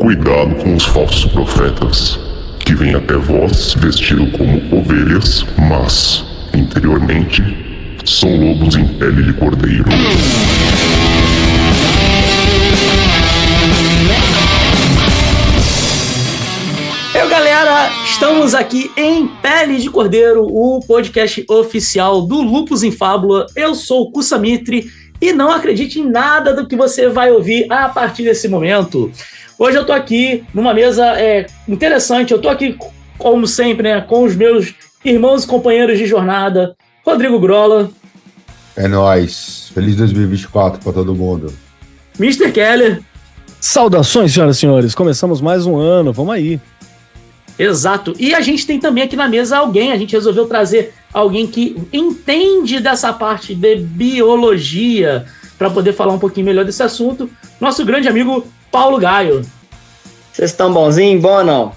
Cuidado com os falsos profetas, que vêm até vós vestido como ovelhas, mas, interiormente, são lobos em pele de cordeiro. Galera, estamos aqui em Pele de Cordeiro, o podcast oficial do Lupus em Fábula. Eu sou o Kussamitri e não acredite em nada do que você vai ouvir a partir desse momento. Hoje eu tô aqui numa mesa interessante, eu tô aqui, como sempre, né, com os meus irmãos e companheiros de jornada, Rodrigo Grola. É nóis. Feliz 2024 para todo mundo. Mr. Keller. Saudações, senhoras e senhores. Começamos mais um ano, vamos aí. Exato. E a gente tem também aqui na mesa alguém, a gente resolveu trazer alguém que entende dessa parte de biologia para poder falar um pouquinho melhor desse assunto. Nosso grande amigo Paulo Gaio. Vocês estão bonzinhos? Bom ou não?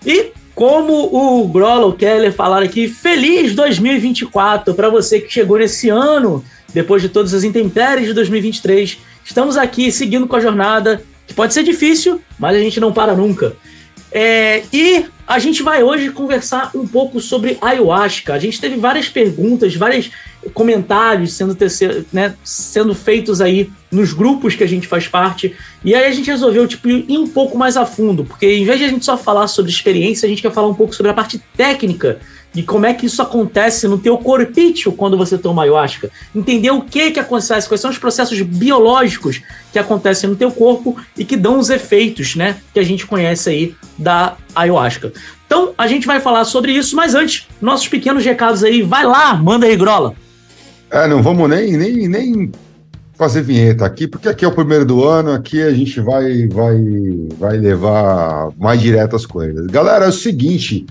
E como o Grola, o Keller falaram aqui, feliz 2024 para você que chegou nesse ano, depois de todas as intempéries de 2023. Estamos aqui seguindo com a jornada, que pode ser difícil, mas a gente não para nunca. E a gente vai hoje conversar um pouco sobre ayahuasca. A gente teve várias perguntas, vários comentários sendo feitos aí nos grupos que a gente faz parte. E aí a gente resolveu ir um pouco mais a fundo, porque em vez de a gente só falar sobre experiência, a gente quer falar um pouco sobre a parte técnica de como é que isso acontece no teu corpício quando você toma ayahuasca. Entender o que acontece, quais são os processos biológicos que acontecem no teu corpo e que dão os efeitos, né, que a gente conhece aí da ayahuasca. Então, a gente vai falar sobre isso, mas antes, nossos pequenos recados aí. Vai lá, manda aí, Grola. Não vamos nem fazer vinheta aqui, porque aqui é o primeiro do ano, aqui a gente vai levar mais direto as coisas. Galera, é o seguinte...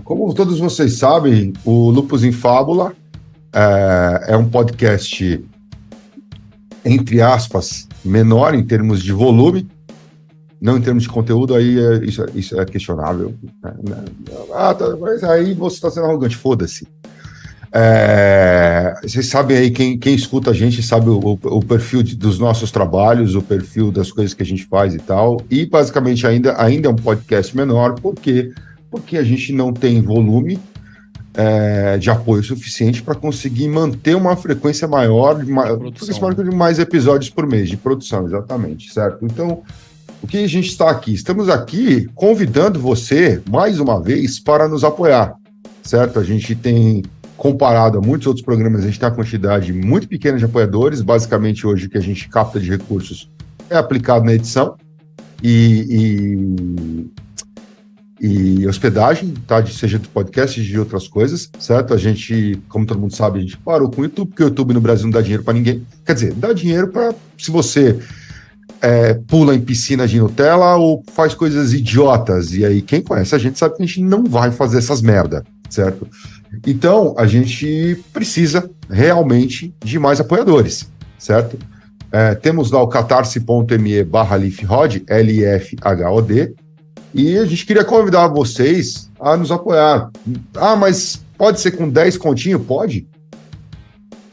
como todos vocês sabem, o Lupus em Fábula é um podcast, entre aspas, menor em termos de volume, não em termos de conteúdo, aí isso é questionável. Mas aí você está sendo arrogante, foda-se. Vocês sabem aí, quem escuta a gente sabe o perfil dos nossos trabalhos, o perfil das coisas que a gente faz e tal, e basicamente ainda é um podcast menor, porque a gente não tem volume de apoio suficiente para conseguir manter uma frequência maior, de mais episódios por mês, de produção, exatamente, certo? Então, o que a gente está aqui? Estamos aqui convidando você, mais uma vez, para nos apoiar, certo? A gente tem, comparado a muitos outros programas, a gente tem uma quantidade muito pequena de apoiadores, basicamente hoje o que a gente capta de recursos é aplicado na edição, e hospedagem, tá? Seja de podcasts, de outras coisas, certo? A gente, como todo mundo sabe, a gente parou com o YouTube, porque o YouTube no Brasil não dá dinheiro para ninguém. Quer dizer, dá dinheiro para se você pula em piscina de Nutella ou faz coisas idiotas. E aí, quem conhece a gente sabe que a gente não vai fazer essas merda, certo? Então, a gente precisa realmente de mais apoiadores, certo? Temos lá o catarse.me/lifhod, LIFHOD, e a gente queria convidar vocês a nos apoiar. Mas pode ser com 10 continhos? Pode.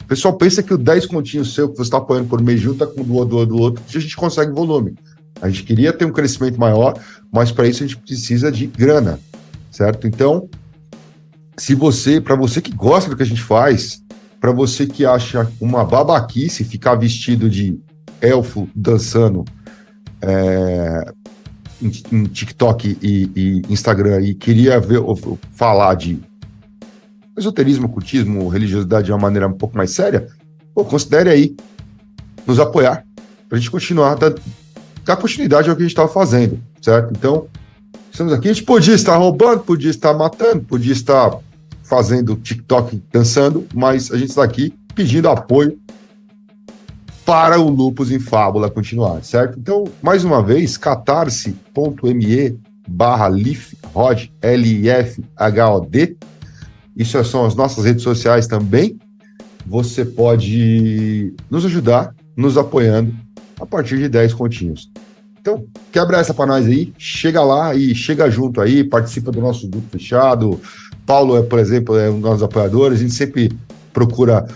O pessoal pensa que o 10 continhos seu que você está apoiando por mês junta com o do outro, a gente consegue volume. A gente queria ter um crescimento maior, mas para isso a gente precisa de grana, certo? Então, para você que gosta do que a gente faz, para você que acha uma babaquice ficar vestido de elfo dançando em TikTok e Instagram e queria falar de esoterismo, ocultismo, religiosidade de uma maneira um pouco mais séria, considere aí nos apoiar para a gente continuar, dar continuidade ao que a gente estava fazendo, certo? Então, estamos aqui, a gente podia estar roubando, podia estar matando, podia estar fazendo TikTok dançando, mas a gente está aqui pedindo apoio para o Lupus em Fábula continuar, certo? Então, mais uma vez, catarse.me/lifhod, LIFHOD. Isso são as nossas redes sociais também. Você pode nos ajudar, nos apoiando, a partir de 10 continhos. Então, quebra essa para nós aí, chega lá e chega junto aí, participa do nosso grupo fechado. Paulo, por exemplo, é um dos nossos apoiadores. A gente sempre procura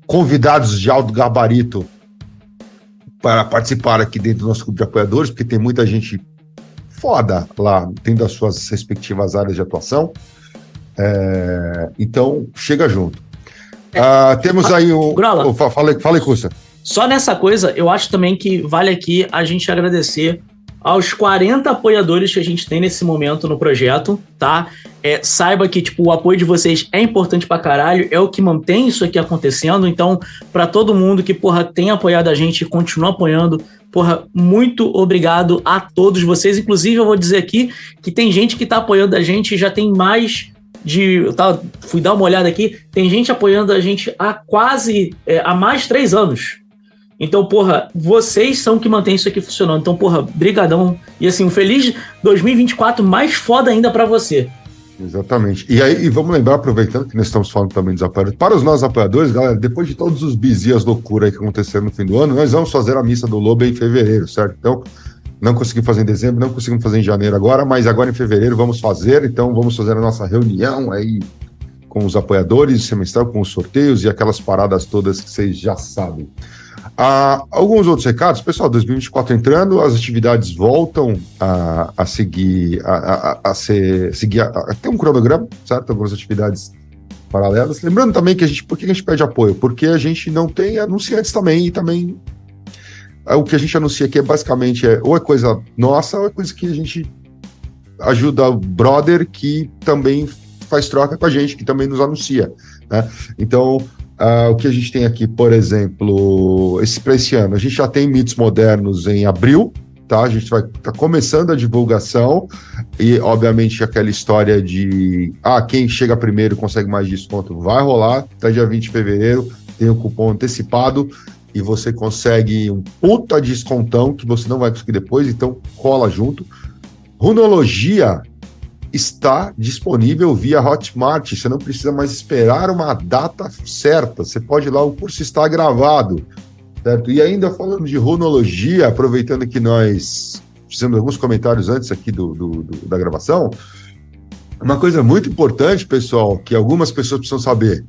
convidados de alto gabarito para participar aqui dentro do nosso grupo de apoiadores, porque tem muita gente foda lá, tendo as suas respectivas áreas de atuação. Então, chega junto. Temos aí o... Grola, Fala aí, Cussa. só nessa coisa, eu acho também que vale aqui a gente agradecer aos 40 apoiadores que a gente tem nesse momento no projeto, tá? Saiba que, tipo, o apoio de vocês é importante pra caralho, é o que mantém isso aqui acontecendo, então, pra todo mundo que, porra, tem apoiado a gente e continua apoiando, porra, muito obrigado a todos vocês. Inclusive, eu vou dizer aqui que tem gente que tá apoiando a gente, já tem mais fui dar uma olhada aqui, tem gente apoiando a gente há mais de 3 anos. Então, porra, vocês são que mantêm isso aqui funcionando. Então, porra, brigadão. E assim, um feliz 2024 mais foda ainda pra você. Exatamente. E aí, vamos lembrar, aproveitando que nós estamos falando também dos apoiadores, para os nossos apoiadores, galera, depois de todos os bis e as loucuras aí que aconteceram no fim do ano, nós vamos fazer a missa do Lobo em fevereiro, certo? Então, não conseguimos fazer em dezembro, não conseguimos fazer em janeiro agora, mas agora em fevereiro vamos fazer. Então, vamos fazer a nossa reunião aí com os apoiadores, semestral, com os sorteios e aquelas paradas todas que vocês já sabem. Alguns outros recados, pessoal, 2024 entrando, as atividades voltam a seguir, tem um cronograma, certo? Algumas atividades paralelas. Lembrando também que por que a gente pede apoio? Porque a gente não tem anunciantes também, e também o que a gente anuncia aqui basicamente ou é coisa nossa, ou é coisa que a gente ajuda o brother que também faz troca com a gente, que também nos anuncia, né? Então, o que a gente tem aqui, por exemplo, para esse ano, a gente já tem mitos modernos em abril, tá? A gente vai estar começando a divulgação e, obviamente, aquela história de quem chega primeiro consegue mais desconto vai rolar. Até dia 20 de fevereiro tem o cupom antecipado e você consegue um puta descontão que você não vai conseguir depois, então cola junto. Runologia está disponível via Hotmart, você não precisa mais esperar uma data certa, você pode ir lá, o curso está gravado, certo? E ainda falando de runologia, aproveitando que nós fizemos alguns comentários antes aqui da gravação, uma coisa muito importante, pessoal, que algumas pessoas precisam saber,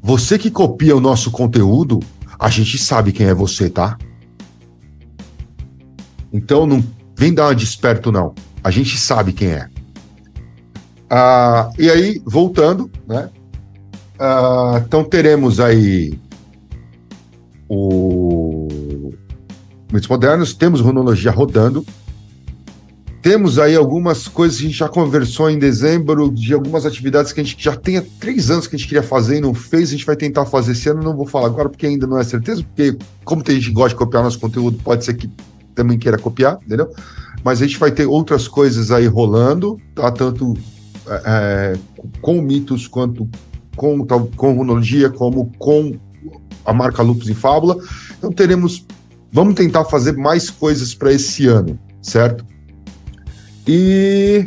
você que copia o nosso conteúdo, a gente sabe quem é você, tá? Então não vem dar uma de esperto, não, a gente sabe quem é. E aí, voltando, né? Então teremos aí o Mitos Modernos, temos Runologia rodando, temos aí algumas coisas que a gente já conversou em dezembro, de algumas atividades que a gente já tem há 3 anos que a gente queria fazer e não fez, a gente vai tentar fazer esse ano, não vou falar agora porque ainda não é certeza, porque como tem gente que gosta de copiar nosso conteúdo, pode ser que também queira copiar, entendeu? Mas a gente vai ter outras coisas aí rolando, tá? Tanto com mitos, quanto com runologia, como com a marca Lupus em Fábula. Então vamos tentar fazer mais coisas para esse ano, certo? E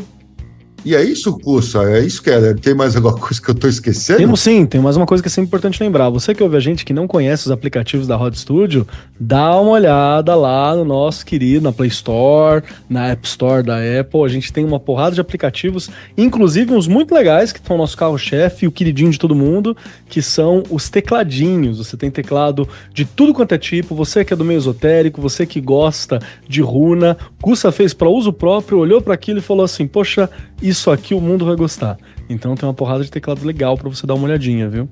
é isso, Cussa? É isso, Keller? Tem mais alguma coisa que eu estou esquecendo? Temos sim, tem mais uma coisa que é sempre importante lembrar. Você que ouve a gente que não conhece os aplicativos da Rod Studio, dá uma olhada lá no nosso querido, na Play Store, na App Store da Apple. A gente tem uma porrada de aplicativos, inclusive uns muito legais, que são o nosso carro-chefe, o queridinho de todo mundo, que são os tecladinhos. Você tem teclado de tudo quanto é tipo, você que é do meio esotérico, você que gosta de runa. Cussa fez para uso próprio, olhou para aquilo e falou assim, poxa, isso aqui o mundo vai gostar. Então tem uma porrada de teclado legal para você dar uma olhadinha, viu?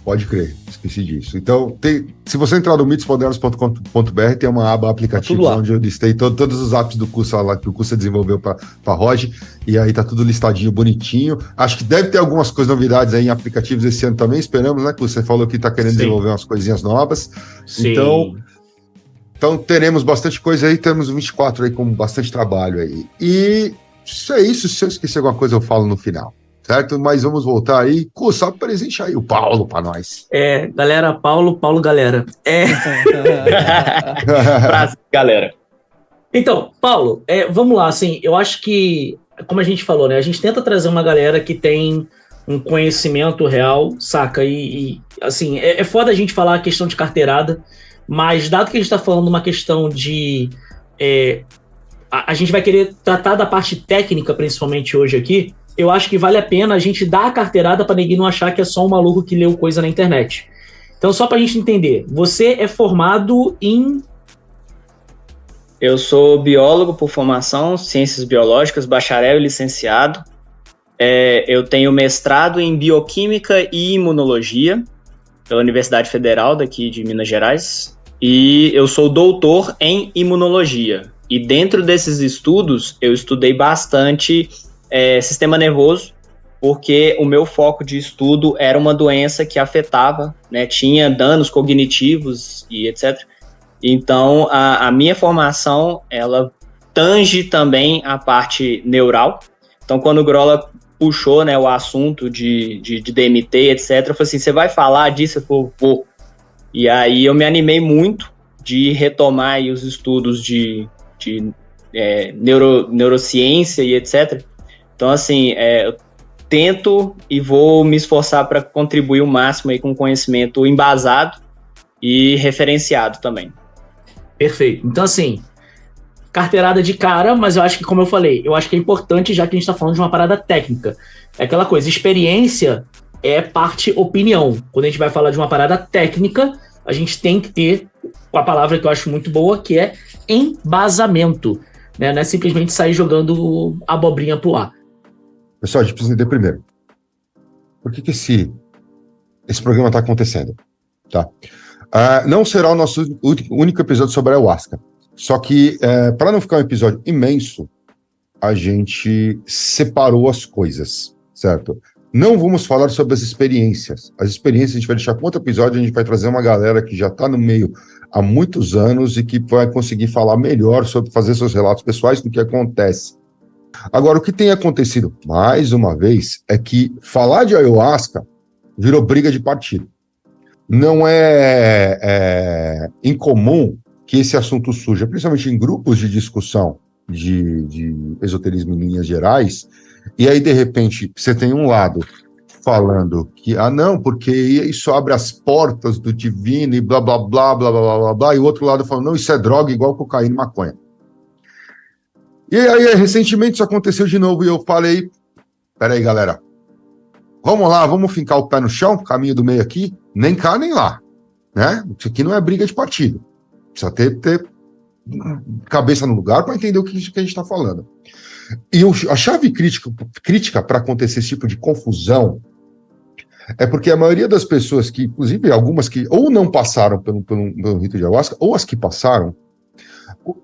Pode crer, esqueci disso. Então, se você entrar no mitosmodernos.com.br, tem uma aba aplicativos onde eu listei todos os apps do Cussa lá, que o Cussa desenvolveu para Rod, e aí tá tudo listadinho, bonitinho. Acho que deve ter algumas coisas, novidades aí em aplicativos esse ano também, esperamos, né, Cussa? Você falou que tá querendo desenvolver umas coisinhas novas. Sim. Então teremos bastante coisa aí, temos o 24 aí com bastante trabalho aí. E isso é isso, se eu esquecer alguma coisa eu falo no final, certo? Mas vamos voltar aí. Cussa, presente aí o Paulo para nós. Galera, Paulo, galera. Prazer, galera. Então, Paulo, vamos lá, assim, eu acho que, como a gente falou, né, a gente tenta trazer uma galera que tem um conhecimento real, saca? E assim, é foda a gente falar a questão de carteirada, mas dado que a gente está falando uma questão de... a gente vai querer tratar da parte técnica, principalmente hoje aqui, eu acho que vale a pena a gente dar a carteirada para ninguém não achar que é só um maluco que leu coisa na internet. Então, só para a gente entender, você é formado em... Eu sou biólogo por formação, ciências biológicas, bacharel e licenciado. Eu tenho mestrado em bioquímica e imunologia pela Universidade Federal daqui de Minas Gerais. E eu sou doutor em imunologia. E dentro desses estudos, eu estudei bastante sistema nervoso, porque o meu foco de estudo era uma doença que afetava, né, tinha danos cognitivos e etc. Então, a minha formação, ela tange também a parte neural. Então, quando o Grola puxou, né, o assunto de DMT, etc., eu falei assim, você vai falar disso? Eu falei, vou. E aí eu me animei muito de retomar aí os estudos de neurociência e etc. Então, assim, eu tento e vou me esforçar para contribuir o máximo aí com conhecimento embasado e referenciado também. Perfeito. Então, assim, carteirada de cara, mas eu acho que, como eu falei, eu acho que é importante, já que a gente está falando de uma parada técnica. É aquela coisa, experiência é parte opinião. Quando a gente vai falar de uma parada técnica, a gente tem que ter a palavra que eu acho muito boa, que é embasamento. Né? Não é simplesmente sair jogando abobrinha pro ar. Pessoal, a gente precisa entender primeiro. Por que esse programa está acontecendo? Tá? Não será o nosso único episódio sobre a ayahuasca. Só que, para não ficar um episódio imenso, a gente separou as coisas, certo? Não vamos falar sobre as experiências. As experiências a gente vai deixar para outro episódio, a gente vai trazer uma galera que já está no meio há muitos anos e que vai conseguir falar melhor sobre fazer seus relatos pessoais do que acontece. Agora, o que tem acontecido, mais uma vez, é que falar de ayahuasca virou briga de partido. Não é incomum que esse assunto surja, principalmente em grupos de discussão de esoterismo em linhas gerais, e aí, de repente, você tem um lado falando que, não, porque isso abre as portas do divino e blá, blá, blá, blá, blá, blá, blá, e o outro lado falando, não, isso é droga igual cocaína e maconha. E aí, recentemente, isso aconteceu de novo, e eu falei, peraí, galera, vamos lá, vamos fincar o pé no chão, caminho do meio aqui, nem cá, nem lá, né? Isso aqui não é briga de partido. Precisa ter cabeça no lugar para entender o que a gente está falando. E a chave crítica para acontecer esse tipo de confusão é porque a maioria das pessoas que, inclusive algumas que ou não passaram pelo rito de ayahuasca, ou as que passaram,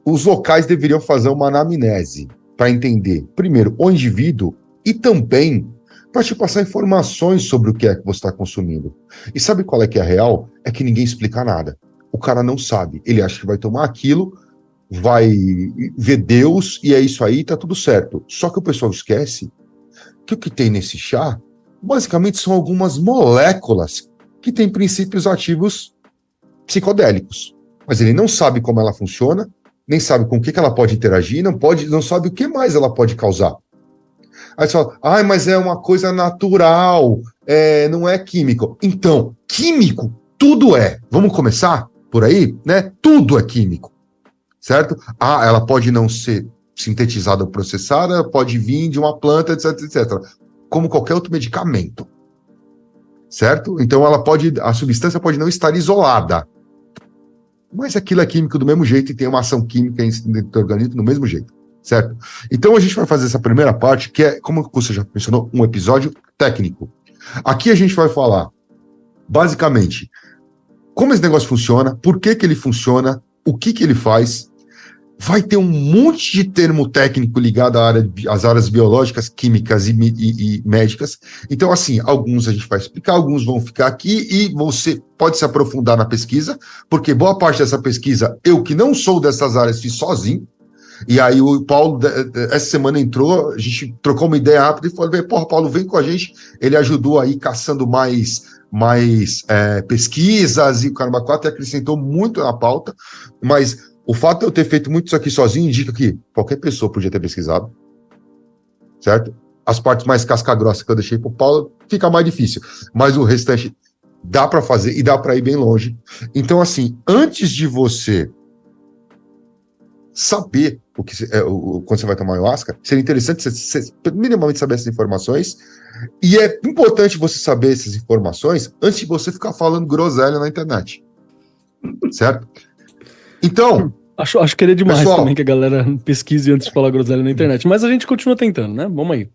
os locais deveriam fazer uma anamnese para entender, primeiro, o indivíduo e também para te passar informações sobre o que é que você está consumindo. E sabe qual é que é a real? É que ninguém explica nada. O cara não sabe. Ele acha que vai tomar aquilo, vai ver Deus, e é isso aí, tá tudo certo. Só que o pessoal esquece que o que tem nesse chá, basicamente, são algumas moléculas que têm princípios ativos psicodélicos. Mas ele não sabe como ela funciona, nem sabe com o que ela pode interagir, não sabe o que mais ela pode causar. Aí você fala, mas é uma coisa natural, não é químico. Então, químico, tudo é. Vamos começar por aí, né? Tudo é químico. Certo? Ela pode não ser sintetizada ou processada, pode vir de uma planta, etc, etc. Como qualquer outro medicamento. Certo? Então a substância pode não estar isolada. Mas aquilo é químico do mesmo jeito e tem uma ação química dentro do organismo do mesmo jeito. Certo? Então a gente vai fazer essa primeira parte, que é, como você já mencionou, um episódio técnico. Aqui a gente vai falar, basicamente, como esse negócio funciona, por que ele funciona, o que ele faz. Vai ter um monte de termo técnico ligado às áreas biológicas, químicas e médicas. Então, assim, alguns a gente vai explicar, alguns vão ficar aqui e você pode se aprofundar na pesquisa, porque boa parte dessa pesquisa, eu que não sou dessas áreas, fiz sozinho. E aí o Paulo, essa semana entrou, a gente trocou uma ideia rápida e falou, porra, Paulo, vem com a gente. Ele ajudou aí caçando mais pesquisas e o Caramba 4 acrescentou muito na pauta, mas o fato de eu ter feito muito isso aqui sozinho indica que qualquer pessoa podia ter pesquisado, certo? As partes mais casca-grossa que eu deixei para o Paulo fica mais difícil, mas o restante dá para fazer e dá para ir bem longe. Então, assim, antes de você saber quando você vai tomar ayahuasca, seria interessante você minimamente saber essas informações, e é importante você saber essas informações antes de você ficar falando groselha na internet. Certo? Então... Acho que ele é demais, pessoal, também que a galera pesquise antes de falar groselha na internet, mas a gente continua tentando, né? Vamos aí.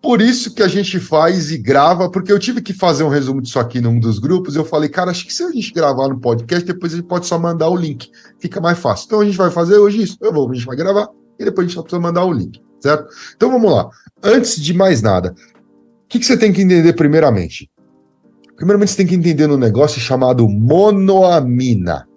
Por isso que a gente faz e grava, porque eu tive que fazer um resumo disso aqui num dos grupos, eu falei, cara, acho que se a gente gravar no podcast, depois a gente pode só mandar o link, fica mais fácil. Então a gente vai fazer hoje isso, a gente vai gravar, e depois a gente só precisa mandar o link, certo? Então vamos lá. Antes de mais nada, o que você tem que entender primeiramente? Primeiramente você tem que entender um negócio chamado monoamina,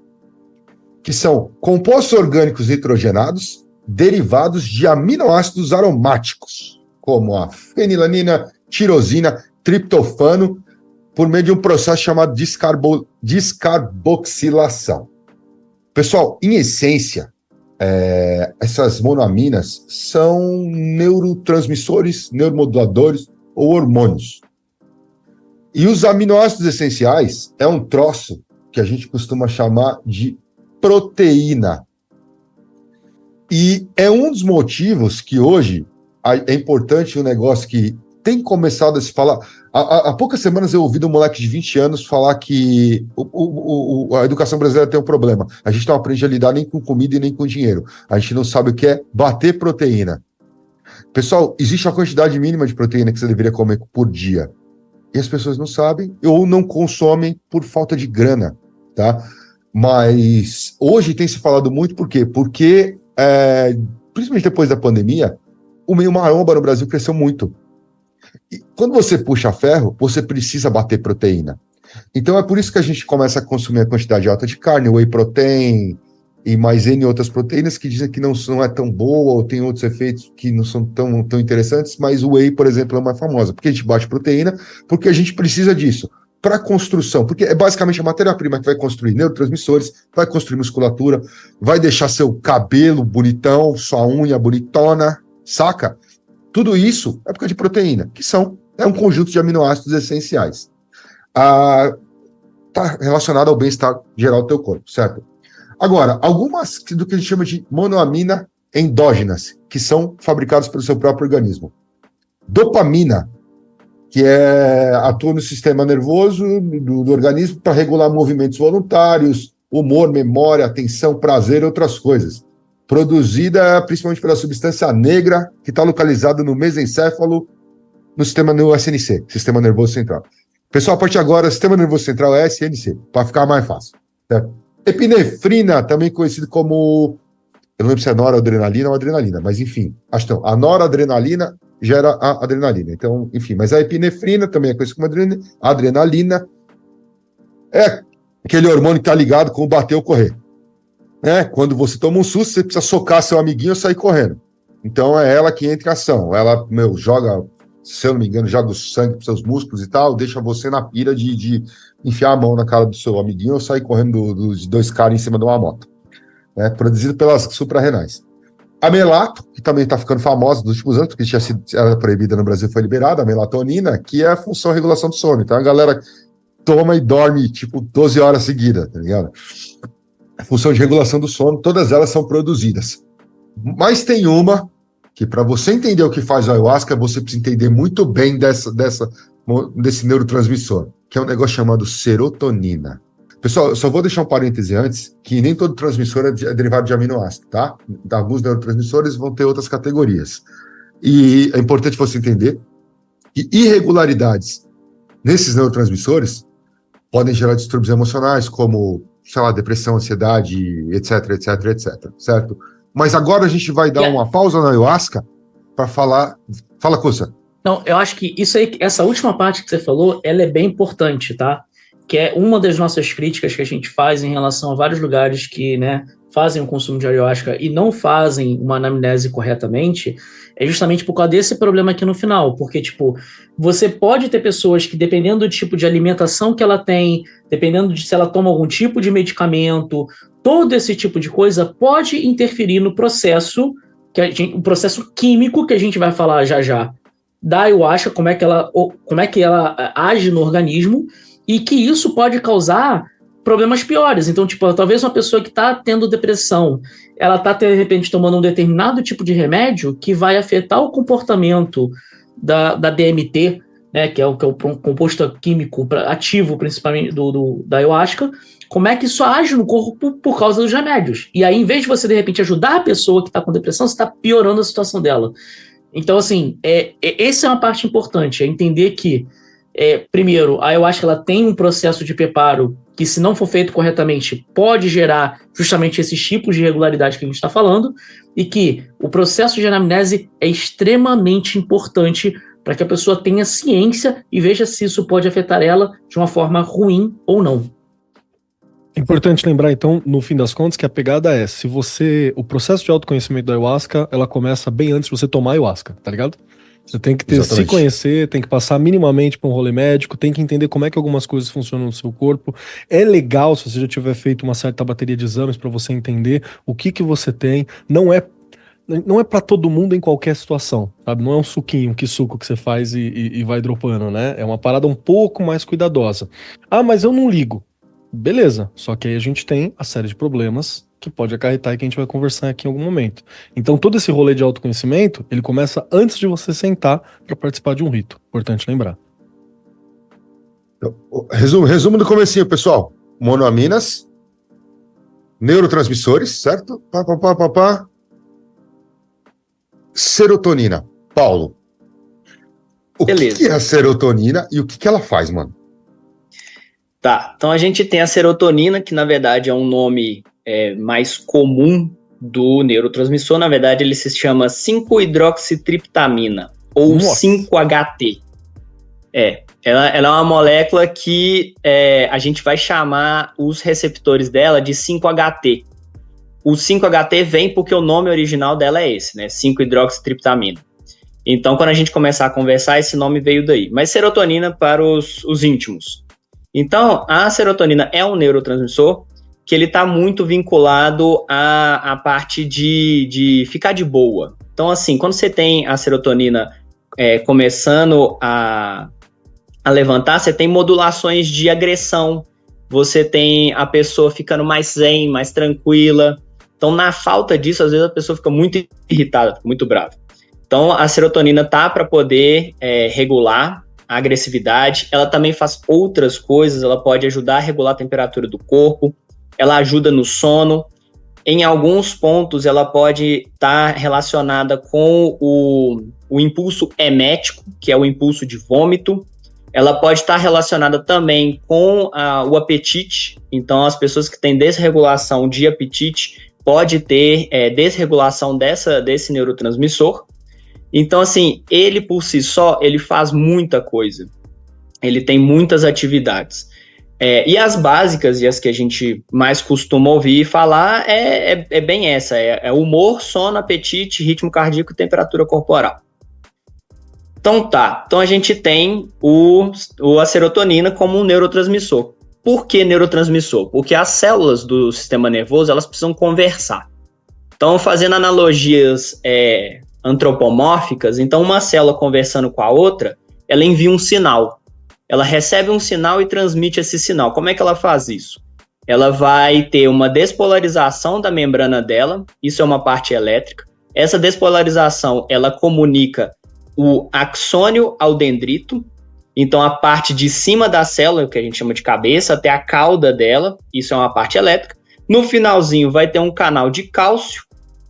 que são compostos orgânicos nitrogenados derivados de aminoácidos aromáticos, como a fenilanina, tirosina, triptofano, por meio de um processo chamado descarboxilação. Pessoal, em essência, essas monoaminas são neurotransmissores, neuromoduladores ou hormônios. E os aminoácidos essenciais é um troço que a gente costuma chamar de proteína. E é um dos motivos que hoje é importante um negócio que tem começado a se falar. Há poucas semanas eu ouvi um moleque de 20 anos falar que a educação brasileira tem um problema. A gente não aprende a lidar nem com comida e nem com dinheiro. A gente não sabe o que é bater proteína. Pessoal, existe uma quantidade mínima de proteína que você deveria comer por dia. E as pessoas não sabem ou não consomem por falta de grana, tá? Mas hoje tem se falado muito, por quê? Porque, principalmente depois da pandemia, o meio maromba no Brasil cresceu muito. E quando você puxa ferro, você precisa bater proteína. Então é por isso que a gente começa a consumir a quantidade alta de carne, whey protein e mais N outras proteínas que dizem que não é tão boa ou tem outros efeitos que não são tão interessantes, mas o whey, por exemplo, é mais famosa. Porque a gente bate proteína, porque a gente precisa disso. Para construção, porque é basicamente a matéria-prima que vai construir neurotransmissores, vai construir musculatura, vai deixar seu cabelo bonitão, sua unha bonitona, saca? Tudo isso é por causa de proteína, que é um conjunto de aminoácidos essenciais. Está relacionado ao bem-estar geral do teu corpo, certo? Agora, algumas do que a gente chama de monoamina endógenas, que são fabricadas pelo seu próprio organismo. Dopamina, que atua no sistema nervoso do organismo para regular movimentos voluntários, humor, memória, atenção, prazer e outras coisas. Produzida principalmente pela substância negra, que está localizada no mesencéfalo, no SNC, Sistema Nervoso Central. Pessoal, a partir de agora, o Sistema Nervoso Central é SNC, para ficar mais fácil. Certo? Epinefrina, também conhecido como... Eu não lembro se é noradrenalina ou adrenalina, mas enfim, acho que não. A noradrenalina gera a adrenalina. Então, enfim, mas a epinefrina também é conhecida como adrenalina. É aquele hormônio que está ligado com o bater ou correr. Quando você toma um susto, você precisa socar seu amiguinho e sair correndo. Então é ela que entra em ação. Ela, joga, se eu não me engano, joga o sangue para seus músculos e tal, deixa você na pira de enfiar a mão na cara do seu amiguinho ou sair correndo dos dois caras em cima de uma moto. Produzido pelas suprarrenais. A melato, que também está ficando famosa nos últimos anos, porque era proibida no Brasil, foi liberada, a melatonina, que é a função de regulação do sono. Então a galera toma e dorme, 12 horas seguidas, tá ligado? A função de regulação do sono, todas elas são produzidas. Mas tem uma que, para você entender o que faz a ayahuasca, você precisa entender muito bem desse neurotransmissor, que é um negócio chamado serotonina. Pessoal, eu só vou deixar um parêntese antes, que nem todo transmissor é derivado de aminoácido, tá? Alguns neurotransmissores vão ter outras categorias. E é importante você entender que irregularidades nesses neurotransmissores podem gerar distúrbios emocionais, como, depressão, ansiedade, etc, certo? Mas agora a gente vai dar uma pausa na ayahuasca para falar... Fala, Cussa. Não, eu acho que essa última parte que você falou, ela é bem importante, tá? Que é uma das nossas críticas que a gente faz em relação a vários lugares que, fazem o consumo de ayahuasca e não fazem uma anamnese corretamente, é justamente por causa desse problema aqui no final, porque, você pode ter pessoas que, dependendo do tipo de alimentação que ela tem, dependendo de se ela toma algum tipo de medicamento, todo esse tipo de coisa pode interferir no processo, o processo químico que a gente vai falar já da ayahuasca, como é que ela age no organismo, e que isso pode causar problemas piores. Então, tipo, talvez uma pessoa que está tendo depressão, ela está, de repente, tomando um determinado tipo de remédio que vai afetar o comportamento da DMT, né, que é o composto químico ativo, principalmente, da ayahuasca. Como é que isso age no corpo por causa dos remédios? E aí, em vez de você, de repente, ajudar a pessoa que está com depressão, você está piorando a situação dela. Então, assim, essa é uma parte importante, é entender que, primeiro, a ayahuasca ela tem um processo de preparo que, se não for feito corretamente, pode gerar justamente esses tipos de irregularidade que a gente está falando, e que o processo de anamnese é extremamente importante para que a pessoa tenha ciência e veja se isso pode afetar ela de uma forma ruim ou não. É importante lembrar, então, no fim das contas, que a pegada é, o processo de autoconhecimento da ayahuasca, ela começa bem antes de você tomar ayahuasca, tá ligado? Você tem que se conhecer, tem que passar minimamente por um rolê médico, tem que entender como é que algumas coisas funcionam no seu corpo. É legal se você já tiver feito uma certa bateria de exames para você entender o que você tem. Não é para todo mundo em qualquer situação, sabe? Não é um suquinho, que suco que você faz e vai dropando, né? É uma parada um pouco mais cuidadosa. Ah, mas eu não ligo. Beleza, só que aí a gente tem a série de problemas que pode acarretar e que a gente vai conversar aqui em algum momento. Então todo esse rolê de autoconhecimento, ele começa antes de você sentar para participar de um rito. Importante lembrar. Resumo do comecinho, pessoal. Monoaminas, neurotransmissores, certo? Serotonina. Paulo, o que é a serotonina e o que ela faz, mano? Tá, então a gente tem a serotonina, que na verdade é um nome mais comum do neurotransmissor. Na verdade, ele se chama 5-hidroxitriptamina, ou 5-HT. Ela é uma molécula que a gente vai chamar os receptores dela de 5-HT. O 5-HT vem porque o nome original dela é esse, né? 5-hidroxitriptamina. Então, quando a gente começar a conversar, esse nome veio daí. Mas serotonina para os íntimos. Então, a serotonina é um neurotransmissor que ele está muito vinculado à parte de ficar de boa. Então, assim, quando você tem a serotonina começando a levantar, você tem modulações de agressão, você tem a pessoa ficando mais zen, mais tranquila. Então, na falta disso, às vezes a pessoa fica muito irritada, fica muito brava. Então, a serotonina tá para poder regular a agressividade. Ela também faz outras coisas, ela pode ajudar a regular a temperatura do corpo, ela ajuda no sono. Em alguns pontos, ela pode estar relacionada com o impulso emético, que é o impulso de vômito. Ela pode estar relacionada também com o apetite. Então, as pessoas que têm desregulação de apetite pode ter desregulação desse neurotransmissor. Então, assim, ele por si só, ele faz muita coisa. Ele tem muitas atividades. E as básicas, e as que a gente mais costuma ouvir falar, é bem essa. É humor, sono, apetite, ritmo cardíaco e temperatura corporal. Então tá. Então a gente tem a serotonina como um neurotransmissor. Por que neurotransmissor? Porque as células do sistema nervoso, elas precisam conversar. Então, fazendo analogias antropomórficas, então uma célula conversando com a outra, ela envia um sinal. Ela recebe um sinal e transmite esse sinal. Como é que ela faz isso? Ela vai ter uma despolarização da membrana dela, isso é uma parte elétrica. Essa despolarização, ela comunica o axônio ao dendrito, então a parte de cima da célula, que a gente chama de cabeça, até a cauda dela, isso é uma parte elétrica. No finalzinho vai ter um canal de cálcio,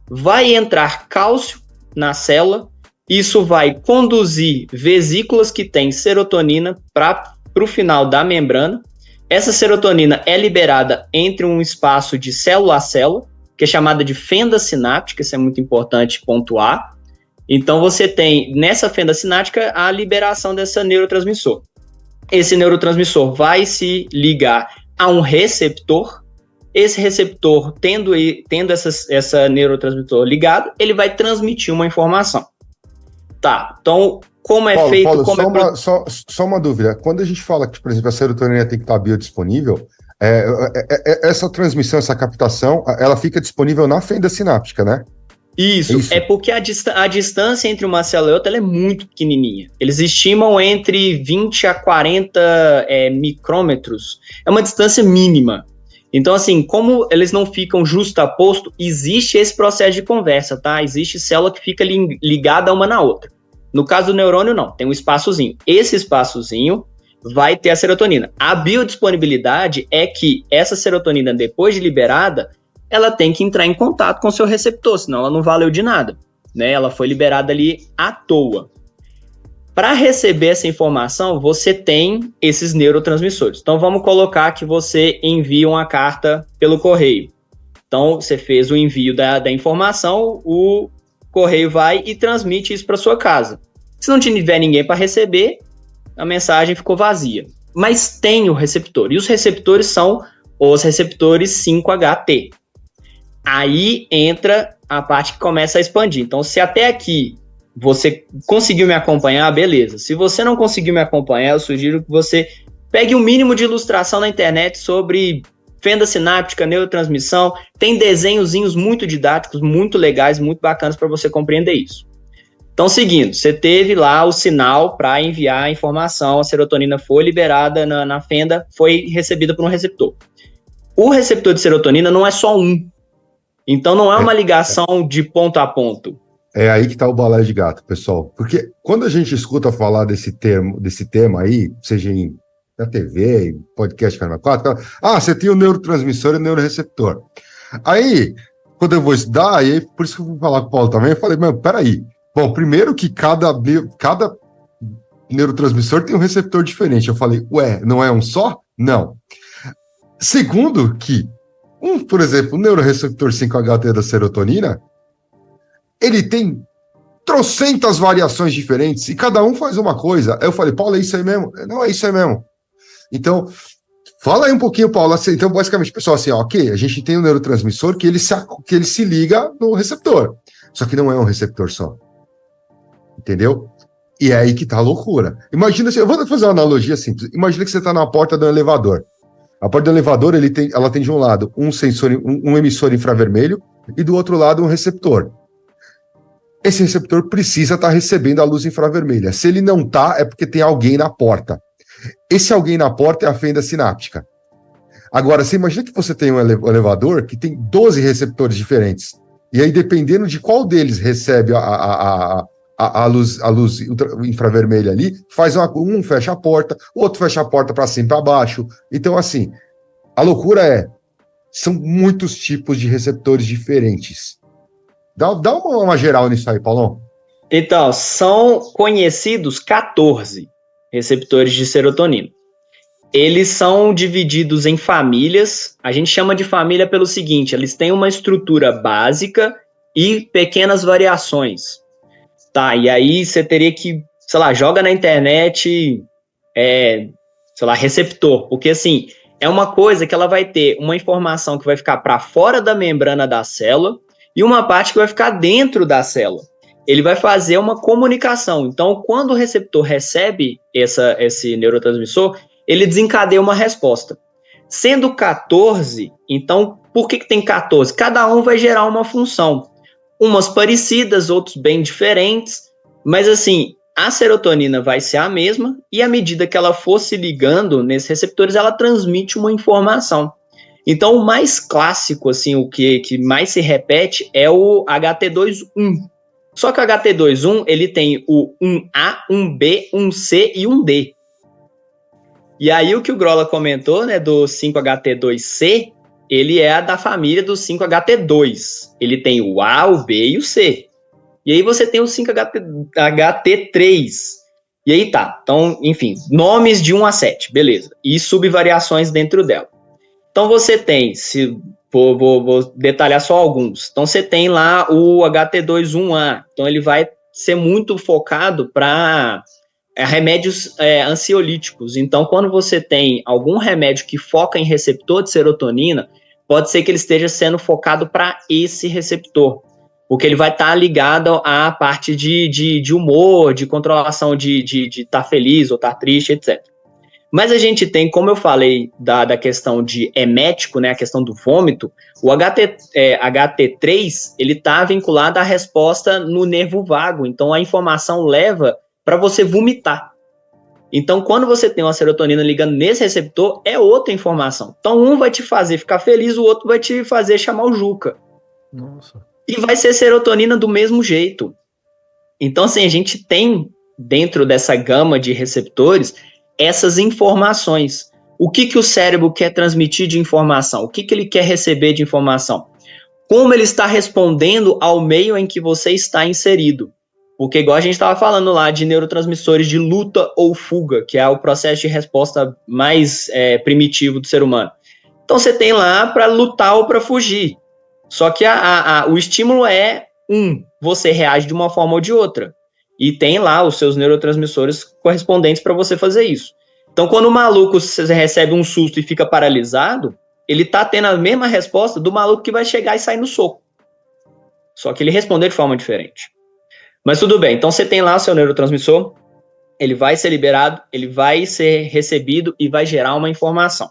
vai entrar cálcio na célula, isso vai conduzir vesículas que têm serotonina para o final da membrana. Essa serotonina é liberada entre um espaço de célula a célula, que é chamada de fenda sináptica, isso é muito importante pontuar. Então você tem nessa fenda sináptica a liberação desse neurotransmissor. Esse neurotransmissor vai se ligar a um receptor. Esse receptor, tendo essa neurotransmissor ligado, ele vai transmitir uma informação. Tá, então, como é Paulo, feito... Paulo, só uma dúvida. Quando a gente fala que, por exemplo, a serotonina tem que estar biodisponível, essa transmissão, essa captação, ela fica disponível na fenda sináptica, né? Isso, é porque a distância entre uma célula e outra ela é muito pequenininha. Eles estimam entre 20 a 40 micrômetros. É uma distância mínima. Então, assim, como eles não ficam justapostos, existe esse processo de conversa, tá? Existe célula que fica ligada uma na outra. No caso do neurônio, não. Tem um espaçozinho. Esse espaçozinho vai ter a serotonina. A biodisponibilidade é que essa serotonina, depois de liberada, ela tem que entrar em contato com o seu receptor, senão ela não valeu de nada, né? Ela foi liberada ali à toa. Para receber essa informação, você tem esses neurotransmissores. Então, vamos colocar que você envia uma carta pelo correio. Então, você fez o envio da informação, o correio vai e transmite isso para sua casa. Se não tiver ninguém para receber, a mensagem ficou vazia. Mas tem o receptor, e os receptores são os receptores 5HT. Aí entra a parte que começa a expandir. Então, se até aqui você conseguiu me acompanhar, beleza. Se você não conseguiu me acompanhar, eu sugiro que você pegue o mínimo de ilustração na internet sobre fenda sináptica, neurotransmissão. Tem desenhozinhos muito didáticos, muito legais, muito bacanas para você compreender isso. Então, seguindo, você teve lá o sinal para enviar a informação, a serotonina foi liberada na fenda, foi recebida por um receptor. O receptor de serotonina não é só um. Então, não é uma ligação de ponto a ponto. É aí que está o balé de gato, pessoal. Porque quando a gente escuta falar desse tema aí, seja na TV, em podcast Caramba 4, você tem o neurotransmissor e o neuroreceptor. Aí, quando eu vou estudar, e aí, por isso que eu vou falar com o Paulo também, eu falei, peraí. Bom, primeiro que cada neurotransmissor tem um receptor diferente. Eu falei, não é um só? Não. Segundo que, por exemplo, o neuroreceptor 5HT da serotonina, ele tem trocentas variações diferentes e cada um faz uma coisa. Aí eu falei, Paulo, é isso aí mesmo? Não, é isso aí mesmo. Então, fala aí um pouquinho, Paulo. Então, basicamente, pessoal, assim, ok, a gente tem um neurotransmissor que ele se liga no receptor. Só que não é um receptor só. Entendeu? E é aí que tá a loucura. Imagina, eu vou fazer uma analogia simples. Imagina que você tá na porta do elevador. A porta do elevador, ela tem de um lado um sensor, um emissor infravermelho e do outro lado um receptor. Esse receptor precisa estar recebendo a luz infravermelha. Se ele não está, é porque tem alguém na porta. Esse alguém na porta é a fenda sináptica. Agora, você imagina que você tem um elevador que tem 12 receptores diferentes. E aí, dependendo de qual deles recebe a luz infravermelha ali, um fecha a porta, outro fecha a porta para cima e para baixo. Então, assim, a loucura são muitos tipos de receptores diferentes. Dá uma geral nisso aí, Paulão. Então, são conhecidos 14 receptores de serotonina. Eles são divididos em famílias. A gente chama de família pelo seguinte, eles têm uma estrutura básica e pequenas variações. Tá, e aí você teria que, joga na internet, receptor, porque assim, é uma coisa que ela vai ter uma informação que vai ficar para fora da membrana da célula e uma parte que vai ficar dentro da célula. Ele vai fazer uma comunicação. Então, quando o receptor recebe esse neurotransmissor, ele desencadeia uma resposta. Sendo 14, então, por que tem 14? Cada um vai gerar uma função. Umas parecidas, outros bem diferentes, mas assim, a serotonina vai ser a mesma e à medida que ela for se ligando nesses receptores, ela transmite uma informação. Então, o mais clássico, assim, o que mais se repete é o HT2.1. Só que o HT2.1, ele tem o 1A, 1B, 1C e 1D. E aí, o que o Grola comentou, né, do 5HT2C, ele é da família do 5HT2. Ele tem o A, o B e o C. E aí, você tem o 5HT3. E aí, tá. Então, enfim, nomes de 1 a 7, beleza. E subvariações dentro dela. Então, você tem, vou detalhar só alguns. Então, você tem lá o HT2.1A. Então, ele vai ser muito focado para remédios ansiolíticos. Então, quando você tem algum remédio que foca em receptor de serotonina, pode ser que ele esteja sendo focado para esse receptor, porque ele vai estar ligado à parte de humor, de controlação de estar feliz ou estar triste, etc. Mas a gente tem, como eu falei, da questão de emético, né, a questão do vômito, o HT3, ele está vinculado à resposta no nervo vago, então a informação leva para você vomitar. Então, quando você tem uma serotonina ligando nesse receptor, é outra informação. Então, um vai te fazer ficar feliz, o outro vai te fazer chamar o Juca. Nossa. E vai ser serotonina do mesmo jeito. Então, assim, a gente tem, dentro dessa gama de receptores, essas informações. O que o cérebro quer transmitir de informação? O que ele quer receber de informação? Como ele está respondendo ao meio em que você está inserido? Porque igual a gente estava falando lá de neurotransmissores de luta ou fuga, que é o processo de resposta mais primitivo do ser humano. Então você tem lá para lutar ou para fugir. Só que o estímulo é você reage de uma forma ou de outra. E tem lá os seus neurotransmissores correspondentes para você fazer isso. Então quando o maluco recebe um susto e fica paralisado, ele está tendo a mesma resposta do maluco que vai chegar e sair no soco. Só que ele respondeu de forma diferente. Mas tudo bem, então você tem lá o seu neurotransmissor, ele vai ser liberado, ele vai ser recebido e vai gerar uma informação.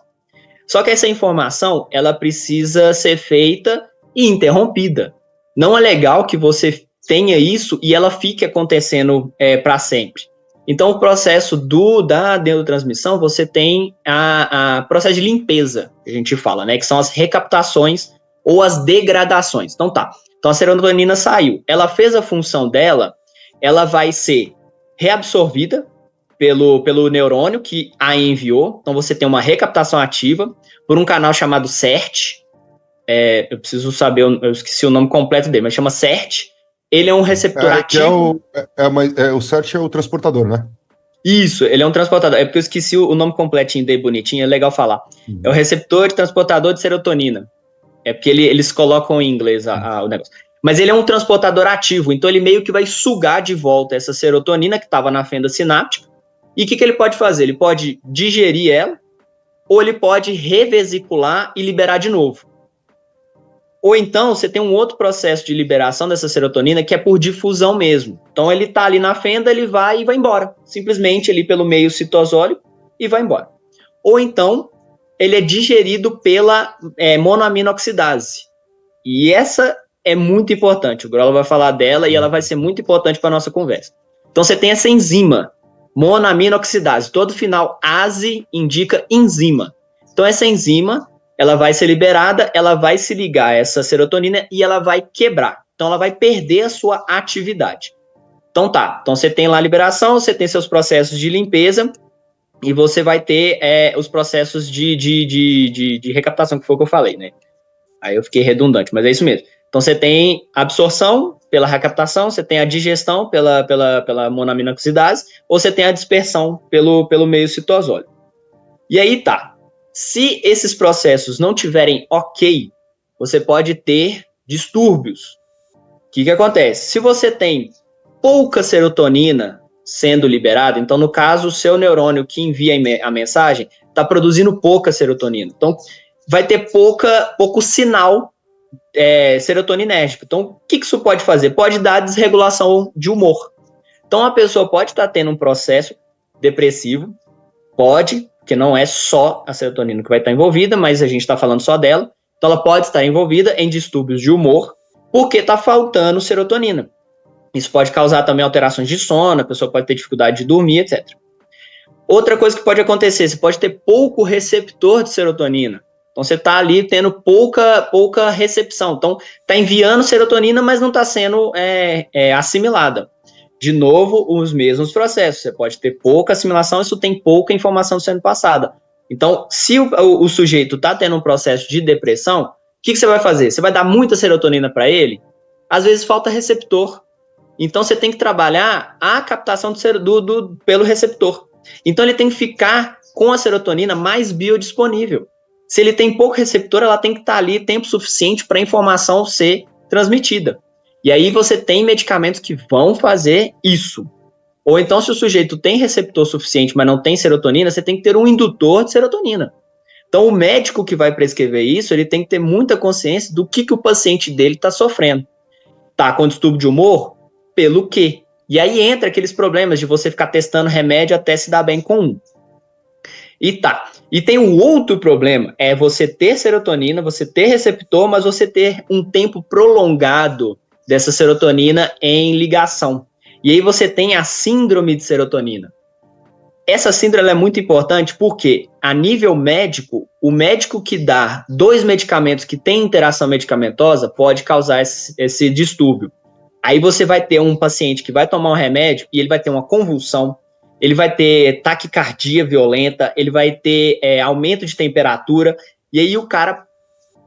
Só que essa informação, ela precisa ser feita e interrompida. Não é legal que você tenha isso e ela fique acontecendo para sempre. Então, o processo da neurotransmissão, você tem a processo de limpeza, que a gente fala, né? Que são as recaptações ou as degradações. Então tá. Então a serotonina saiu. Ela fez a função dela, ela vai ser reabsorvida pelo neurônio que a enviou. Então você tem uma recaptação ativa por um canal chamado SERT. Eu preciso saber, eu esqueci o nome completo dele, mas chama SERT. Ele é um receptor ativo. O SERT é o transportador, né? Isso, ele é um transportador. É porque eu esqueci o nome completinho dele, bonitinho, é legal falar. É o receptor transportador de serotonina. É porque eles colocam em inglês o negócio. Mas ele é um transportador ativo, então ele meio que vai sugar de volta essa serotonina que estava na fenda sináptica. E o que ele pode fazer? Ele pode digerir ela, ou ele pode revesicular e liberar de novo. Ou então, você tem um outro processo de liberação dessa serotonina que é por difusão mesmo. Então, ele está ali na fenda, ele vai e vai embora. Simplesmente ali pelo meio citosólico e vai embora. Ou então, ele é digerido pela monoaminoxidase. E essa é muito importante. O Grola vai falar dela e ela vai ser muito importante para a nossa conversa. Então, você tem essa enzima, monoaminoxidase. Todo final ase indica enzima. Então, essa enzima, ela vai ser liberada, ela vai se ligar a essa serotonina e ela vai quebrar. Então, ela vai perder a sua atividade. Então, tá. Então, você tem lá a liberação, você tem seus processos de limpeza e você vai ter os processos de recaptação, que foi o que eu falei, né? Aí eu fiquei redundante, mas é isso mesmo. Então, você tem absorção pela recaptação, você tem a digestão pela monoaminoxidase, ou você tem a dispersão pelo meio citosólico. E aí tá. Se esses processos não tiverem ok, você pode ter distúrbios. O que acontece? Se você tem pouca serotonina sendo liberada, então, no caso, o seu neurônio que envia a mensagem está produzindo pouca serotonina. Então, vai ter pouco sinal serotoninérgico. Então, o que isso pode fazer? Pode dar desregulação de humor. Então, a pessoa pode estar tendo um processo depressivo, porque não é só a serotonina que vai estar envolvida, mas a gente está falando só dela. Então, ela pode estar envolvida em distúrbios de humor, porque está faltando serotonina. Isso pode causar também alterações de sono, a pessoa pode ter dificuldade de dormir, etc. Outra coisa que pode acontecer, você pode ter pouco receptor de serotonina. Então, você está ali tendo pouca recepção. Então, está enviando serotonina, mas não está sendo assimilada. De novo, os mesmos processos. Você pode ter pouca assimilação, isso tem pouca informação sendo passada. Então, se o sujeito está tendo um processo de depressão, o que você vai fazer? Você vai dar muita serotonina para ele? Às vezes falta receptor. Então, você tem que trabalhar a captação pelo receptor. Então, ele tem que ficar com a serotonina mais biodisponível. Se ele tem pouco receptor, ela tem que estar ali tempo suficiente para a informação ser transmitida. E aí você tem medicamentos que vão fazer isso. Ou então, se o sujeito tem receptor suficiente, mas não tem serotonina, você tem que ter um indutor de serotonina. Então, o médico que vai prescrever isso, ele tem que ter muita consciência do que o paciente dele está sofrendo. Tá com distúrbio de humor? Pelo quê? E aí entra aqueles problemas de você ficar testando remédio até se dar bem com um. E tem um outro problema, é você ter serotonina, você ter receptor, mas você ter um tempo prolongado dessa serotonina em ligação. E aí você tem a síndrome de serotonina. Essa síndrome é muito importante porque, a nível médico, o médico que dá 2 medicamentos que têm interação medicamentosa pode causar esse distúrbio. Aí você vai ter um paciente que vai tomar um remédio e ele vai ter uma convulsão, ele vai ter taquicardia violenta, ele vai ter aumento de temperatura, e aí o cara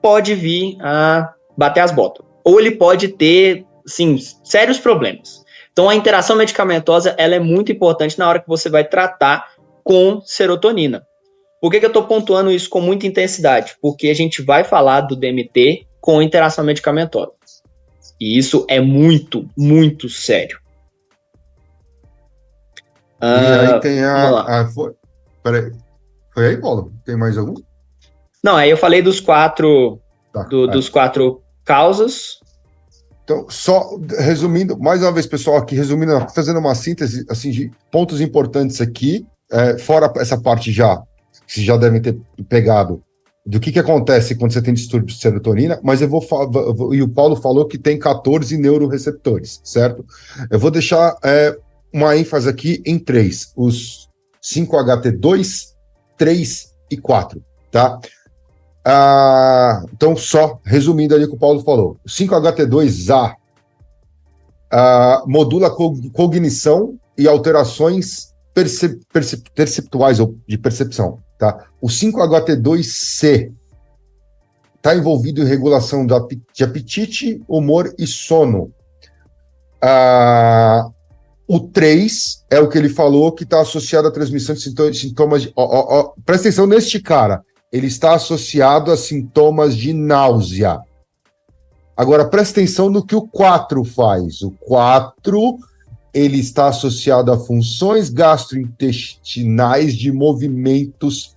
pode vir a bater as botas. Ou ele pode ter, sim, sérios problemas. Então, a interação medicamentosa ela é muito importante na hora que você vai tratar com serotonina. Por que eu estou pontuando isso com muita intensidade? Porque a gente vai falar do DMT com interação medicamentosa. E isso é muito, muito sério. E aí tem peraí. Foi aí, Paulo? Tem mais algum? Não, aí eu falei dos 4 dos 4 causas. Então, só resumindo, mais uma vez, pessoal, aqui resumindo, fazendo uma síntese assim, de pontos importantes aqui, fora essa parte que vocês já devem ter pegado, do que acontece quando você tem distúrbio de serotonina, mas eu vou falar, e o Paulo falou que tem 14 neuroreceptores, certo? Eu vou deixar uma ênfase aqui em 3, os 5-HT2, 3 e 4, tá? Então, só resumindo ali o que o Paulo falou, o 5-HT2A modula cognição e alterações perceptuais ou de percepção, tá? O 5-HT2C está envolvido em regulação de apetite, humor e sono. O 3 é o que ele falou que está associado à transmissão de sintomas de... presta atenção neste cara. Ele está associado a sintomas de náusea. Agora, presta atenção no que o 4 faz. O 4, ele está associado a funções gastrointestinais de movimentos...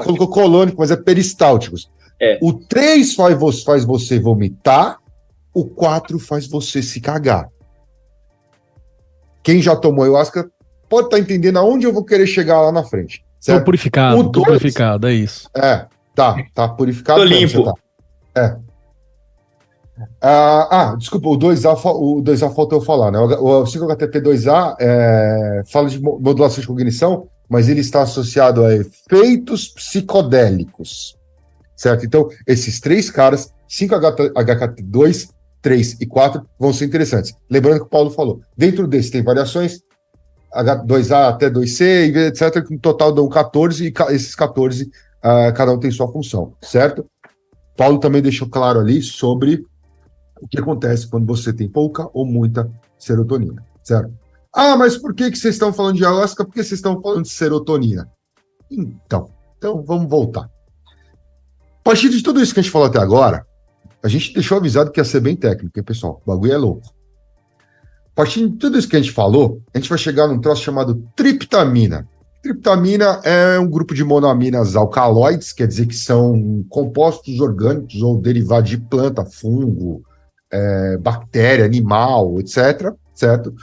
colocou colônico, mas é peristálticos. O 3 faz você vomitar, o 4 faz você se cagar. Quem já tomou ayahuasca pode estar entendendo aonde eu vou querer chegar lá na frente. Tô purificado, é isso. Tá purificado. Tô limpo. Desculpa, o 2A faltou eu falar, né? O 5-HTP2A fala de modulação de cognição, mas ele está associado a efeitos psicodélicos, certo? Então, esses 3 caras, 5-HT2, 3 e 4, vão ser interessantes. Lembrando que o Paulo falou, dentro desse tem variações, H2A até 2C, etc., que no total dão 14, e esses 14, cada um tem sua função, certo? Paulo também deixou claro ali sobre o que acontece quando você tem pouca ou muita serotonina, certo? Mas por que vocês estão falando de ayahuasca? Por que vocês estão falando de serotonina? Então vamos voltar. A partir de tudo isso que a gente falou até agora, a gente deixou avisado que ia ser bem técnico, hein, pessoal? O bagulho é louco. A partir de tudo isso que a gente falou, a gente vai chegar num troço chamado triptamina. Triptamina é um grupo de monoaminas alcaloides, quer dizer que são compostos orgânicos ou derivados de planta, fungo, bactéria, animal, etc., certo?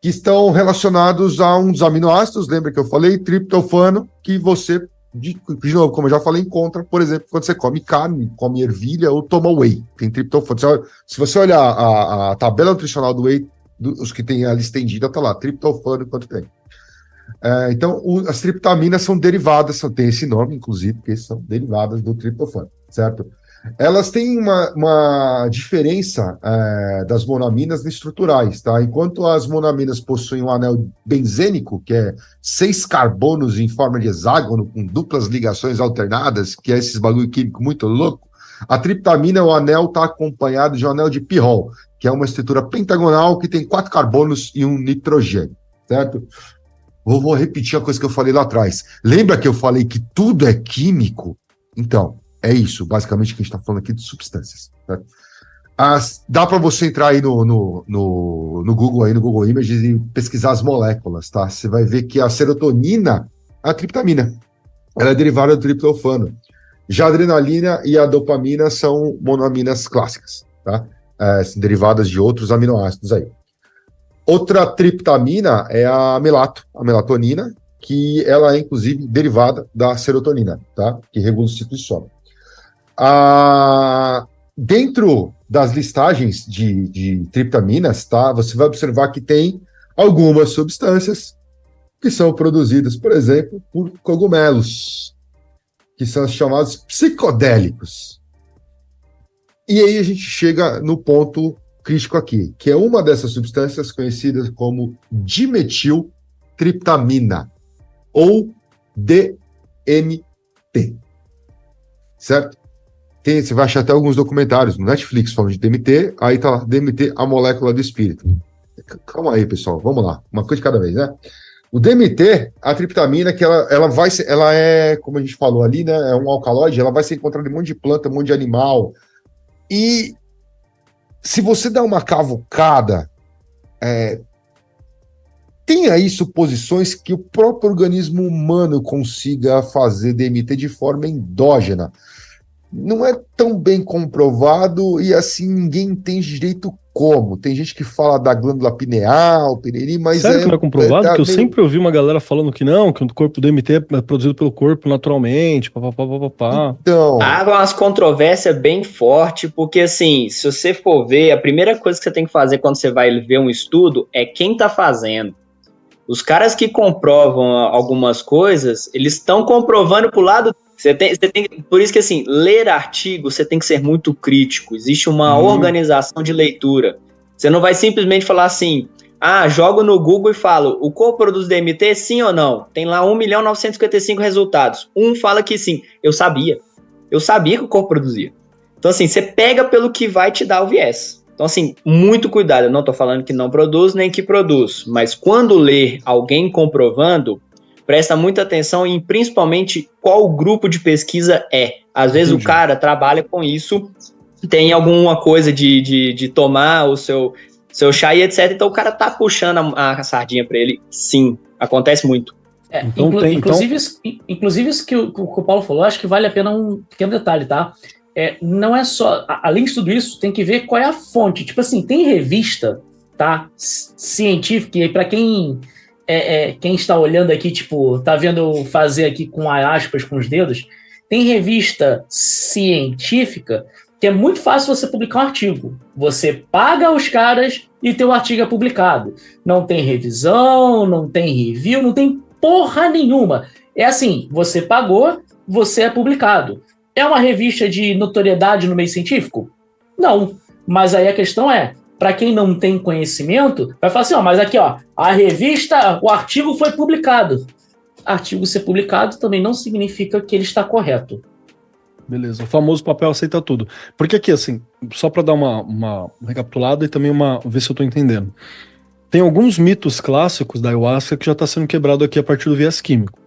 Que estão relacionados a uns aminoácidos, lembra que eu falei? Triptofano, que você, de novo, como eu já falei, encontra, por exemplo, quando você come carne, come ervilha ou toma whey, tem triptofano. Se você olhar a tabela nutricional do whey, os que tem a lista estendida, tá lá, triptofano, quanto tem. Então, as triptaminas são derivadas, tem esse nome, inclusive, porque são derivadas do triptofano, certo? Elas têm uma diferença das monaminas estruturais, tá? Enquanto as monaminas possuem um anel benzênico, que é 6 carbonos em forma de hexágono, com duplas ligações alternadas, que é esses bagulho químico muito louco, a triptamina, o anel está acompanhado de um anel de pirrol, que é uma estrutura pentagonal que tem 4 carbonos e um nitrogênio, certo? Vou repetir a coisa que eu falei lá atrás. Lembra que eu falei que tudo é químico? Então, é isso, basicamente, que a gente está falando aqui de substâncias. Certo? Dá para você entrar aí no Google, aí no Google Images e pesquisar as moléculas, tá? Você vai ver que a serotonina é a triptamina. Ela é derivada do triptofano. Já a adrenalina e a dopamina são monoaminas clássicas, tá? Derivadas de outros aminoácidos aí. Outra triptamina é a melatonina, que ela é, inclusive, derivada da serotonina, tá? Que regula o ciclo de sono. Dentro das listagens de triptaminas, tá? Você vai observar que tem algumas substâncias que são produzidas, por exemplo, por cogumelos, que são os chamados psicodélicos. E aí a gente chega no ponto crítico aqui, que é uma dessas substâncias conhecidas como dimetiltriptamina, ou DMT, certo? Você vai achar até alguns documentários no Netflix falando de DMT, aí tá lá, DMT, a molécula do espírito. Calma aí, pessoal, vamos lá, uma coisa de cada vez, né? O DMT, a triptamina, que ela é, como a gente falou ali, né, é um alcaloide, ela vai ser encontrada em um monte de planta, um monte de animal, e se você dá uma cavucada, tem aí suposições que o próprio organismo humano consiga fazer DMT de forma endógena. Não é tão bem comprovado e assim ninguém entende direito como. Tem gente que fala da glândula pineal, piriri, mas sério que não é comprovado? Que eu sempre ouvi uma galera falando que não, que o corpo DMT é produzido pelo corpo naturalmente, papapá. Então... Há umas controvérsias bem fortes, porque assim, se você for ver, a primeira coisa que você tem que fazer quando você vai ver um estudo é quem tá fazendo. Os caras que comprovam algumas coisas, eles estão comprovando pro lado... Você tem, por isso que, assim, ler artigo, você tem que ser muito crítico. Existe uma organização de leitura. Você não vai simplesmente falar assim, jogo no Google e falo, o corpo produz DMT, sim ou não? Tem lá 1.955 resultados. Um fala que sim. Eu sabia que o corpo produzia. Então, assim, você pega pelo que vai te dar o viés. Então, assim, muito cuidado. Eu não estou falando que não produz, nem que produz. Mas quando ler alguém comprovando... Presta muita atenção em, principalmente, qual grupo de pesquisa é. Às vezes o cara trabalha com isso, tem alguma coisa de tomar o seu chá e etc. Então o cara tá puxando a sardinha para ele. Sim, acontece muito. Inclusive isso que o Paulo falou, acho que vale a pena um pequeno detalhe, tá? Não é só... Além de tudo isso, tem que ver qual é a fonte. Tipo assim, tem revista, tá? Científica, e para quem está olhando aqui, tipo, tá vendo fazer aqui com aspas com os dedos, tem revista científica que é muito fácil você publicar um artigo. Você paga os caras e teu artigo é publicado. Não tem revisão, não tem review, não tem porra nenhuma. É assim, você pagou, você é publicado. É uma revista de notoriedade no meio científico? Não. Mas aí a questão é, para quem não tem conhecimento, vai falar assim, mas aqui, a revista, o artigo foi publicado. Artigo ser publicado também não significa que ele está correto. Beleza, o famoso papel aceita tudo. Porque aqui, assim, só para dar uma recapitulada e também ver se eu estou entendendo. Tem alguns mitos clássicos da ayahuasca que já está sendo quebrado aqui a partir do viés químico.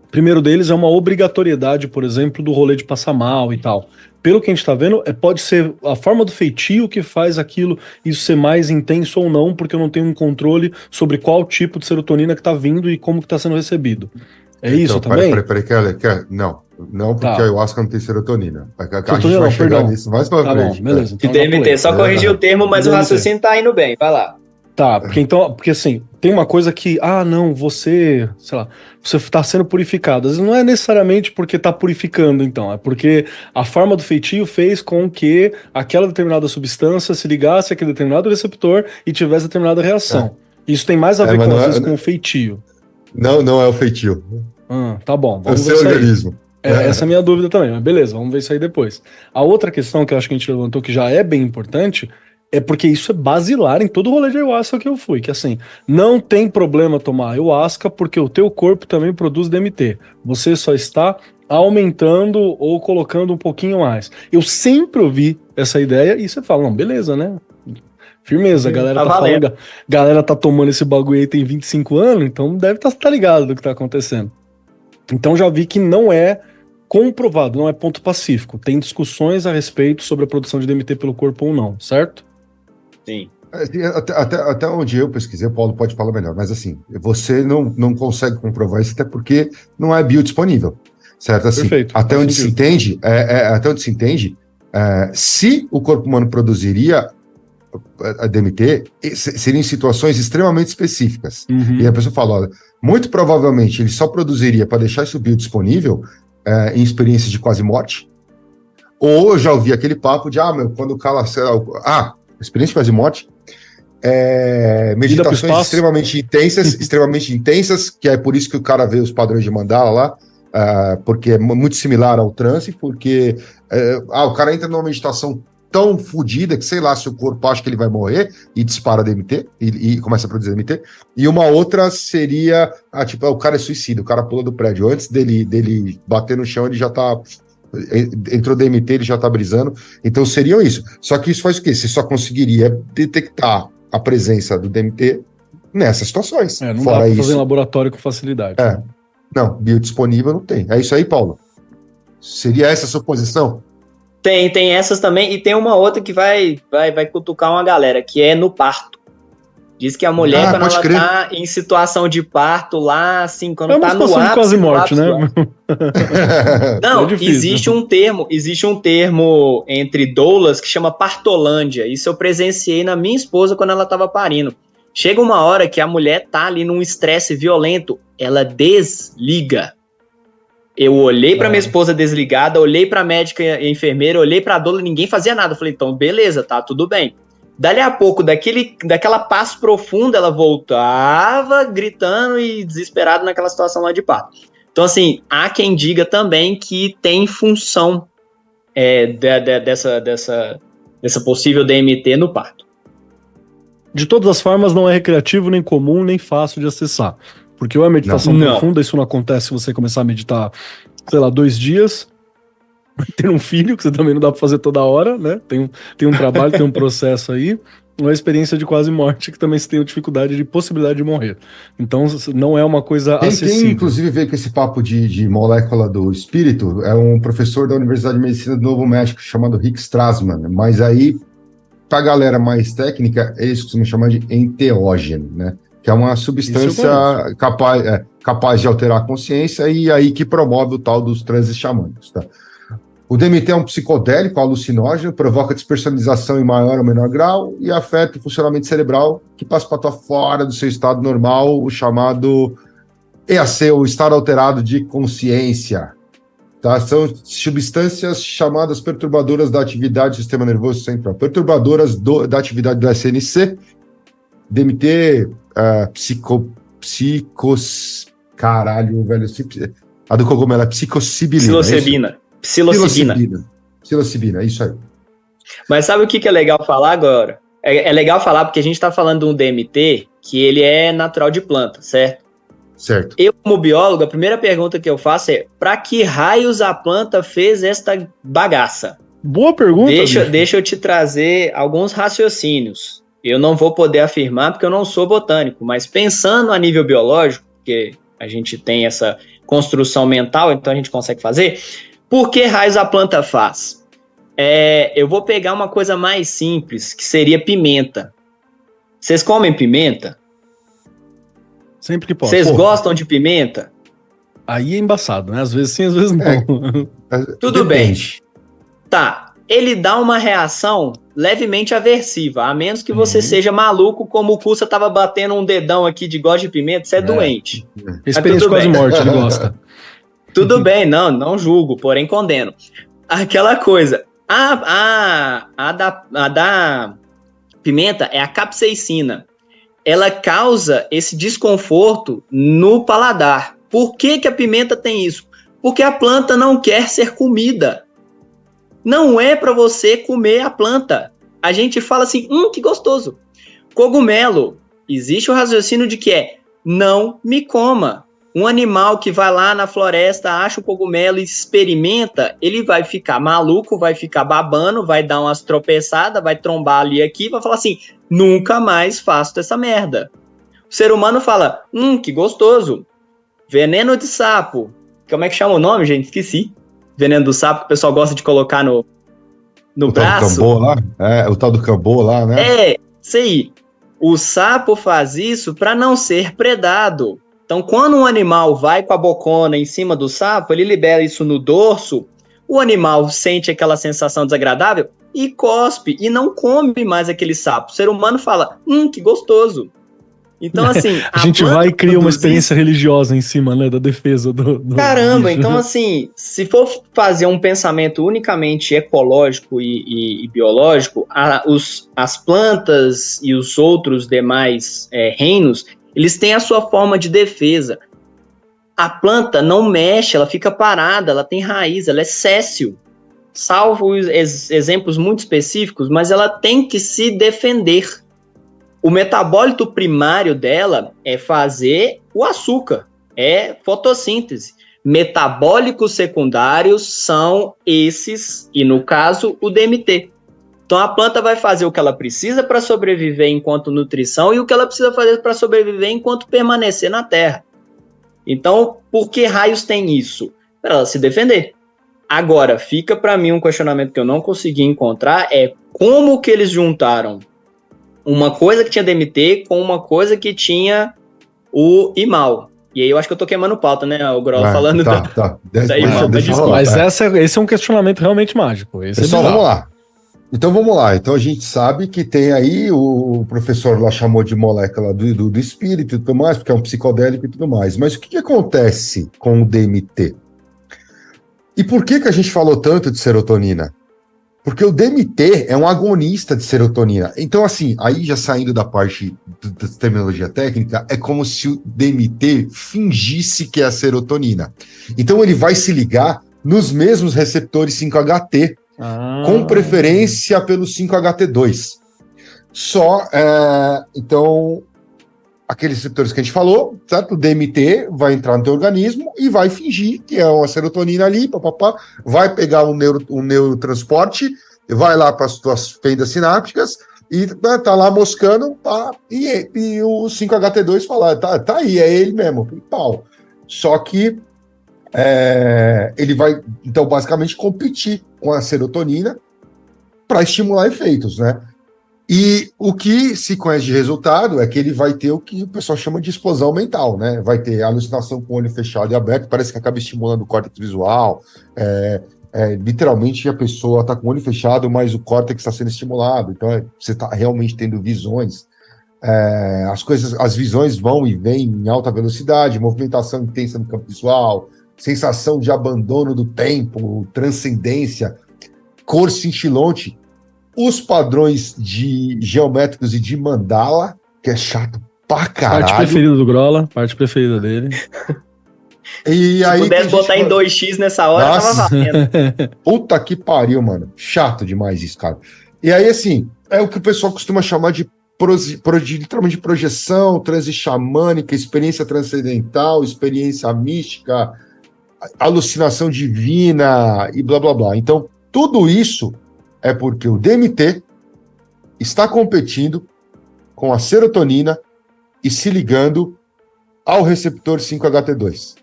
O primeiro deles é uma obrigatoriedade, por exemplo, do rolê de passar mal e tal. Pelo que a gente está vendo, pode ser a forma do feitio que faz aquilo, isso ser mais intenso ou não, porque eu não tenho um controle sobre qual tipo de serotonina que está vindo e como que está sendo recebido. Isso também? Peraí, não, porque a ayahuasca não tem serotonina. A gente vai chegar nisso mais pra frente. Bom, beleza. Então DMT, só corrigir o termo, mas o raciocínio tá indo bem, vai lá. Tá, porque assim, tem uma coisa que, não, você tá sendo purificado. Às vezes não é necessariamente porque tá purificando, então, é porque a forma do feitio fez com que aquela determinada substância se ligasse àquele determinado receptor e tivesse determinada reação. Isso tem mais a ver com o feitio. Não é o feitio. Tá bom, vamos ver o seu organismo. Essa é a minha dúvida também, mas beleza, vamos ver isso aí depois. A outra questão que eu acho que a gente levantou, que já é bem importante, é porque isso é basilar em todo o rolê de ayahuasca que eu fui, que assim, não tem problema tomar ayahuasca porque o teu corpo também produz DMT. Você só está aumentando ou colocando um pouquinho mais. Eu sempre ouvi essa ideia e você fala, não, beleza, né? Firmeza, a galera tá falando, galera tá tomando esse bagulho aí tem 25 anos, então deve tá ligado do que tá acontecendo. Então já vi que não é comprovado, não é ponto pacífico. Tem discussões a respeito sobre a produção de DMT pelo corpo ou não, certo? Sim. Até onde eu pesquisei, o Paulo pode falar melhor, mas assim, você não consegue comprovar isso até porque não é biodisponível, certo? Assim, perfeito, até onde se entende, se o corpo humano produziria, a DMT, seriam situações extremamente específicas. Uhum. E a pessoa fala, olha, muito provavelmente ele só produziria para deixar isso biodisponível em experiências de quase morte. Ou eu já ouvi aquele papo de, quando o cara... experiência de quase morte, meditações extremamente intensas, que é por isso que o cara vê os padrões de mandala lá, porque é muito similar ao transe, porque o cara entra numa meditação tão fodida que sei lá se o corpo acha que ele vai morrer e dispara DMT e começa a produzir DMT. E uma outra seria, o cara é suicida, o cara pula do prédio. Antes dele bater no chão, ele já tá... Entrou DMT, ele já tá brisando. Então seriam isso. Só que isso faz o quê? Você só conseguiria detectar a presença do DMT nessas situações. Não Fora dá pra isso, fazer em laboratório com facilidade. Não, biodisponível não tem. É isso aí, Paulo? Seria essa a sua posição? Tem essas também, e tem uma outra que vai cutucar uma galera, que é no parto. Diz que a mulher, quando ela tá em situação de parto lá, assim, quando tá no ápice... quase morte, né? Não, existe um termo entre doulas que chama partolândia. Isso eu presenciei na minha esposa quando ela tava parindo. Chega uma hora que a mulher tá ali num estresse violento, ela desliga. Eu olhei pra minha esposa desligada, olhei pra médica e enfermeira, olhei pra doula, ninguém fazia nada. Eu falei, então beleza, tá tudo bem. Dali a pouco, daquela paz profunda, ela voltava gritando e desesperada naquela situação lá de parto. Então, assim, há quem diga também que tem função dessa possível DMT no parto. De todas as formas, não é recreativo, nem comum, nem fácil de acessar. Porque ou é meditação profunda, isso não acontece se você começar a meditar, 2 dias, ter um filho, que você também não dá pra fazer toda hora, né? Tem um trabalho, tem um processo aí. Uma experiência de quase morte, que também você tem dificuldade de possibilidade de morrer. Então, não é uma coisa acessível. Quem, inclusive, veio com esse papo de molécula do espírito é um professor da Universidade de Medicina do Novo México, chamado Rick Strassman. Mas aí, pra galera mais técnica, eles costumam chamar de enteógeno, né? Que é uma substância capaz de alterar a consciência e aí que promove o tal dos transes xamânicos, tá? O DMT é um psicodélico alucinógeno, provoca despersonalização em maior ou menor grau e afeta o funcionamento cerebral que passa para fora do seu estado normal, o chamado EAC, o estado alterado de consciência. Tá? São substâncias chamadas perturbadoras da atividade do sistema nervoso central, perturbadoras da atividade do SNC, DMT, caralho, velho, a do cogumelo é psilocibina. Psilocibina, é isso aí. Mas sabe o que é legal falar agora? É legal falar porque a gente está falando de um DMT que ele é natural de planta, certo? Certo. Eu, como biólogo, a primeira pergunta que eu faço é: para que raios a planta fez esta bagaça? Boa pergunta. Deixa eu te trazer alguns raciocínios. Eu não vou poder afirmar porque eu não sou botânico, mas pensando a nível biológico, porque a gente tem essa construção mental, então a gente consegue fazer. Por que raios a planta faz? Eu vou pegar uma coisa mais simples, que seria pimenta. Vocês comem pimenta? Sempre que pode. Vocês gostam de pimenta? Aí é embaçado, né? Às vezes sim, às vezes não. Tudo bem. Tá. Ele dá uma reação levemente aversiva, a menos que você seja maluco, como o Cussa tava batendo um dedão aqui de gosto de pimenta, você é doente. Experiência de quase morte, ele gosta. Tudo bem, não julgo, porém condeno. Aquela coisa, a da pimenta é a capsaicina. Ela causa esse desconforto no paladar. Por que a pimenta tem isso? Porque a planta não quer ser comida. Não é para você comer a planta. A gente fala assim, que gostoso. Cogumelo, existe o raciocínio de que não me coma. Um animal que vai lá na floresta, acha o cogumelo e experimenta, ele vai ficar maluco, vai ficar babando, vai dar umas tropeçadas, vai trombar ali aqui, vai falar assim, nunca mais faço essa merda. O ser humano fala, que gostoso. Veneno de sapo. Como é que chama o nome, gente? Esqueci. Veneno do sapo, que o pessoal gosta de colocar no braço. Tal do cambô lá? O tal do cambô lá, né? Isso aí. O sapo faz isso para não ser predado. Então, quando um animal vai com a bocona em cima do sapo, ele libera isso no dorso, o animal sente aquela sensação desagradável, e cospe, e não come mais aquele sapo. O ser humano fala, que gostoso. Então, assim... a gente vai e cria uma experiência religiosa em cima, né, da defesa do Caramba, bicho. então, assim, se for fazer um pensamento unicamente ecológico e biológico, as plantas e os outros demais reinos, eles têm a sua forma de defesa. A planta não mexe, ela fica parada, ela tem raiz, ela é séssil. Salvo exemplos muito específicos, mas ela tem que se defender. O metabólito primário dela é fazer o açúcar, é fotossíntese. Metabólicos secundários são esses, e no caso, o DMT. Então a planta vai fazer o que ela precisa para sobreviver enquanto nutrição e o que ela precisa fazer para sobreviver enquanto permanecer na Terra. Então, por que raios tem isso? Para ela se defender. Agora, fica para mim um questionamento que eu não consegui encontrar, é como que eles juntaram uma coisa que tinha DMT com uma coisa que tinha o IMAL. E aí eu acho que eu tô queimando pauta, né, o Grola falando Tá. da IMAL. Mas esse é um questionamento realmente mágico. Pessoal, vamos lá. Então vamos lá. Então a gente sabe que tem aí, o professor lá chamou de molécula do espírito e tudo mais, porque é um psicodélico e tudo mais. Mas o que acontece com o DMT? E por que a gente falou tanto de serotonina? Porque o DMT é um agonista de serotonina. Então, assim, aí já saindo da parte da terminologia técnica, é como se o DMT fingisse que é a serotonina. Então, ele vai se ligar nos mesmos receptores 5-HT, com preferência pelo 5-HT2. Então, aqueles receptores que a gente falou, certo? O DMT vai entrar no teu organismo e vai fingir que é uma serotonina ali, vai pegar um neurotransporte, vai lá para as tuas fendas sinápticas e tá lá moscando, e o 5-HT2 fala, tá aí, é ele mesmo, pau. Só que ele vai, então, basicamente competir com a serotonina para estimular efeitos, né? E o que se conhece de resultado é que ele vai ter o que o pessoal chama de explosão mental, né? Vai ter alucinação com o olho fechado e aberto, parece que acaba estimulando o córtex visual. Literalmente a pessoa está com o olho fechado, mas o córtex está sendo estimulado. Então você está realmente tendo visões. As visões vão e vêm em alta velocidade, movimentação intensa no campo visual, sensação de abandono do tempo, transcendência, cor cintilante. Os padrões geométricos e de mandala, que é chato pra caralho. Parte preferida do Grola, parte preferida dele. E se aí, pudesse botar em 2x nessa hora, tava valendo. Puta que pariu, mano. Chato demais isso, cara. E aí, assim, é o que o pessoal costuma chamar de literalmente de projeção, transe xamânica, experiência transcendental, experiência mística, alucinação divina e blá, blá, blá. Então, tudo isso é porque o DMT está competindo com a serotonina e se ligando ao receptor 5-HT2.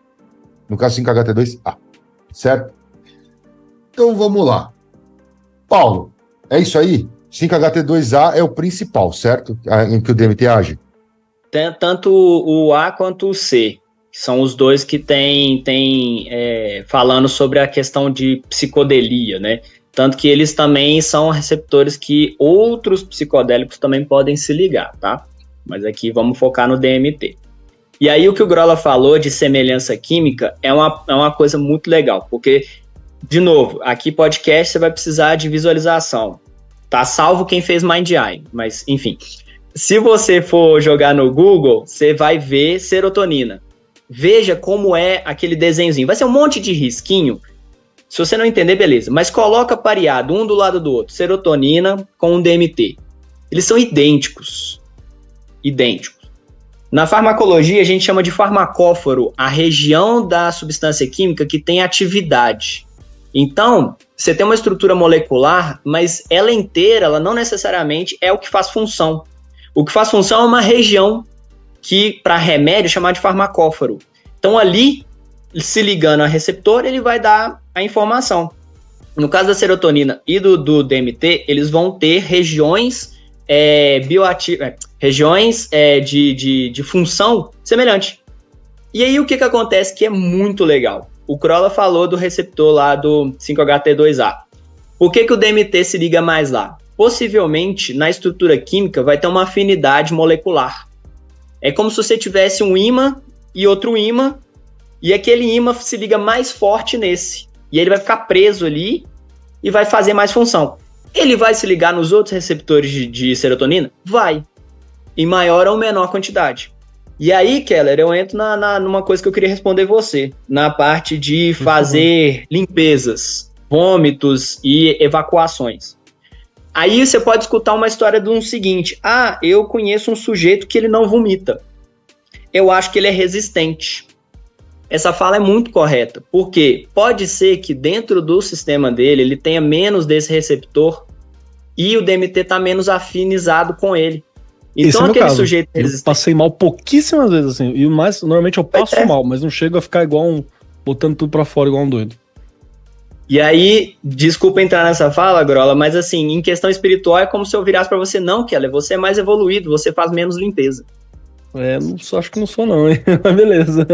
No caso, 5-HT2A. Certo? Então, vamos lá. Paulo, é isso aí? 5-HT2A é o principal, certo? Em que o DMT age? Tanto o A quanto o C. São os dois que tem falando sobre a questão de psicodelia, né? Tanto que eles também são receptores que outros psicodélicos também podem se ligar, tá? Mas aqui vamos focar no DMT. E aí o que o Grola falou de semelhança química é uma coisa muito legal, porque, de novo, aqui podcast você vai precisar de visualização, tá? Salvo quem fez Mind Eye, mas enfim. Se você for jogar no Google, você vai ver serotonina. Veja como é aquele desenhozinho. Vai ser um monte de risquinho. Se você não entender, beleza. Mas coloca pareado, um do lado do outro. Serotonina com um DMT. Eles são idênticos. Idênticos. Na farmacologia, a gente chama de farmacóforo a região da substância química que tem atividade. Então, você tem uma estrutura molecular, mas ela inteira, ela não necessariamente é o que faz função. O que faz função é uma região que, para remédio, é chamada de farmacóforo. Então, ali, se ligando a receptor, ele vai dar a informação. No caso da serotonina e do DMT, eles vão ter regiões bioativas, regiões de função semelhante. E aí, o que acontece que é muito legal? O Grola falou do receptor lá do 5-HT2A. Por que o DMT se liga mais lá? Possivelmente, na estrutura química, vai ter uma afinidade molecular. É como se você tivesse um ímã e outro ímã, e aquele ímã se liga mais forte nesse. E ele vai ficar preso ali e vai fazer mais função. Ele vai se ligar nos outros receptores de serotonina? Vai. Em maior ou menor quantidade. E aí, Keller, eu entro numa coisa que eu queria responder você. Na parte de fazer limpezas, vômitos e evacuações. Aí você pode escutar uma história do seguinte: eu conheço um sujeito que ele não vomita. Eu acho que ele é resistente. Essa fala é muito correta, porque pode ser que dentro do sistema dele ele tenha menos desse receptor e o DMT está menos afinizado com ele. Então aquele sujeito resistente... Eu passei mal pouquíssimas vezes, assim, e mais, normalmente eu passo mal, mas não chego a ficar igual botando tudo pra fora igual um doido. E aí, desculpa entrar nessa fala, Grola, mas assim, em questão espiritual é como se eu virasse pra você: não, Keller, você é mais evoluído, você faz menos limpeza. Acho que não sou não, hein? Mas beleza.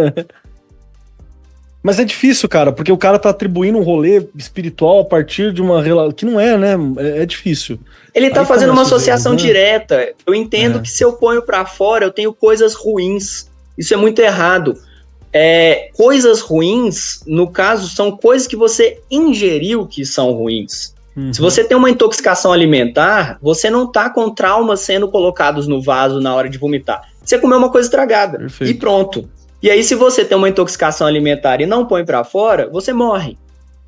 Mas é difícil, cara, porque o cara tá atribuindo um rolê espiritual a partir de uma relação que não é, né? É difícil. Ele tá fazendo uma associação direta. Eu entendo que se eu ponho pra fora, eu tenho coisas ruins. Isso é muito errado. Coisas ruins, no caso, são coisas que você ingeriu que são ruins. Se você tem uma intoxicação alimentar, você não tá com traumas sendo colocados no vaso na hora de vomitar. Você comeu uma coisa estragada. Perfeito. E pronto. E aí, se você tem uma intoxicação alimentar e não põe pra fora, você morre.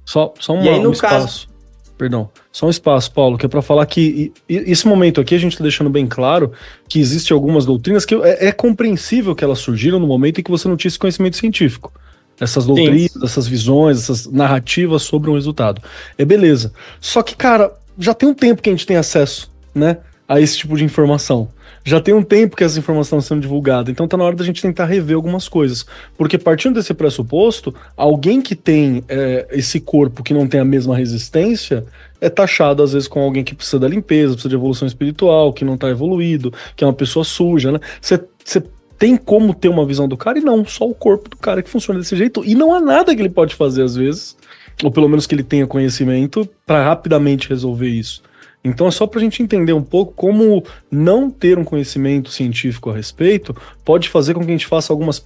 Só um espaço. Perdão. Só um espaço, Paulo, que é pra falar que esse momento aqui a gente tá deixando bem claro que existem algumas doutrinas que é compreensível que elas surgiram no momento em que você não tinha esse conhecimento científico. Essas doutrinas, essas visões, essas narrativas sobre um resultado. Beleza. Só que, cara, já tem um tempo que a gente tem acesso, né, a esse tipo de informação. Já tem um tempo que essa informação está sendo divulgada, então tá na hora da gente tentar rever algumas coisas. Porque partindo desse pressuposto, alguém que tem esse corpo que não tem a mesma resistência é taxado às vezes com alguém que precisa da limpeza, precisa de evolução espiritual, que não tá evoluído, que é uma pessoa suja, né? Você tem como ter uma visão do cara e não, só o corpo do cara que funciona desse jeito, e não há nada que ele pode fazer às vezes, ou pelo menos que ele tenha conhecimento para rapidamente resolver isso. Então é só pra gente entender um pouco como não ter um conhecimento científico a respeito pode fazer com que a gente faça algumas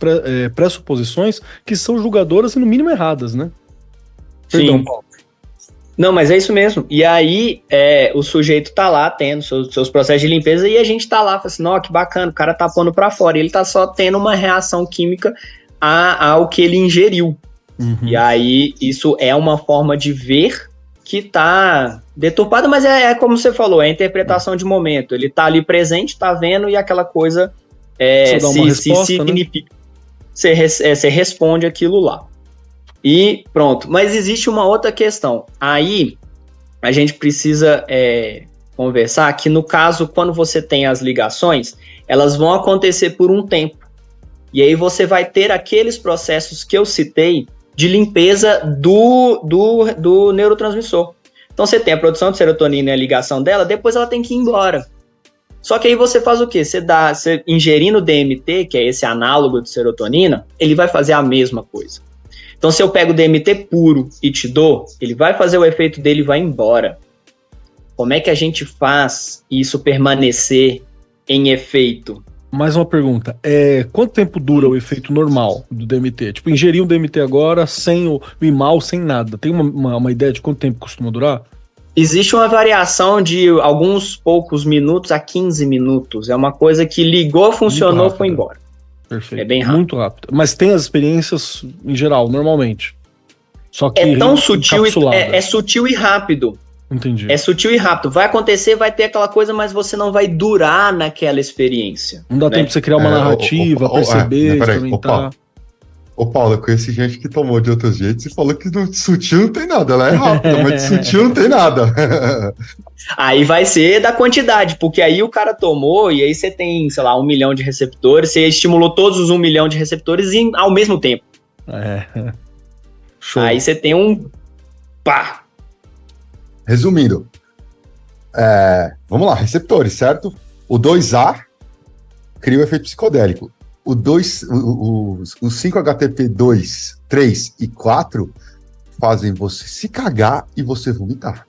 pressuposições que são julgadoras e no mínimo erradas, né? Perdão, Paulo. Não, mas é isso mesmo. E aí o sujeito tá lá tendo seus processos de limpeza e a gente tá lá, fala assim: ó, que bacana, o cara tá pondo pra fora. E ele tá só tendo uma reação química ao que ele ingeriu. E aí isso é uma forma de ver que tá deturpada, mas é como você falou, é a interpretação de momento. Ele tá ali presente, tá vendo, e aquela coisa se significa. Né? Você responde aquilo lá. E pronto. Mas existe uma outra questão. Aí a gente precisa conversar que, no caso, quando você tem as ligações, elas vão acontecer por um tempo. E aí você vai ter aqueles processos que eu citei de limpeza do neurotransmissor. Então você tem a produção de serotonina e a ligação dela, depois ela tem que ir embora. Só que aí você faz o quê? Você ingerindo DMT, que é esse análogo de serotonina, ele vai fazer a mesma coisa. Então se eu pego o DMT puro e te dou, ele vai fazer o efeito dele e vai embora. Como é que a gente faz isso permanecer em efeito? Mais uma pergunta, quanto tempo dura o efeito normal do DMT? Tipo, ingerir um DMT agora sem o IMAL, sem nada. Tem uma ideia de quanto tempo costuma durar? Existe uma variação de alguns poucos minutos a 15 minutos. É uma coisa que ligou, funcionou, foi embora. Perfeito. É bem rápido. Muito rápido. Mas tem as experiências em geral, normalmente. Só que é tão sutil, é sutil e rápido. Entendi. É sutil e rápido. Vai acontecer, vai ter aquela coisa, mas você não vai durar naquela experiência. Não dá tempo de você criar uma narrativa, perceber, experimentar. Ô Paulo, eu conheci gente que tomou de outros jeitos e falou que de sutil não tem nada. Ela é rápida, mas de sutil não tem nada. Aí vai ser da quantidade, porque aí o cara tomou e aí você tem, sei lá, 1 milhão de receptores, você estimulou todos os 1 milhão de receptores ao mesmo tempo. Show. Aí você tem um... Pá! Resumindo, vamos lá, receptores, certo? O 2A cria o efeito psicodélico. O 5-HTP2, 3 e 4 fazem você se cagar e você vomitar.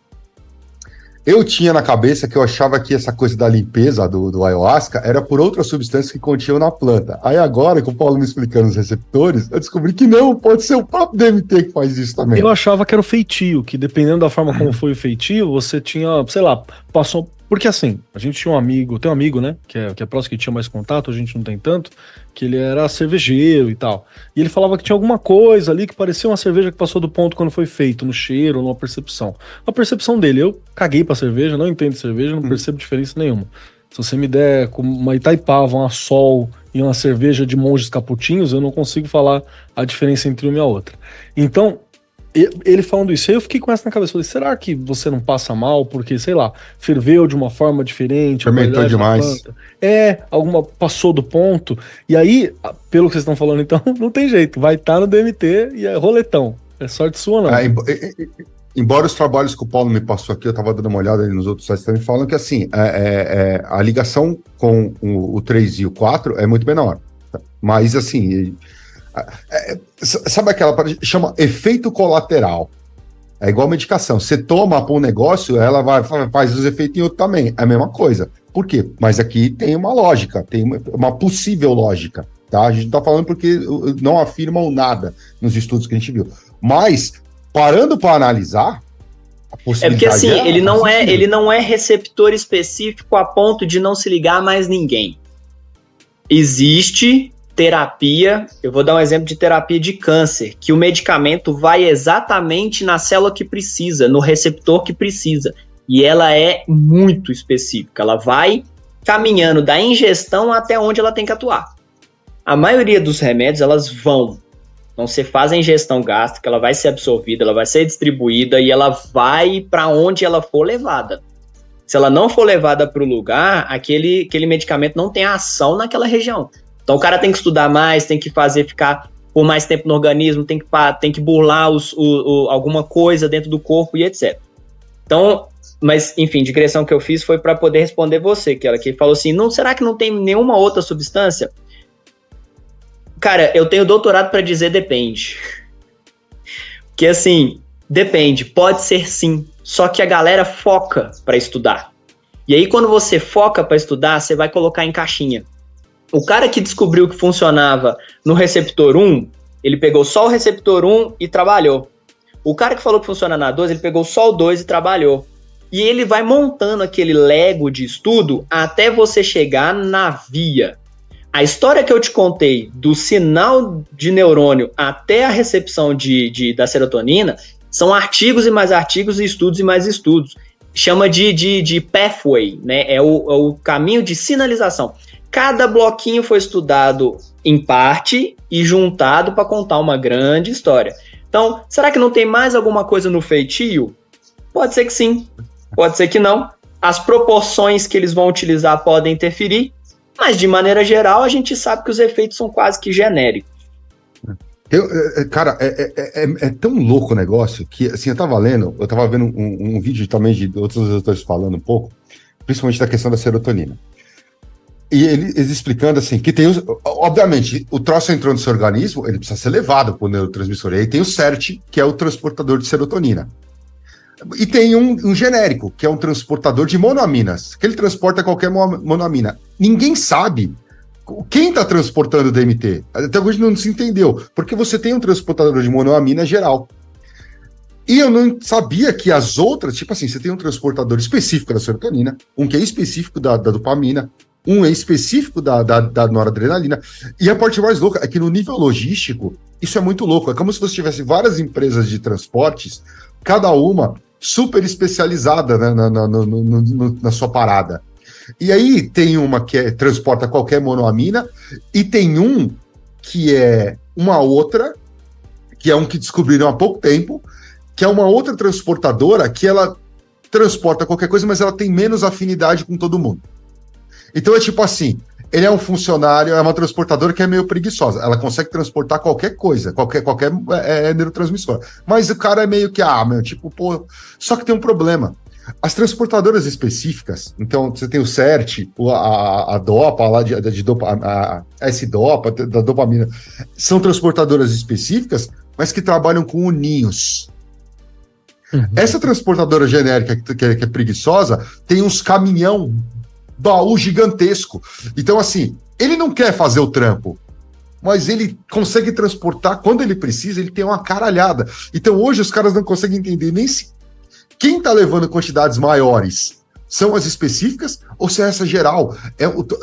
Eu tinha na cabeça que eu achava que essa coisa da limpeza do ayahuasca era por outras substâncias que continham na planta. Aí agora, com o Paulo me explicando os receptores, eu descobri que não, pode ser o próprio DMT que faz isso também. Eu achava que era o feitio, que dependendo da forma como foi o feitio, você tinha, sei lá, passou... Porque assim, a gente tinha tem um amigo, né, que é próximo, que tinha mais contato, a gente não tem tanto, que ele era cervejeiro e tal. E ele falava que tinha alguma coisa ali que parecia uma cerveja que passou do ponto quando foi feito, no cheiro, numa percepção. A percepção dele, eu caguei pra cerveja, não entendo cerveja, não percebo diferença nenhuma. Se você me der uma Itaipava, uma Sol e uma cerveja de monges caputinhos, eu não consigo falar a diferença entre uma e a outra. Então, ele falando isso, aí eu fiquei com essa na cabeça. Falei, será que você não passa mal porque, sei lá, ferveu de uma forma diferente? Fermentou demais. Passou do ponto. E aí, pelo que vocês estão falando, então, não tem jeito. Vai estar no DMT e é roletão. É sorte sua, não. Embora os trabalhos que o Paulo me passou aqui, eu estava dando uma olhada ali nos outros sites também, falam que, assim, a ligação com o 3 e o 4 é muito menor. Mas, assim... sabe aquela chama efeito colateral? É igual medicação. Você toma para um negócio, ela faz os efeitos em outro também. É a mesma coisa. Por quê? Mas aqui tem uma lógica, tem uma possível lógica. Tá? A gente não está falando porque não afirmam nada nos estudos que a gente viu. Mas, parando para analisar, a possibilidade porque assim, ele não é receptor específico a ponto de não se ligar a mais ninguém. Existe terapia, eu vou dar um exemplo de terapia de câncer, que o medicamento vai exatamente na célula que precisa, no receptor que precisa, e ela é muito específica, ela vai caminhando da ingestão até onde ela tem que atuar. A maioria dos remédios, elas vão, então você faz a ingestão gástrica, ela vai ser absorvida, ela vai ser distribuída e ela vai para onde ela for levada. Se ela não for levada para o lugar, aquele medicamento não tem ação naquela região. Então o cara tem que estudar mais, tem que fazer ficar por mais tempo no organismo, tem que burlar alguma coisa dentro do corpo e etc. Então, mas enfim, a digressão que eu fiz foi para poder responder você, que falou assim, será que não tem nenhuma outra substância? Cara, eu tenho doutorado para dizer depende. Porque assim, depende, pode ser sim, só que a galera foca para estudar. E aí quando você foca para estudar, você vai colocar em caixinha. O cara que descobriu que funcionava no receptor 1, ele pegou só o receptor 1 e trabalhou. O cara que falou que funciona na 2, ele pegou só o 2 e trabalhou. E ele vai montando aquele Lego de estudo até você chegar na via. A história que eu te contei, do sinal de neurônio até a recepção da serotonina, são artigos e mais artigos, e estudos e mais estudos. Chama de pathway, né? É o caminho de sinalização. Cada bloquinho foi estudado em parte e juntado para contar uma grande história. Então, será que não tem mais alguma coisa no feitio? Pode ser que sim, pode ser que não. As proporções que eles vão utilizar podem interferir, mas de maneira geral a gente sabe que os efeitos são quase que genéricos. Cara, é tão louco o negócio que, assim, eu tava vendo um vídeo também de outros autores falando um pouco, principalmente da questão da serotonina. E eles explicando assim, que tem obviamente, o troço entrou no seu organismo, ele precisa ser levado para o neurotransmissor. E aí tem o CERT, que é o transportador de serotonina. E tem um genérico, que é um transportador de monoaminas, que ele transporta qualquer monoamina. Ninguém sabe quem está transportando o DMT. Até hoje não se entendeu, porque você tem um transportador de monoamina geral. E eu não sabia que as outras, tipo assim, você tem um transportador específico da serotonina, um que é específico da dopamina, um é específico da noradrenalina. E a parte mais louca é que no nível logístico, isso é muito louco. É como se você tivesse várias empresas de transportes, cada uma super especializada, né, na sua parada. E aí tem uma que transporta qualquer monoamina, e tem um que é uma outra, que é um que descobriram há pouco tempo, que é uma outra transportadora que ela transporta qualquer coisa, mas ela tem menos afinidade com todo mundo. Então é tipo assim, ele é um funcionário, é uma transportadora que é meio preguiçosa, ela consegue transportar qualquer coisa, qualquer neurotransmissor, mas o cara é meio que, só que tem um problema. As transportadoras específicas, então você tem o CERT, a DOPA, lá a S-DOPA, da dopamina, são transportadoras específicas, mas que trabalham com ninhos. Essa transportadora genérica que é preguiçosa tem uns caminhão baú gigantesco. Então, assim, ele não quer fazer o trampo, mas ele consegue transportar quando ele precisa, ele tem uma caralhada. Então, hoje os caras não conseguem entender nem se quem tá levando quantidades maiores são as específicas ou se é essa geral.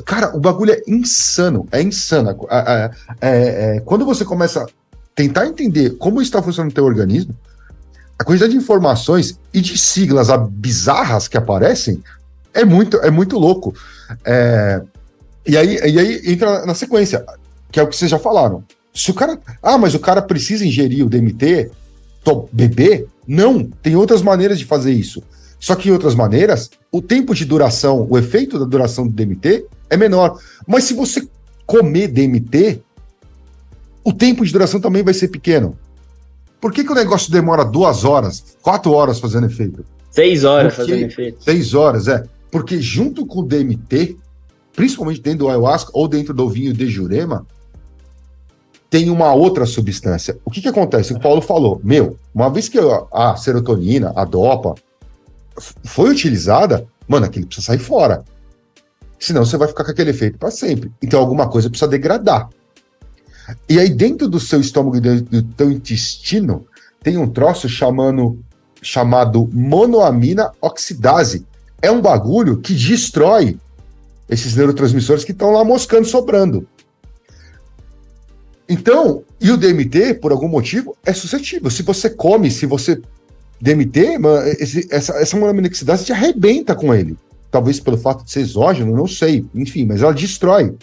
Cara, o bagulho é insano, é insano. Quando você começa a tentar entender como está funcionando o teu organismo, a quantidade de informações e de siglas bizarras que aparecem é muito louco. E aí entra na sequência, que é o que vocês já falaram. Se o cara... mas o cara precisa ingerir o DMT, beber? Não, tem outras maneiras de fazer isso. Só que em outras maneiras, o tempo de duração, o efeito da duração do DMT é menor. Mas se você comer DMT, o tempo de duração também vai ser pequeno. Por que o negócio demora 2 horas, 4 horas fazendo efeito? 6 horas fazendo efeito. 6 horas, Porque junto com o DMT, principalmente dentro do ayahuasca ou dentro do vinho de Jurema, tem uma outra substância. O que acontece? O Paulo falou, uma vez que a serotonina, a dopa, foi utilizada, mano, aquilo precisa sair fora. Senão você vai ficar com aquele efeito para sempre. Então alguma coisa precisa degradar. E aí dentro do seu estômago e do teu intestino, tem um troço chamado monoamina oxidase. É um bagulho que destrói esses neurotransmissores que estão lá moscando, sobrando. Então, e o DMT, por algum motivo, é suscetível. Se você come, DMT, essa monoamina oxidase te arrebenta com ele. Talvez pelo fato de ser exógeno, não sei. Enfim, mas ela destrói.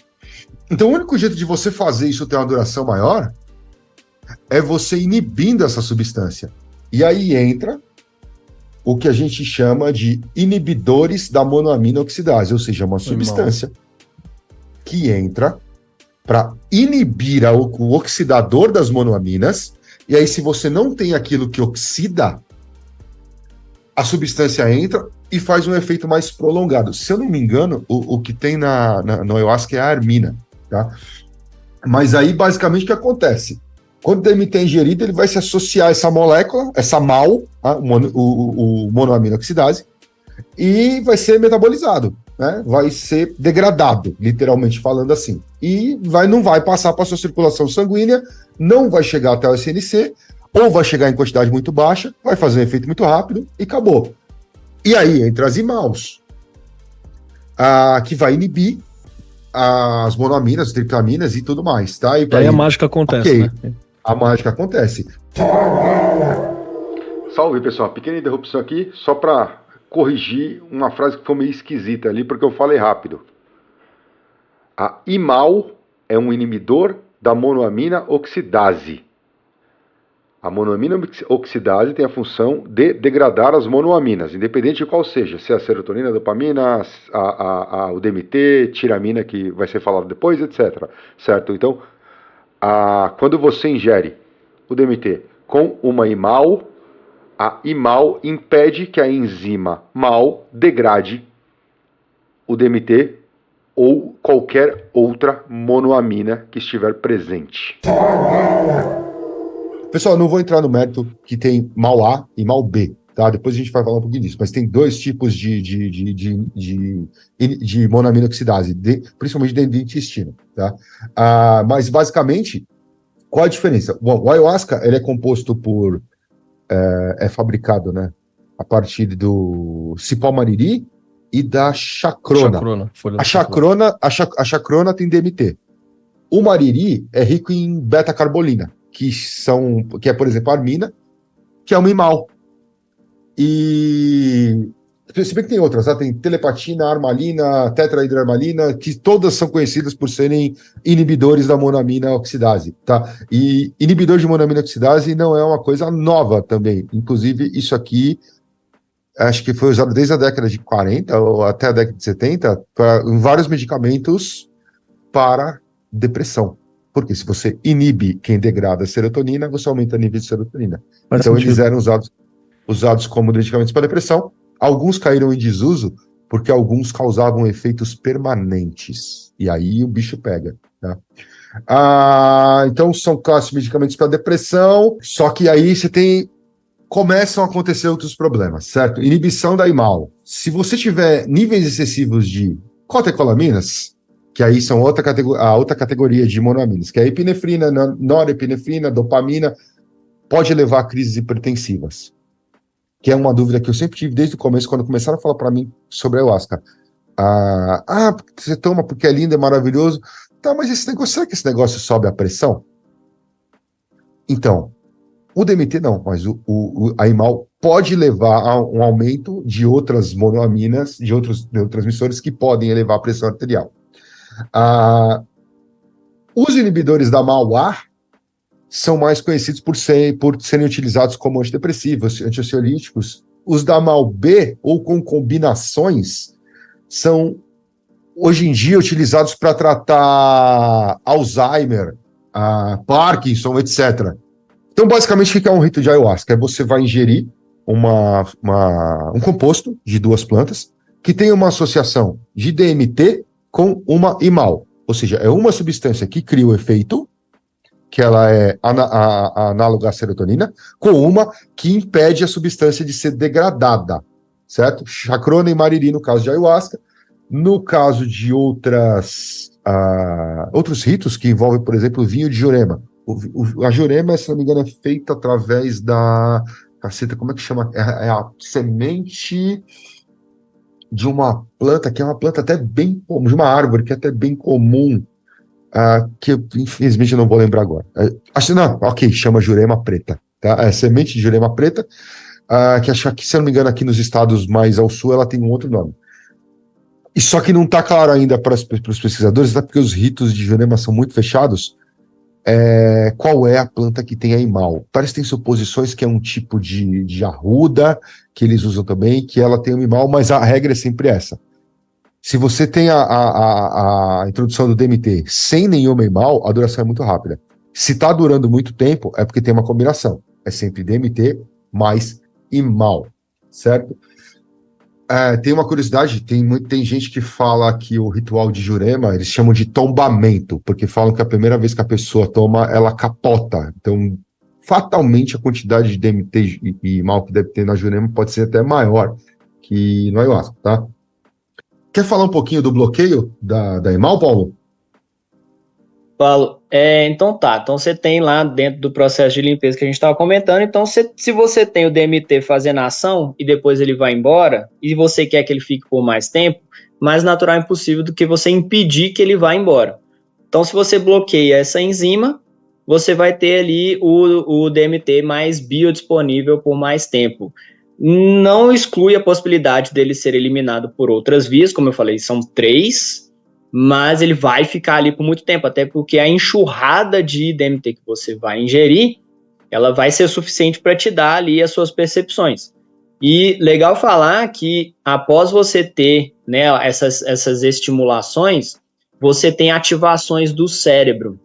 Então, o único jeito de você fazer isso ter uma duração maior é você inibindo essa substância. E aí entra o que a gente chama de inibidores da monoamina oxidase, ou seja, uma substância que entra para inibir o oxidador das monoaminas, e aí se você não tem aquilo que oxida, a substância entra e faz um efeito mais prolongado. Se eu não me engano, o que tem no ayahuasca é a armina, tá? Mas aí, basicamente, o que acontece? Quando o DMT é ingerido, ele vai se associar a essa molécula, essa MAO, o monoamina oxidase, e vai ser metabolizado, né? Vai ser degradado, literalmente falando assim. E não vai passar para a sua circulação sanguínea, não vai chegar até o SNC, ou vai chegar em quantidade muito baixa, vai fazer um efeito muito rápido e acabou. E aí entra as imaus, que vai inibir as monoaminas, as triptaminas e tudo mais, tá? E aí a mágica acontece, okay, né? A mágica acontece. Salve, pessoal. Pequena interrupção aqui, só para corrigir uma frase que foi meio esquisita ali, porque eu falei rápido. A imal é um inibidor da monoamina oxidase. A monoamina oxidase tem a função de degradar as monoaminas, independente de qual seja, se é a serotonina, a dopamina, o DMT, tiramina, que vai ser falado depois, etc. Certo? Então, quando você ingere o DMT com uma imal, a imal impede que a enzima MAL degrade o DMT ou qualquer outra monoamina que estiver presente. Pessoal, não vou entrar no mérito que tem MAL A e MAL B, tá? Depois a gente vai falar um pouquinho disso, mas tem 2 tipos de monoamina oxidase, principalmente dentro do intestino, tá? Mas basicamente, qual a diferença? Bom, o ayahuasca, ele é composto por... é fabricado, né? A partir do cipó mariri e da chacrona. A chacrona tem DMT. O mariri é rico em beta-carbolina, que é, por exemplo, a armina, que é uma imal. E se bem que tem outras, tá? Tem telepatina, armalina, tetrahidroarmalina, que todas são conhecidas por serem inibidores da monoamina oxidase, tá? E inibidor de monoamina oxidase não é uma coisa nova também. Inclusive, isso aqui, acho que foi usado desde a década de 40 ou até a década de 70 em vários medicamentos para depressão. Porque se você inibe quem degrada a serotonina, você aumenta o nível de serotonina. Então, eles eram usados como medicamentos para depressão. Alguns caíram em desuso porque alguns causavam efeitos permanentes. E aí o bicho pega, tá? Então são classes de medicamentos para depressão, só que aí você tem começam a acontecer outros problemas, certo? Inibição da IMAL. Se você tiver níveis excessivos de cotecolaminas, que aí são a outra categoria de monoaminas, que é a epinefrina, norepinefrina, dopamina, pode levar a crises hipertensivas. Que é uma dúvida que eu sempre tive desde o começo, quando começaram a falar para mim sobre a ayahuasca. Você toma porque é lindo, é maravilhoso. Tá, mas será que esse negócio sobe a pressão? Então, o DMT não, mas a IMAL pode levar a um aumento de outras monoaminas, de outros neurotransmissores que podem elevar a pressão arterial. Os inibidores da MAO-A são mais conhecidos por serem utilizados como antidepressivos, antiansiolíticos. Os da MAO-B, ou com combinações, são, hoje em dia, utilizados para tratar Alzheimer, Parkinson, etc. Então, basicamente, o que é um rito de ayahuasca? Você vai ingerir um composto de 2 plantas que tem uma associação de DMT com uma IMAL. Ou seja, é uma substância que cria o efeito, que ela é análoga à serotonina, com uma que impede a substância de ser degradada, certo? Chacrona e mariri no caso de ayahuasca. No caso de outros ritos que envolvem, por exemplo, o vinho de Jurema. A Jurema, se não me engano, é feita através da... Caceta, como é que chama? É a semente de uma planta, que é uma planta até bem comum, de uma árvore, que é até bem comum, que eu, infelizmente eu não vou lembrar agora. Chama Jurema preta. Tá? É semente de Jurema preta, que, se eu não me engano, aqui nos estados mais ao sul, ela tem um outro nome. E só que não está claro ainda para os pesquisadores, até porque os ritos de Jurema são muito fechados, qual é a planta que tem a IMAL. Parece que tem suposições que é um tipo de arruda, que eles usam também, que ela tem o IMAL, mas a regra é sempre essa. Se você tem a introdução do DMT sem nenhuma IMAL, a duração é muito rápida. Se está durando muito tempo, é porque tem uma combinação. É sempre DMT mais IMAL, certo? Tem uma curiosidade, tem gente que fala que o ritual de Jurema, eles chamam de tombamento, porque falam que a primeira vez que a pessoa toma, ela capota. Então, fatalmente, a quantidade de DMT e IMAL que deve ter na Jurema pode ser até maior que no ayahuasca, tá? Quer falar um pouquinho do bloqueio da IMAL, Paulo? Paulo, então você tem lá dentro do processo de limpeza que a gente estava comentando, então se você tem o DMT fazendo ação e depois ele vai embora, e você quer que ele fique por mais tempo, mais natural e impossível do que você impedir que ele vá embora. Então, se você bloqueia essa enzima, você vai ter ali o DMT mais biodisponível por mais tempo. Não exclui a possibilidade dele ser eliminado por outras vias, como eu falei, são 3, mas ele vai ficar ali por muito tempo, até porque a enxurrada de DMT que você vai ingerir, ela vai ser suficiente para te dar ali as suas percepções. E legal falar que após você ter, né, essas estimulações, você tem ativações do cérebro.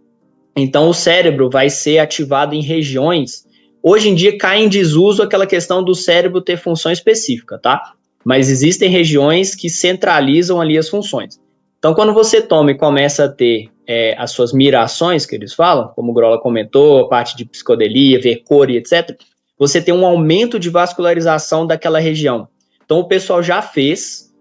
Então o cérebro vai ser ativado em regiões. Hoje em dia cai em desuso aquela questão do cérebro ter função específica, tá? Mas existem regiões que centralizam ali as funções. Então, quando você toma e começa a ter as suas mirações, que eles falam, como o Grola comentou, a parte de psicodelia, ver cor e etc., você tem um aumento de vascularização daquela região. Então, o pessoal já fez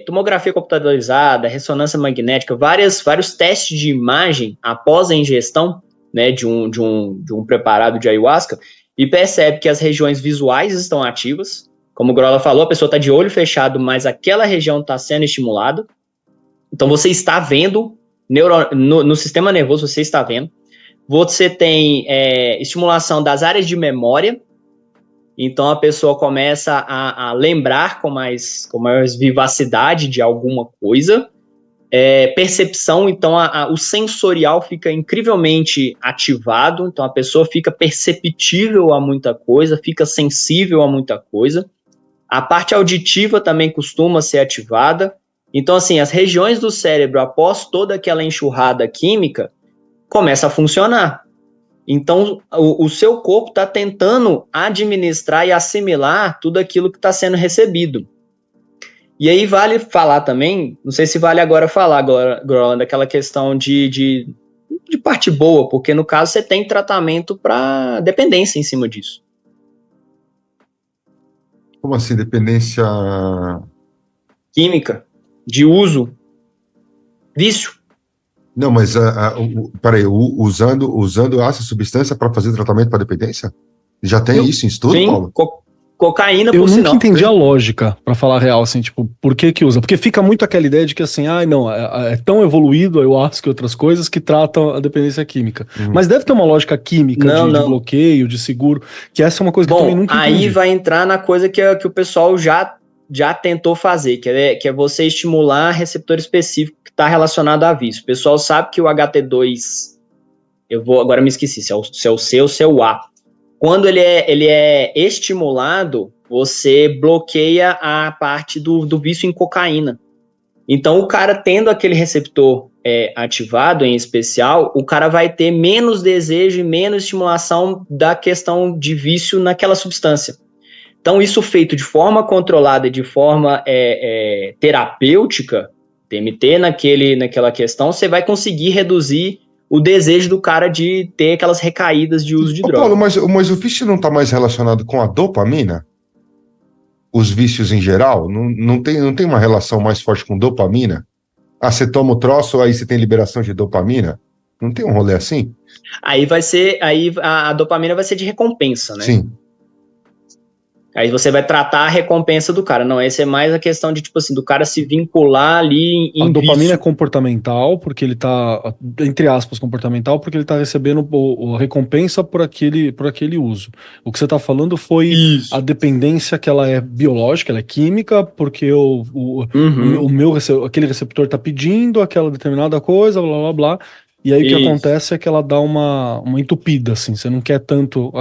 tomografia computadorizada, ressonância magnética, vários testes de imagem após a ingestão, né, de um preparado de ayahuasca, e percebe que as regiões visuais estão ativas. Como o Grola falou, a pessoa está de olho fechado, mas aquela região está sendo estimulada. Então, você está vendo, no sistema nervoso, você está vendo. Você tem estimulação das áreas de memória. Então, a pessoa começa a lembrar com mais vivacidade de alguma coisa. Percepção, então, o sensorial fica incrivelmente ativado. Então, a pessoa fica perceptível a muita coisa, fica sensível a muita coisa. A parte auditiva também costuma ser ativada. Então, assim, as regiões do cérebro, após toda aquela enxurrada química, começa a funcionar. Então, o seu corpo está tentando administrar e assimilar tudo aquilo que está sendo recebido. E aí vale falar também, não sei se vale agora falar, Grola, daquela questão de parte boa, porque no caso você tem tratamento para dependência em cima disso. Como assim, dependência... Química, de uso, vício. Não, mas peraí, usando essa substância para fazer tratamento para dependência? Já tem isso em estudo, Sim, Paulo? cocaína, Eu por nunca sinal. entendi a lógica, pra falar a real, assim, tipo, por que usa? Porque fica muito aquela ideia de que, assim, não, é tão evoluído a ayahuasca e outras coisas que tratam a dependência química. Mas deve ter uma lógica química de bloqueio, de seguro, que essa é uma coisa que eu também nunca entendi. Aí vai entrar na coisa que o pessoal já tentou fazer, que é você estimular receptor específico que está relacionado a vício. O pessoal sabe que o HT2, agora me esqueci, se é o C ou se é o A. Quando ele é estimulado, você bloqueia a parte do vício em cocaína. Então, o cara tendo aquele receptor ativado, em especial, o cara vai ter menos desejo e menos estimulação da questão de vício naquela substância. Então, isso feito de forma controlada, de forma terapêutica, DMT naquela questão, você vai conseguir reduzir o desejo do cara de ter aquelas recaídas de uso de droga. Paulo, mas o vício não está mais relacionado com a dopamina? Os vícios em geral? Não tem uma relação mais forte com dopamina? Você toma o troço, aí você tem liberação de dopamina? Não tem um rolê assim? Aí a dopamina vai ser de recompensa, né? Sim. Aí você vai tratar a recompensa do cara. Não, essa é mais a questão de, tipo assim, do cara se vincular ali em A dopamina vício. é comportamental, porque ele tá, entre aspas, comportamental, porque ele tá recebendo a recompensa por aquele uso. O que você tá falando foi a dependência que ela é biológica, ela é química, porque aquele receptor tá pedindo aquela determinada coisa, blá, blá, blá. E aí o que acontece é que ela dá uma entupida, assim. Você não quer tanto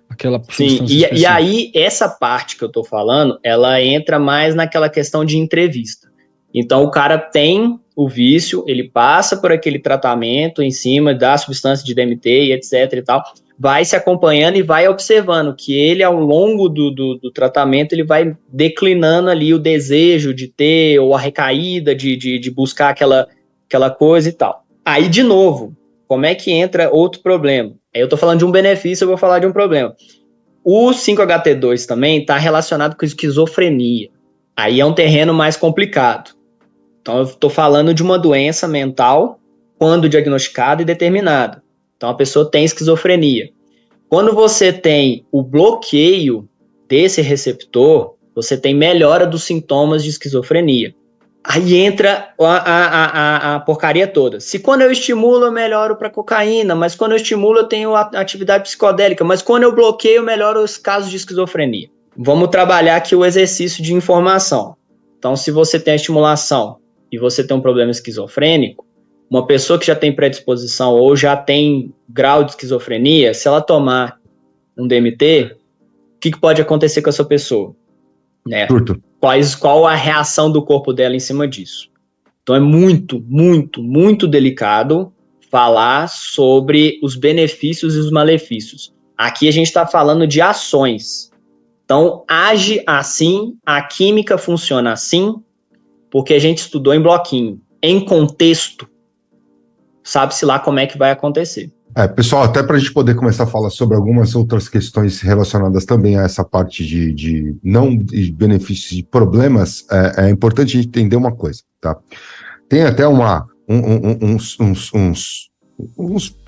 aquela substância específica. E aí, essa parte que eu tô falando, ela entra mais naquela questão de entrevista. Então, o cara tem o vício, ele passa por aquele tratamento em cima da substância de DMT e etc e tal, vai se acompanhando e vai observando que ele, ao longo do tratamento, ele vai declinando ali o desejo de ter, ou a recaída de buscar aquela coisa e tal. Aí, de novo, como é que entra outro problema? Eu estou falando de um benefício, eu vou falar de um problema. O 5-HT2 também está relacionado com esquizofrenia. Aí é um terreno mais complicado. Então, eu estou falando de uma doença mental, quando diagnosticada e determinada. Então, a pessoa tem esquizofrenia. Quando você tem o bloqueio desse receptor, você tem melhora dos sintomas de esquizofrenia. Aí entra a porcaria toda. Se quando eu estimulo, eu melhoro para cocaína, mas quando eu estimulo, eu tenho atividade psicodélica, mas quando eu bloqueio, eu melhoro os casos de esquizofrenia. Vamos trabalhar aqui o exercício de informação. Então, se você tem a estimulação e você tem um problema esquizofrênico, uma pessoa que já tem predisposição ou já tem grau de esquizofrenia, se ela tomar um DMT, o que pode acontecer com essa pessoa? Né? Qual a reação do corpo dela em cima disso? Então é muito, muito, muito delicado falar sobre os benefícios e os malefícios. Aqui a gente está falando de ações. Então age assim, a química funciona assim, porque a gente estudou em bloquinho. Em contexto, sabe-se lá como é que vai acontecer. Pessoal, até para a gente poder começar a falar sobre algumas outras questões relacionadas também a essa parte de não de benefícios e problemas, é importante a gente entender uma coisa, tá? Tem até uns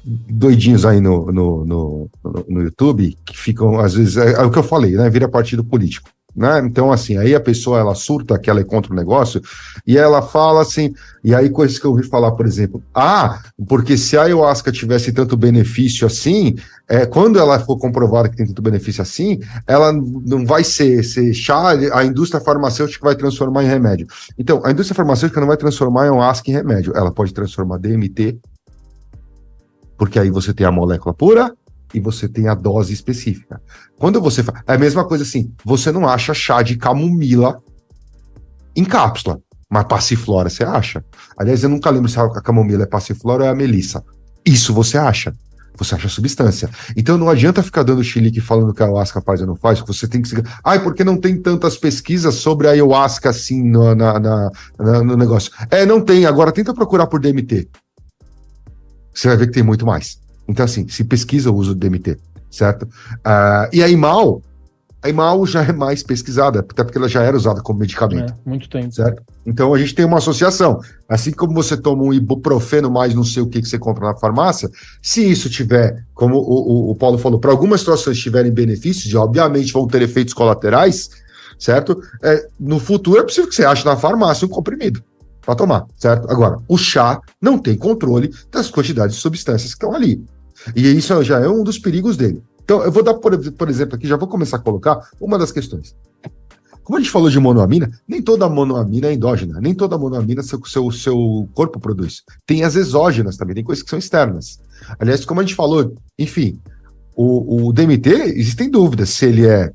doidinhos aí no YouTube que ficam, às vezes, é o que eu falei, né? Vira partido político. Né? Então, assim, aí a pessoa, ela surta que ela é contra o negócio e ela fala assim, e aí coisas que eu ouvi falar, por exemplo, porque se a ayahuasca tivesse tanto benefício assim, quando ela for comprovada que tem tanto benefício assim, ela não vai ser chá, a indústria farmacêutica vai transformar em remédio. Então, a indústria farmacêutica não vai transformar a ayahuasca em remédio, ela pode transformar DMT, porque aí você tem a molécula pura, e você tem a dose específica. Quando você faz... É a mesma coisa assim, você não acha chá de camomila em cápsula, mas passiflora você acha. Aliás, eu nunca lembro se a camomila é passiflora ou é a melissa. Isso você acha. Você acha substância. Então não adianta ficar dando chilique falando que a ayahuasca faz ou não faz, você tem que... porque não tem tantas pesquisas sobre a ayahuasca assim no negócio. Não tem, agora tenta procurar por DMT. Você vai ver que tem muito mais. Então, assim, se pesquisa o uso do DMT, certo? E aí, A Imal já é mais pesquisada, até porque ela já era usada como medicamento. Muito tempo. Certo? Então a gente tem uma associação. Assim como você toma um ibuprofeno mais não sei o que você compra na farmácia, se isso tiver, como o Paulo falou, para algumas situações tiverem benefícios, obviamente vão ter efeitos colaterais, certo? No futuro é possível que você ache na farmácia um comprimido para tomar, certo? Agora, o chá não tem controle das quantidades de substâncias que estão ali. E isso já é um dos perigos dele. Então, eu vou dar, por exemplo, aqui, já vou começar a colocar uma das questões. Como a gente falou de monoamina, nem toda monoamina é endógena, nem toda monoamina seu corpo produz. Tem as exógenas também, tem coisas que são externas. Aliás, como a gente falou, enfim, o DMT, existem dúvidas se ele é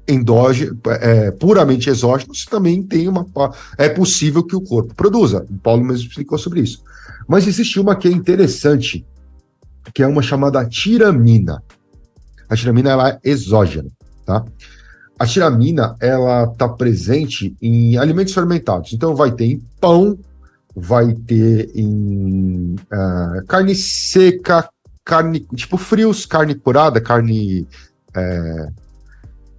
endógeno, puramente exógeno, se também tem é possível que o corpo produza. O Paulo mesmo explicou sobre isso. Mas existe uma que é interessante, que é uma chamada tiramina. A tiramina, ela é exógena, tá? A tiramina, ela está presente em alimentos fermentados. Então, vai ter em pão, vai ter em carne seca, carne, tipo frios, carne curada, carne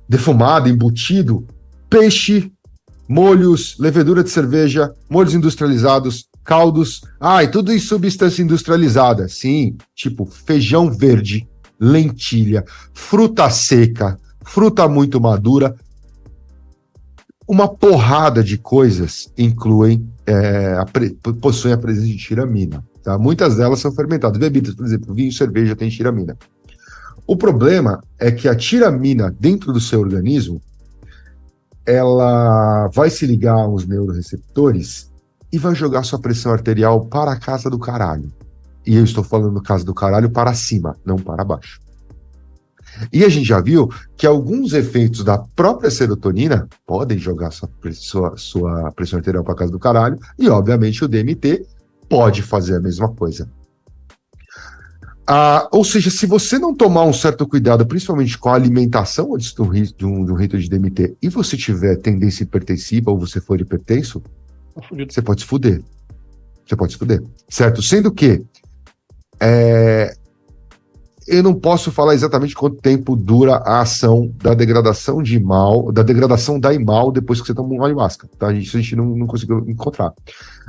defumada, embutido, peixe, molhos, levedura de cerveja, molhos industrializados, caldos. E tudo em substância industrializada. Sim, tipo feijão verde, lentilha, fruta seca, fruta muito madura, uma porrada de coisas possuem a presença de tiramina. Tá? Muitas delas são fermentadas. Bebidas, por exemplo, vinho e cerveja tem tiramina. O problema é que a tiramina dentro do seu organismo, ela vai se ligar aos neuroreceptores e vai jogar sua pressão arterial para a casa do caralho. E eu estou falando casa do caralho para cima, não para baixo. E a gente já viu que alguns efeitos da própria serotonina podem jogar sua pressão arterial para a casa do caralho, e obviamente o DMT pode fazer a mesma coisa. Ou seja, se você não tomar um certo cuidado, principalmente com a alimentação antes de um rito de DMT, e você tiver tendência hipertensiva ou você for hipertenso, você pode se fuder. Você pode se fuder, certo? Sendo que eu não posso falar exatamente quanto tempo dura a ação da degradação da imal depois que você toma uma ayahuasca, tá? Isso a gente não conseguiu encontrar.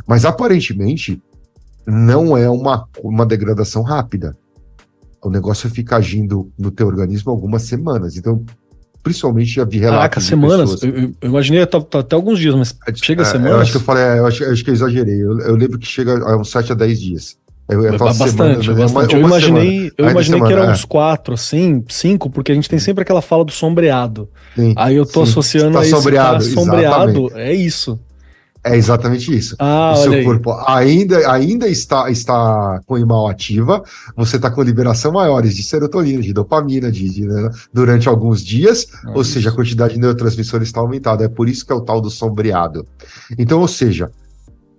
Mas aparentemente não é uma degradação rápida. O negócio fica agindo no teu organismo algumas semanas. Então, principalmente já vi relatos de semanas? Eu imaginei até alguns dias, mas chega a semanas? Eu acho que eu falei, eu acho que eu exagerei. Eu lembro que chega a uns 7 a 10 dias. Bastante. Eu imaginei que eram uns 4, assim, 5, porque a gente tem sempre aquela fala do sombreado. Sim, aí eu tô associando a isso. Sombreado, é isso. É exatamente isso. O seu corpo ainda está com imal ativa, você está com liberação maiores de serotonina, de dopamina, durante alguns dias, ou seja, a quantidade de neurotransmissores está aumentada. É por isso que é o tal do sombreado. Então, ou seja...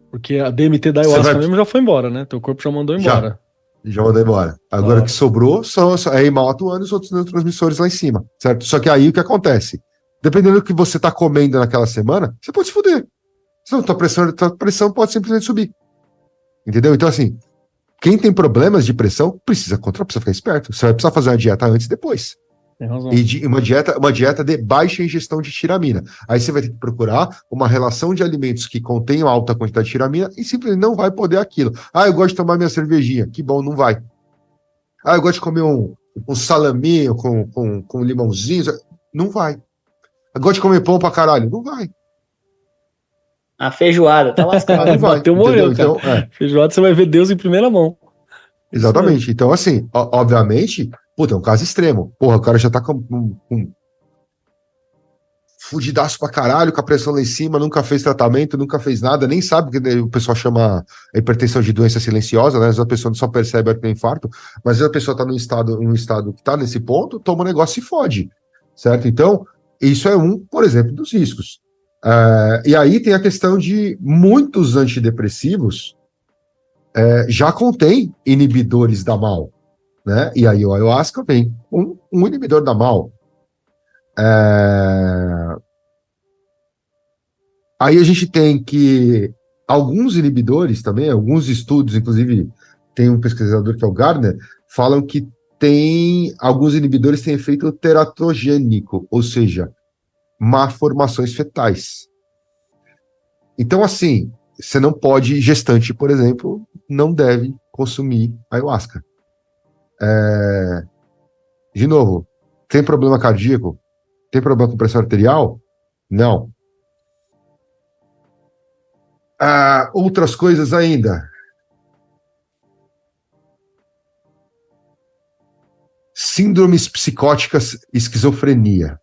Porque a DMT da ayahuasca mesmo já foi embora, né? Teu corpo já mandou embora. Já mandou embora. Agora o que sobrou é imal atuando e os outros neurotransmissores lá em cima, certo? Só que aí o que acontece? Dependendo do que você está comendo naquela semana, você pode se fuder. Senão, tua pressão pode simplesmente subir. Entendeu? Então, assim, quem tem problemas de pressão precisa ficar esperto. Você vai precisar fazer uma dieta antes e depois. Tem razão. E uma dieta de baixa ingestão de tiramina. Aí você vai ter que procurar uma relação de alimentos que contenham alta quantidade de tiramina e simplesmente não vai poder aquilo. Eu gosto de tomar minha cervejinha. Que bom, não vai. Eu gosto de comer um salaminho com limãozinho. Não vai. Eu gosto de comer pão pra caralho. Não vai. A feijoada, tá lascado. Não vai. Bateu, morreu, então, feijoada você vai ver Deus em primeira mão. Exatamente. Então, assim, obviamente, é um caso extremo. Porra, o cara já tá com fudidaço pra caralho, com a pressão lá em cima, nunca fez tratamento, nunca fez nada, nem sabe, porque o pessoal chama a hipertensão de doença silenciosa, né? Às vezes a pessoa só percebe que tem infarto, mas às vezes a pessoa tá num estado que tá nesse ponto, toma um negócio e fode, certo? Então, isso é por exemplo, dos riscos. E aí tem a questão de muitos antidepressivos já contém inibidores da MAO, né? E aí o ayahuasca vem um inibidor da MAO. Aí a gente tem que alguns inibidores também, alguns estudos, inclusive tem um pesquisador que é o Gardner, falam que alguns inibidores têm efeito teratogênico, ou seja, malformações fetais. Então, assim, você não pode, gestante, por exemplo, não deve consumir ayahuasca. De novo, tem problema cardíaco? Tem problema com pressão arterial? Não. Outras coisas ainda. Síndromes psicóticas, esquizofrenia.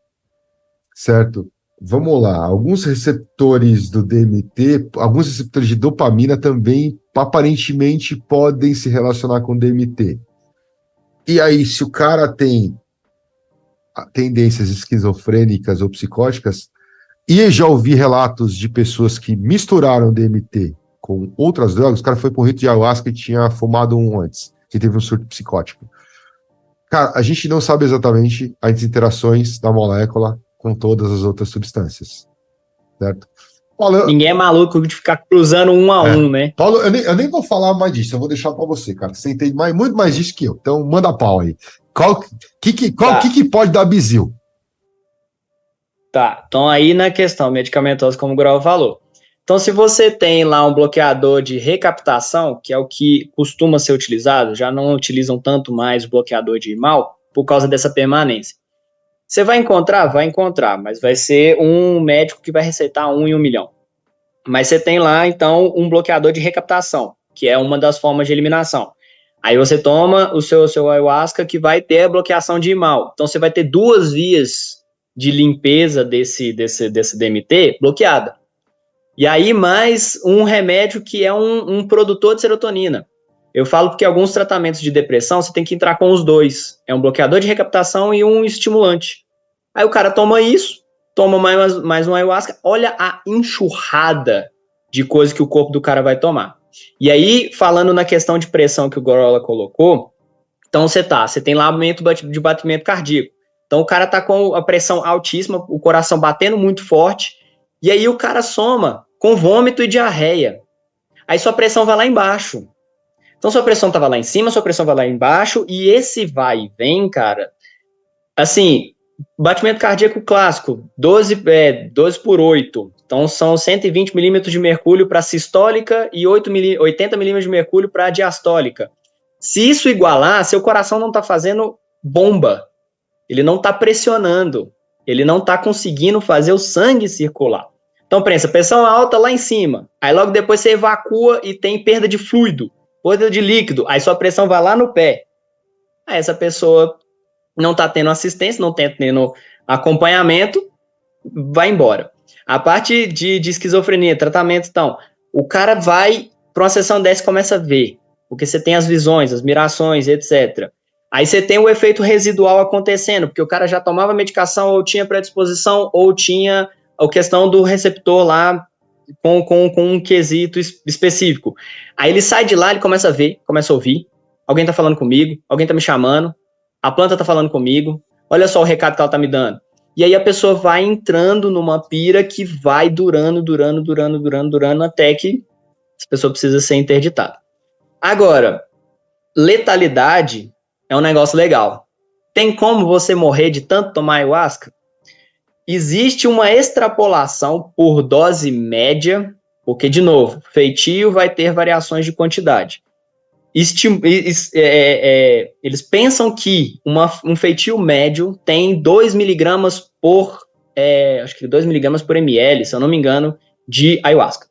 Certo? Vamos lá. Alguns receptores do DMT, alguns receptores de dopamina também, aparentemente, podem se relacionar com DMT. E aí, se o cara tem tendências esquizofrênicas ou psicóticas, e já ouvi relatos de pessoas que misturaram DMT com outras drogas, o cara foi para um rito de ayahuasca e tinha fumado um antes, que teve um surto psicótico. Cara, a gente não sabe exatamente as interações da molécula com todas as outras substâncias, certo? Paulo, ninguém é maluco de ficar cruzando um a um, né? Paulo, eu nem vou falar mais disso, eu vou deixar para você, cara. Você entende muito mais disso que eu, então manda pau aí. Qual que pode dar bizil? Tá, então aí na questão medicamentosa, como o Grau falou. Então, se você tem lá um bloqueador de recaptação, que é o que costuma ser utilizado, já não utilizam tanto mais o bloqueador de mal, por causa dessa permanência. Você vai encontrar? Vai encontrar, mas vai ser um médico que vai receitar 1 em 1 milhão. Mas você tem lá, então, um bloqueador de recaptação, que é uma das formas de eliminação. Aí você toma o seu ayahuasca, que vai ter a bloqueação de mal. Então, você vai ter 2 vias de limpeza desse DMT bloqueada. E aí, mais um remédio que é um produtor de serotonina. Eu falo porque alguns tratamentos de depressão, você tem que entrar com os 2. É um bloqueador de recaptação e um estimulante. Aí o cara toma isso, toma mais um ayahuasca, olha a enxurrada de coisa que o corpo do cara vai tomar. E aí, falando na questão de pressão que o Gorola colocou, então você tem lá aumento de batimento cardíaco. Então o cara tá com a pressão altíssima, o coração batendo muito forte, e aí o cara soma com vômito e diarreia. Aí sua pressão vai lá embaixo. Então sua pressão tava lá em cima, sua pressão vai lá embaixo, e esse vai e vem, cara, assim, batimento cardíaco clássico, 12 por 8. Então são 120 milímetros de mercúrio para sistólica e 80 milímetros de mercúrio para diastólica. Se isso igualar, seu coração não está fazendo bomba. Ele não está pressionando. Ele não está conseguindo fazer o sangue circular. Então pensa, pressão alta lá em cima. Aí logo depois você evacua e tem perda de fluido, perda de líquido. Aí sua pressão vai lá no pé. Aí essa pessoa não está tendo assistência, não está tendo acompanhamento, vai embora. A parte de esquizofrenia, tratamento, então, o cara vai para uma sessão dessa e começa a ver, porque você tem as visões, as mirações, etc. Aí você tem o efeito residual acontecendo, porque o cara já tomava medicação, ou tinha predisposição, ou tinha a questão do receptor lá com um quesito específico. Aí ele sai de lá, ele começa a ver, começa a ouvir, alguém tá falando comigo, alguém tá me chamando, a planta tá falando comigo, olha só o recado que ela tá me dando. E aí a pessoa vai entrando numa pira que vai durando, até que a pessoa precisa ser interditada. Agora, letalidade é um negócio legal. Tem como você morrer de tanto tomar ayahuasca? Existe uma extrapolação por dose média, porque, de novo, feitio vai ter variações de quantidade. Eles pensam que um feitio médio tem 2 miligramas acho que 2 miligramas por ml, se eu não me engano, de ayahuasca.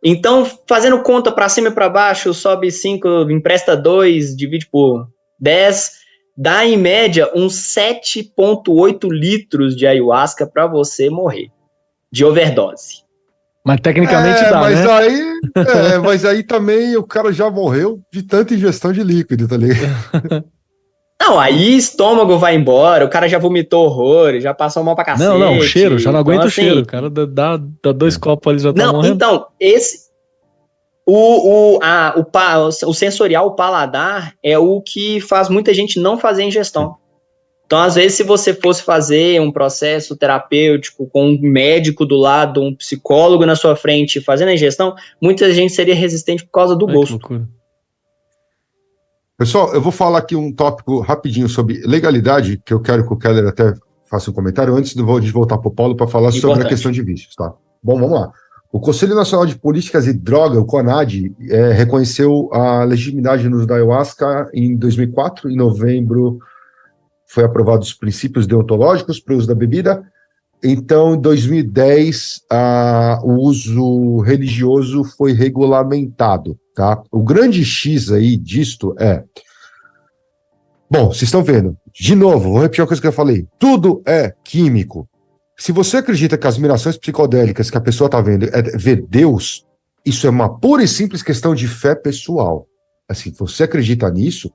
Então, fazendo conta para cima e para baixo, sobe 5, empresta 2, divide por 10, dá em média uns 7,8 litros de ayahuasca para você morrer de overdose. Mas tecnicamente dá, mas né? Mas aí também o cara já morreu de tanta ingestão de líquido, tá ligado? Não, aí estômago vai embora, o cara já vomitou horrores, já passou mal pra cacete. Não, o cheiro, já não aguenta então, o cheiro. O cara dá 2 copos ali, já tá morrendo. Então, o sensorial, o paladar, é o que faz muita gente não fazer ingestão. Então, às vezes, se você fosse fazer um processo terapêutico com um médico do lado, um psicólogo na sua frente, fazendo a ingestão, muita gente seria resistente por causa do gosto. Que loucura. Pessoal, eu vou falar aqui um tópico rapidinho sobre legalidade, que eu quero que o Keller até faça um comentário antes de voltar para o Paulo para falar sobre a questão de vícios, tá? Bom, vamos lá. O Conselho Nacional de Políticas e Droga, o CONAD, reconheceu a legitimidade no uso da ayahuasca em 2004. Em novembro foi aprovado os princípios deontológicos para o uso da bebida. Então, em 2010, o uso religioso foi regulamentado, tá? O grande X aí disto é... Bom, vocês estão vendo. De novo, vou repetir uma coisa que eu falei. Tudo é químico. Se você acredita que as mirações psicodélicas que a pessoa está vendo é ver Deus, isso é uma pura e simples questão de fé pessoal. Assim, você acredita nisso,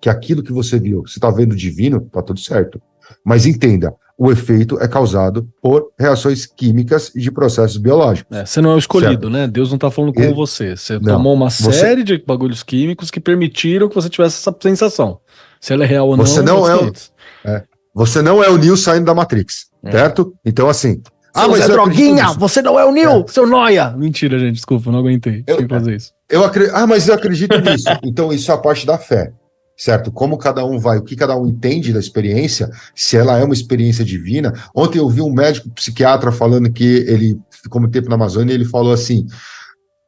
que aquilo que você viu, você está vendo divino, tá tudo certo. Mas entenda, o efeito é causado por reações químicas e de processos biológicos. Você não é o escolhido, certo? né? Deus não tá falando com você. Você não, tomou uma série de bagulhos químicos que permitiram que você tivesse essa sensação. Se ela é real ou não, você não é o Neo saindo da Matrix, certo? Então, assim... mas é droguinha! Você não é o Neo, seu noia! Mentira, gente, desculpa, não aguentei. Tem que fazer isso. Mas eu acredito nisso. Então, isso é a parte da fé. Certo? Como cada um vai, o que cada um entende da experiência, se ela é uma experiência divina. Ontem eu vi um médico psiquiatra falando que ele ficou muito tempo na Amazônia e ele falou assim,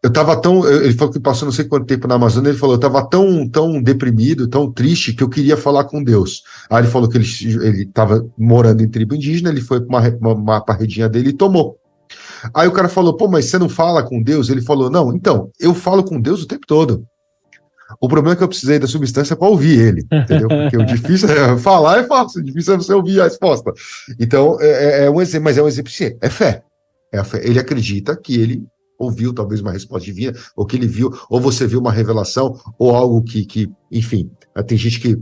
ele falou que passou não sei quanto tempo na Amazônia, ele falou, eu estava tão deprimido, tão triste, que eu queria falar com Deus. Aí ele falou que ele estava morando em tribo indígena, ele foi para uma parredinha dele e tomou. Aí o cara falou, mas você não fala com Deus? Ele falou, não, então, eu falo com Deus o tempo todo. O problema é que eu precisei da substância para ouvir ele, entendeu? Porque o difícil é falar, é fácil, o difícil é você ouvir a resposta. Então, é um exemplo, mas é um exemplo sim, é fé. É a fé. Ele acredita que ele ouviu talvez uma resposta divina, ou que ele viu, ou você viu uma revelação, ou algo que enfim, tem gente que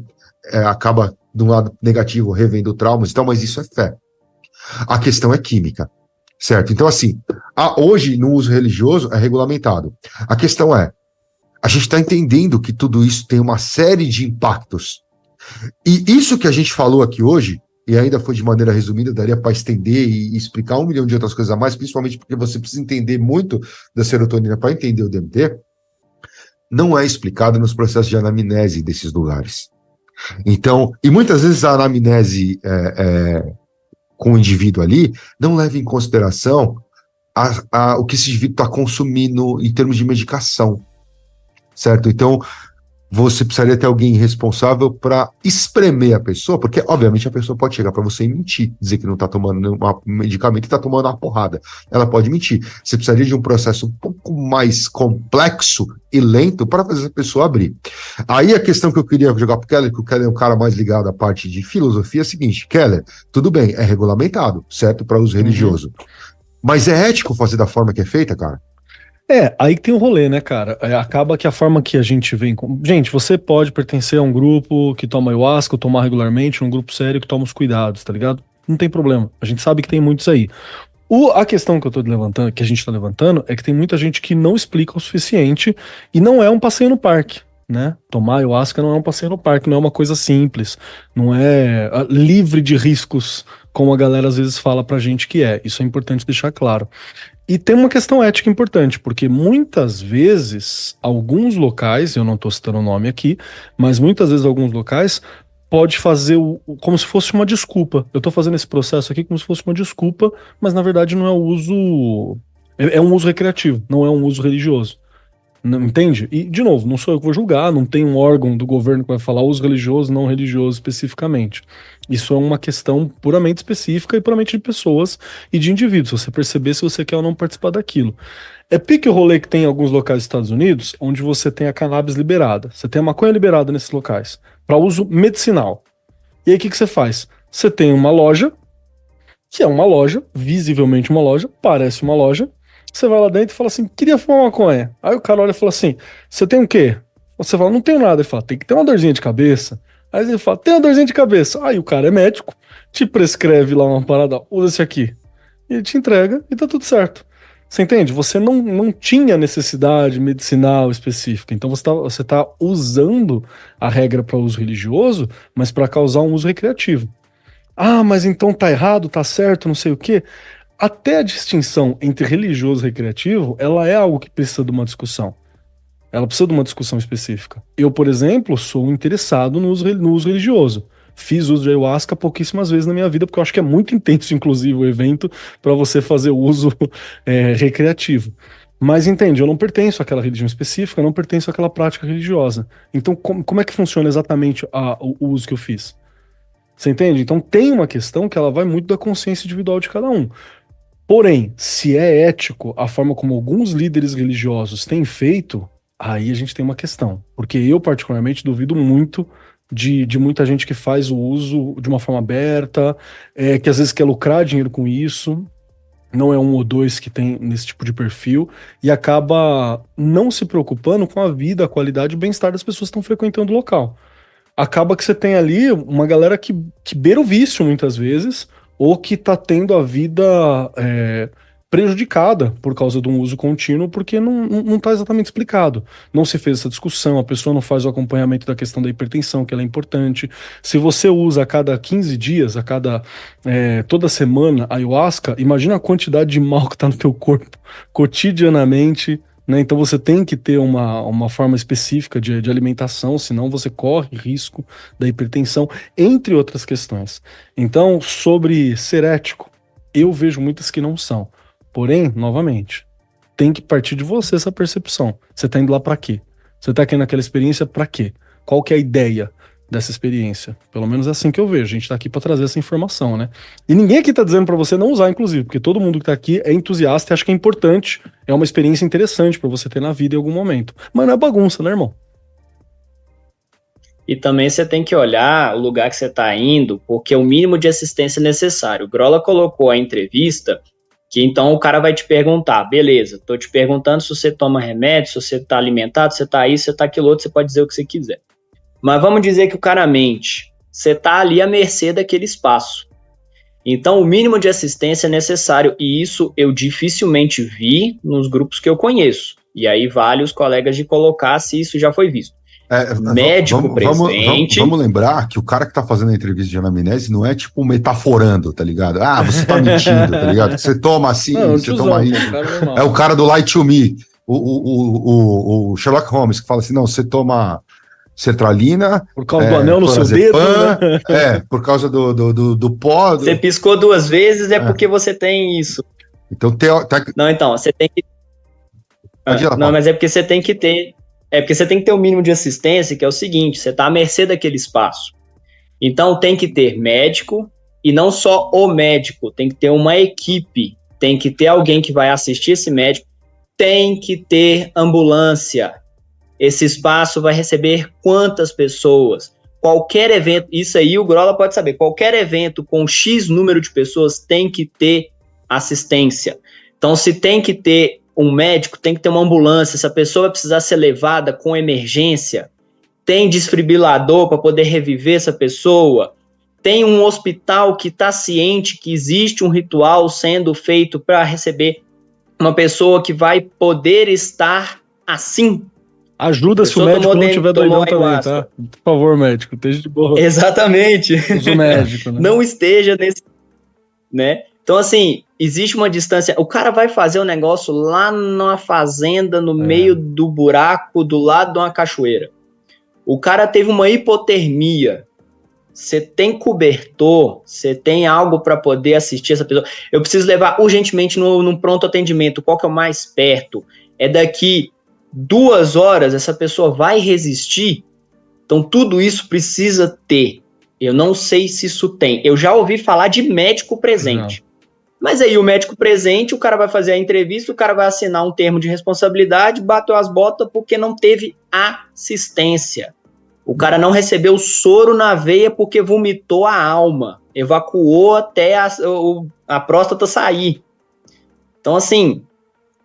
acaba, de um lado negativo, revendo traumas, então, mas isso é fé. A questão é química, certo? Então, assim, hoje, no uso religioso, é regulamentado. A questão é, a gente está entendendo que tudo isso tem uma série de impactos. E isso que a gente falou aqui hoje, e ainda foi de maneira resumida, daria para estender e explicar 1 milhão de outras coisas a mais, principalmente porque você precisa entender muito da serotonina para entender o DMT, não é explicado nos processos de anamnese desses lugares. Então, e muitas vezes a anamnese com o indivíduo ali não leva em consideração o que esse indivíduo está consumindo em termos de medicação. Certo? Então, você precisaria ter alguém responsável para espremer a pessoa, porque, obviamente, a pessoa pode chegar para você e mentir, dizer que não está tomando um medicamento e está tomando uma porrada. Ela pode mentir. Você precisaria de um processo um pouco mais complexo e lento para fazer a pessoa abrir. Aí a questão que eu queria jogar para o Keller, que o Keller é um cara mais ligado à parte de filosofia, é a seguinte: Keller, tudo bem, é regulamentado, certo? Para uso religioso. Mas é ético fazer da forma que é feita, cara? Aí que tem um rolê, né, cara? Acaba que a forma que a gente vem... Gente, você pode pertencer a um grupo que toma ayahuasca ou tomar regularmente, um grupo sério que toma os cuidados, tá ligado? Não tem problema. A gente sabe que tem muitos aí. A questão que eu tô levantando, que a gente tá levantando, é que tem muita gente que não explica o suficiente e não é um passeio no parque, né? Tomar ayahuasca não é um passeio no parque, não é uma coisa simples, não é livre de riscos, como a galera às vezes fala pra gente que é. Isso é importante deixar claro. E tem uma questão ética importante, porque muitas vezes, alguns locais, eu não estou citando o nome aqui, mas muitas vezes alguns locais pode fazer como se fosse uma desculpa. Eu estou fazendo esse processo aqui como se fosse uma desculpa, mas na verdade não é o uso... É um uso recreativo, não é um uso religioso. Não, entende? E, de novo, não sou eu que vou julgar, não tem um órgão do governo que vai falar uso religioso, não religioso especificamente. Isso é uma questão puramente específica e puramente de pessoas e de indivíduos. Você perceber se você quer ou não participar daquilo. É pique o rolê que tem em alguns locais dos Estados Unidos, onde você tem a cannabis liberada. Você tem a maconha liberada nesses locais, para uso medicinal. E aí o que você faz? Você tem uma loja, que é uma loja, visivelmente uma loja, parece uma loja. Você vai lá dentro e fala assim, queria fumar maconha. Aí o cara olha e fala assim, você tem o quê? Você fala, não tenho nada. Ele fala, tem que ter uma dorzinha de cabeça. Aí ele fala, tem uma dorzinha de cabeça. Aí o cara é médico, te prescreve lá uma parada, usa esse aqui. E ele te entrega e tá tudo certo. Você entende? Você não tinha necessidade medicinal específica. Então você tá usando a regra para uso religioso, mas para causar um uso recreativo. Ah, mas então tá errado, tá certo, não sei o quê. Até a distinção entre religioso e recreativo, ela é algo que precisa de uma discussão. Ela precisa de uma discussão específica. Eu, por exemplo, sou interessado no uso religioso. Fiz uso de ayahuasca pouquíssimas vezes na minha vida, porque eu acho que é muito intenso, inclusive, o evento para você fazer o uso recreativo. Mas entende, eu não pertenço àquela religião específica, eu não pertenço àquela prática religiosa. Então, como é que funciona exatamente o uso que eu fiz? Você entende? Então tem uma questão que ela vai muito da consciência individual de cada um. Porém, se é ético a forma como alguns líderes religiosos têm feito, aí a gente tem uma questão. Porque eu, particularmente, duvido muito de muita gente que faz o uso de uma forma aberta, que às vezes quer lucrar dinheiro com isso, não é um ou dois que tem nesse tipo de perfil, e acaba não se preocupando com a vida, a qualidade e o bem-estar das pessoas que estão frequentando o local. Acaba que você tem ali uma galera que beira o vício muitas vezes, ou que tá tendo a vida prejudicada por causa de um uso contínuo, porque não tá exatamente explicado. Não se fez essa discussão, a pessoa não faz o acompanhamento da questão da hipertensão, que ela é importante. Se você usa a cada 15 dias, toda semana ayahuasca, imagina a quantidade de mal que tá no teu corpo cotidianamente, né? Então você tem que ter uma forma específica de alimentação, senão você corre risco da hipertensão, entre outras questões. Então, sobre ser ético, eu vejo muitas que não são. Porém, novamente, tem que partir de você essa percepção. Você tá indo lá pra quê? Você tá aqui naquela experiência pra quê? Qual que é a ideia dessa experiência? Pelo menos é assim que eu vejo. A gente tá aqui pra trazer essa informação, né? E ninguém aqui tá dizendo pra você não usar, inclusive, porque todo mundo que tá aqui é entusiasta e acha que é importante, é uma experiência interessante pra você ter na vida em algum momento. Mas não é bagunça, né, irmão? E também você tem que olhar o lugar que você está indo, porque é o mínimo de assistência necessário. O Grola colocou a entrevista que então o cara vai te perguntar, beleza, tô te perguntando se você toma remédio, se você tá alimentado, se você tá isso, se você tá aquilo outro, você pode dizer o que você quiser. Mas vamos dizer que o cara mente, você tá ali à mercê daquele espaço. Então o mínimo de assistência é necessário, e isso eu dificilmente vi nos grupos que eu conheço. E aí vale os colegas de colocar se isso já foi visto. Médico presente. Vamos lembrar que o cara que tá fazendo a entrevista de anamnese não é tipo metaforando, tá ligado? Ah, você tá mentindo, tá ligado? Você toma assim, não, você toma isso. É o cara do Lie to Me, o Sherlock Holmes, que fala assim: não, você toma sertralina. Por causa do anel no seu dedo. Né? Por causa do pó. Você piscou 2 vezes, porque você tem isso. Então, Não, então, você tem que. Não, mas é porque você tem que ter. É porque você tem que ter o mínimo de assistência, que é o seguinte, você está à mercê daquele espaço. Então tem que ter médico, e não só o médico, tem que ter uma equipe, tem que ter alguém que vai assistir esse médico, tem que ter ambulância. Esse espaço vai receber quantas pessoas? Qualquer evento, isso aí o Grola pode saber, qualquer evento com X número de pessoas tem que ter assistência. Então se tem que ter um médico, tem que ter uma ambulância, essa pessoa vai precisar ser levada com emergência, tem desfibrilador para poder reviver essa pessoa, tem um hospital que está ciente que existe um ritual sendo feito para receber uma pessoa que vai poder estar assim. Ajuda se o médico não tiver doidão também, tá? Por favor, médico, esteja de boa. Exatamente. Uso médico, né? Não esteja nesse... né? Então, assim, existe uma distância. O cara vai fazer um negócio lá numa fazenda, no meio do buraco, do lado de uma cachoeira. O cara teve uma hipotermia. Você tem cobertor, você tem algo para poder assistir essa pessoa. Eu preciso levar urgentemente num pronto atendimento. Qual que é o mais perto? É daqui 2 horas, essa pessoa vai resistir? Então, tudo isso precisa ter. Eu não sei se isso tem. Eu já ouvi falar de médico presente. Não. Mas aí o médico presente, o cara vai fazer a entrevista, o cara vai assinar um termo de responsabilidade, bateu as botas porque não teve assistência. O cara não recebeu soro na veia porque vomitou a alma, evacuou até a próstata sair. Então, assim,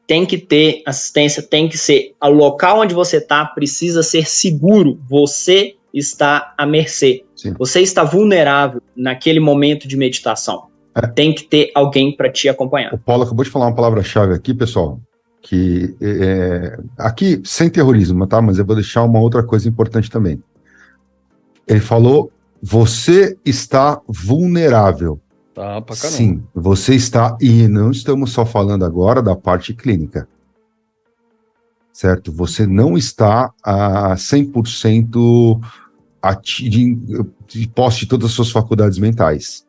tem que ter assistência, tem que ser... O local onde você está precisa ser seguro. Você está à mercê. Sim. Você está vulnerável naquele momento de meditação. Tem que ter alguém para te acompanhar. O Paulo acabou de falar uma palavra-chave aqui, pessoal, que aqui sem terrorismo, tá? Mas eu vou deixar uma outra coisa importante também. Ele falou: você está vulnerável. Tá, pra caramba. Sim, você está, e não estamos só falando agora da parte clínica. certo? Você não está a 100% de posse de todas as suas faculdades mentais.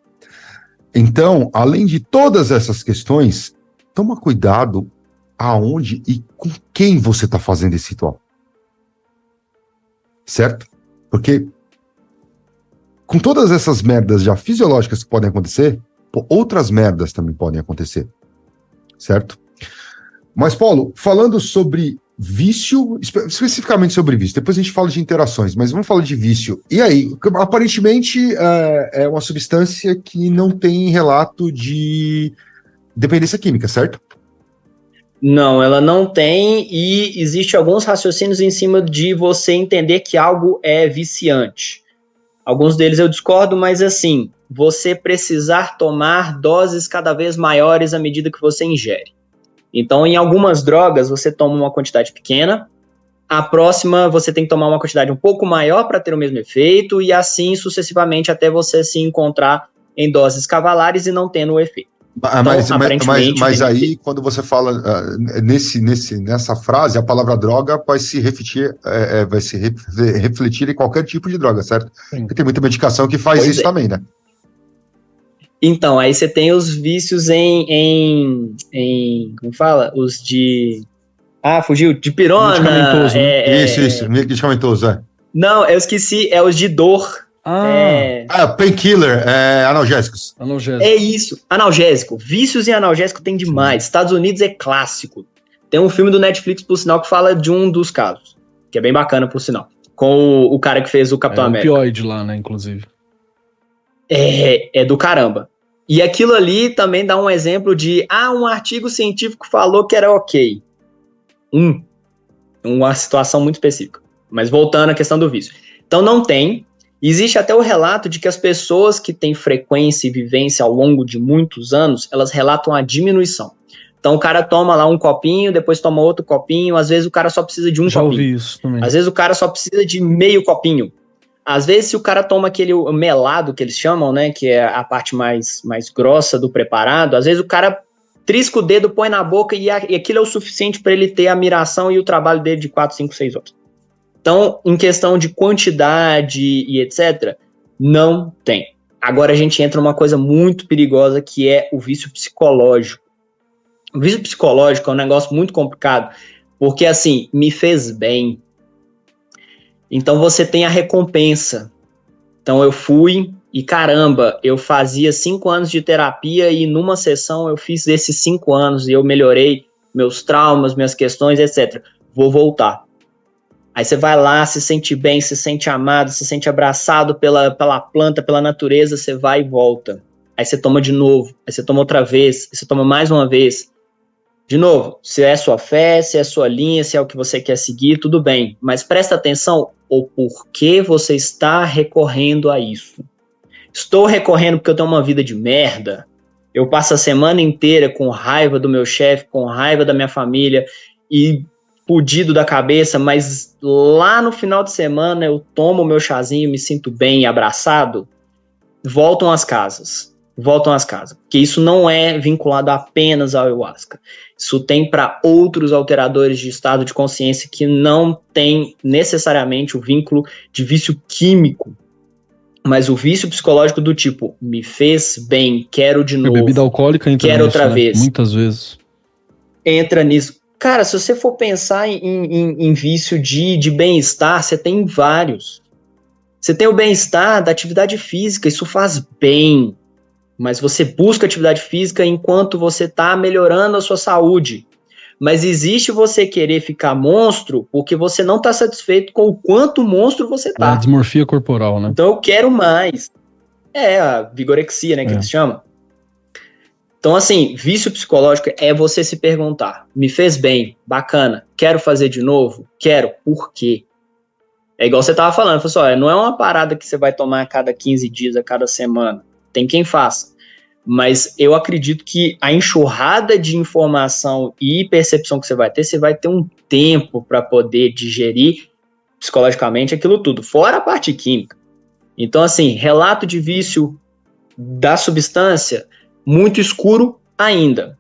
Então, além de todas essas questões, toma cuidado aonde e com quem você está fazendo esse ritual. Certo? Porque com todas essas merdas já fisiológicas que podem acontecer, outras merdas também podem acontecer. Certo? Mas, Paulo, falando sobre vício, especificamente sobre vício, depois a gente fala de interações, mas vamos falar de vício. E aí, aparentemente é uma substância que não tem relato de dependência química, certo? Não, ela não tem, e existe alguns raciocínios em cima de você entender que algo é viciante. Alguns deles eu discordo, mas assim, você precisar tomar doses cada vez maiores à medida que você ingere. Então, em algumas drogas, você toma uma quantidade pequena, a próxima você tem que tomar uma quantidade um pouco maior para ter o mesmo efeito, e assim sucessivamente até você se encontrar em doses cavalares e não tendo o efeito. Então, mas aí, quando você fala nessa frase, a palavra droga vai se refletir em qualquer tipo de droga, certo? Sim. Porque tem muita medicação que faz isso também, né? Então, aí você tem os vícios como fala? Os de... fugiu. De pirona. Medicamentoso, né? Isso, medicamentoso, é. Não, eu esqueci, é os de dor. Painkiller, analgésicos. É isso, analgésico. Vícios em analgésico tem demais. Estados Unidos é clássico. Tem um filme do Netflix, por sinal, que fala de um dos casos, que é bem bacana, por sinal. Com o cara que fez o Capitão América. O opioide lá, né, inclusive. É do caramba. E aquilo ali também dá um exemplo de, um artigo científico falou que era ok. Uma situação muito específica. Mas voltando à questão do vício. Então não tem. Existe até o relato de que as pessoas que têm frequência e vivência ao longo de muitos anos, elas relatam a diminuição. Então o cara toma lá um copinho, depois toma outro copinho, às vezes o cara só precisa de um Já copinho. ouvi isso também. Às vezes o cara só precisa de meio copinho. Às vezes, se o cara toma aquele melado que eles chamam, né, que é a parte mais grossa do preparado, às vezes o cara trisca o dedo, põe na boca e aquilo é o suficiente para ele ter a miração e o trabalho dele de 4, 5, 6 horas. Então, em questão de quantidade e etc., não tem. Agora a gente entra numa coisa muito perigosa que é o vício psicológico. O vício psicológico é um negócio muito complicado, porque assim, me fez bem. Então você tem a recompensa. Então eu fui e caramba, eu fazia 5 anos de terapia e numa sessão eu fiz esses 5 anos e eu melhorei meus traumas, minhas questões, etc. Vou voltar. Aí você vai lá, se sente bem, se sente amado, se sente abraçado pela planta, pela natureza, você vai e volta. Aí você toma de novo, aí você toma outra vez, aí você toma mais uma vez. De novo, se é sua fé, se é sua linha, se é o que você quer seguir, tudo bem. Mas presta atenção o porquê você está recorrendo a isso. Estou recorrendo porque eu tenho uma vida de merda. Eu passo a semana inteira com raiva do meu chefe, com raiva da minha família e fudido da cabeça, mas lá no final de semana eu tomo o meu chazinho, me sinto bem, abraçado. Voltam às casas. Porque isso não é vinculado apenas ao ayahuasca. Isso tem para outros alteradores de estado de consciência que não tem necessariamente o vínculo de vício químico, mas o vício psicológico do tipo, me fez bem, quero de novo. Bebida alcoólica entra quero nisso, outra né? vez. Muitas vezes. Entra nisso. Cara, se você for pensar em vício de bem-estar, você tem vários. Você tem o bem-estar da atividade física, isso faz bem. Mas você busca atividade física enquanto você está melhorando a sua saúde. Mas existe você querer ficar monstro porque você não está satisfeito com o quanto monstro você É está. a dismorfia corporal, né? Então eu quero mais. É a vigorexia, né, que eles chamam. Então, assim, vício psicológico é você se perguntar, me fez bem, bacana, quero fazer de novo? Quero, por quê? É igual você estava falando, não é uma parada que você vai tomar a cada 15 dias, a cada semana. Tem quem faça. Mas eu acredito que a enxurrada de informação e percepção que você vai ter um tempo para poder digerir psicologicamente aquilo tudo, fora a parte química. Então, assim, relato de vício da substância, muito escuro ainda.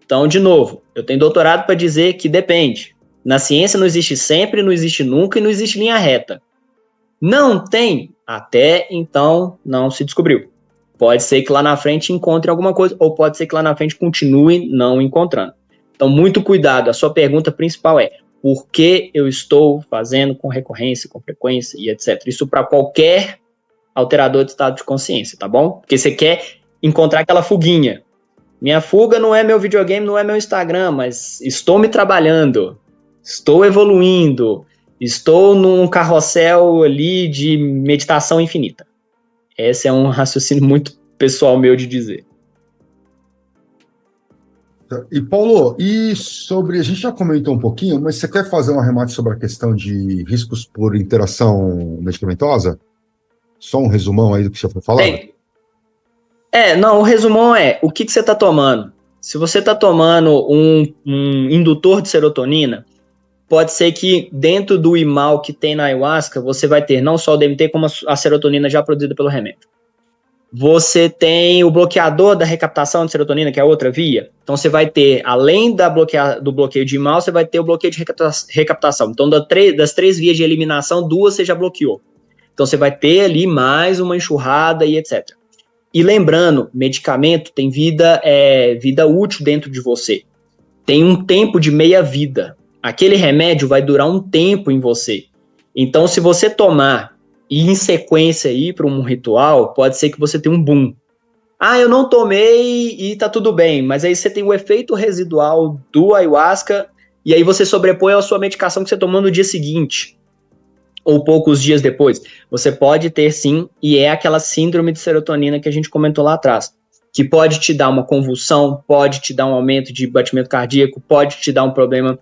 Então, de novo, eu tenho doutorado para dizer que depende. Na ciência não existe sempre, não existe nunca e não existe linha reta. Não tem, até então não se descobriu. Pode ser que lá na frente encontre alguma coisa, ou pode ser que lá na frente continue não encontrando. Então, muito cuidado. A sua pergunta principal é: por que eu estou fazendo com recorrência, com frequência e etc. Isso para qualquer alterador de estado de consciência, tá bom? Porque você quer encontrar aquela fuguinha. Minha fuga não é meu videogame, não é meu Instagram, mas estou me trabalhando, estou evoluindo, estou num carrossel ali de meditação infinita. Esse é um raciocínio muito pessoal meu de dizer. E, Paulo, a gente já comentou um pouquinho, mas você quer fazer um arremate sobre a questão de riscos por interação medicamentosa? Só um resumão aí do que você foi falar? O resumão é, o que você está tomando? Se você está tomando um indutor de serotonina, pode ser que dentro do IMAL que tem na ayahuasca, você vai ter não só o DMT, como a serotonina já produzida pelo remédio. Você tem o bloqueador da recaptação de serotonina, que é a outra via. Então, você vai ter, além do bloqueio de IMAL, você vai ter o bloqueio de recaptação. Então, das 3 vias de eliminação, 2 você já bloqueou. Então, você vai ter ali mais uma enxurrada e etc. E lembrando, medicamento tem vida útil dentro de você. Tem um tempo de meia-vida. Aquele remédio vai durar um tempo em você. Então, se você tomar e em sequência ir para um ritual, pode ser que você tenha um boom. Eu não tomei e tá tudo bem, mas aí você tem o efeito residual do ayahuasca e aí você sobrepõe a sua medicação que você tomou no dia seguinte ou poucos dias depois. Você pode ter sim, e é aquela síndrome de serotonina que a gente comentou lá atrás, que pode te dar uma convulsão, pode te dar um aumento de batimento cardíaco, pode te dar um problema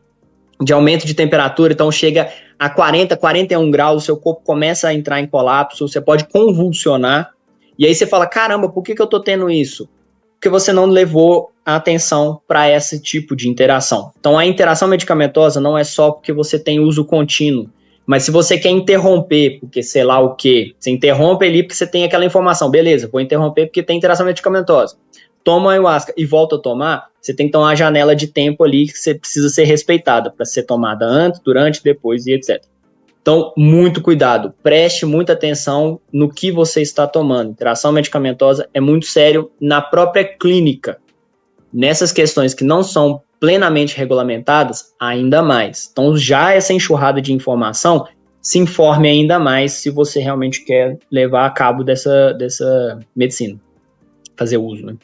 de aumento de temperatura, então chega a 40, 41 graus, o seu corpo começa a entrar em colapso, você pode convulsionar, e aí você fala, caramba, por que eu tô tendo isso? Porque você não levou a atenção para esse tipo de interação. Então a interação medicamentosa não é só porque você tem uso contínuo, mas se você quer interromper, porque sei lá o quê, você interrompe ali porque você tem aquela informação, beleza, vou interromper porque tem interação medicamentosa. Toma ayahuasca e volta a tomar, você tem que tomar uma janela de tempo ali que você precisa ser respeitada para ser tomada antes, durante, depois e etc. Então, muito cuidado, preste muita atenção no que você está tomando. Interação medicamentosa é muito sério na própria clínica. Nessas questões que não são plenamente regulamentadas, ainda mais. Então, já essa enxurrada de informação, se informe ainda mais se você realmente quer levar a cabo dessa medicina, fazer uso, né?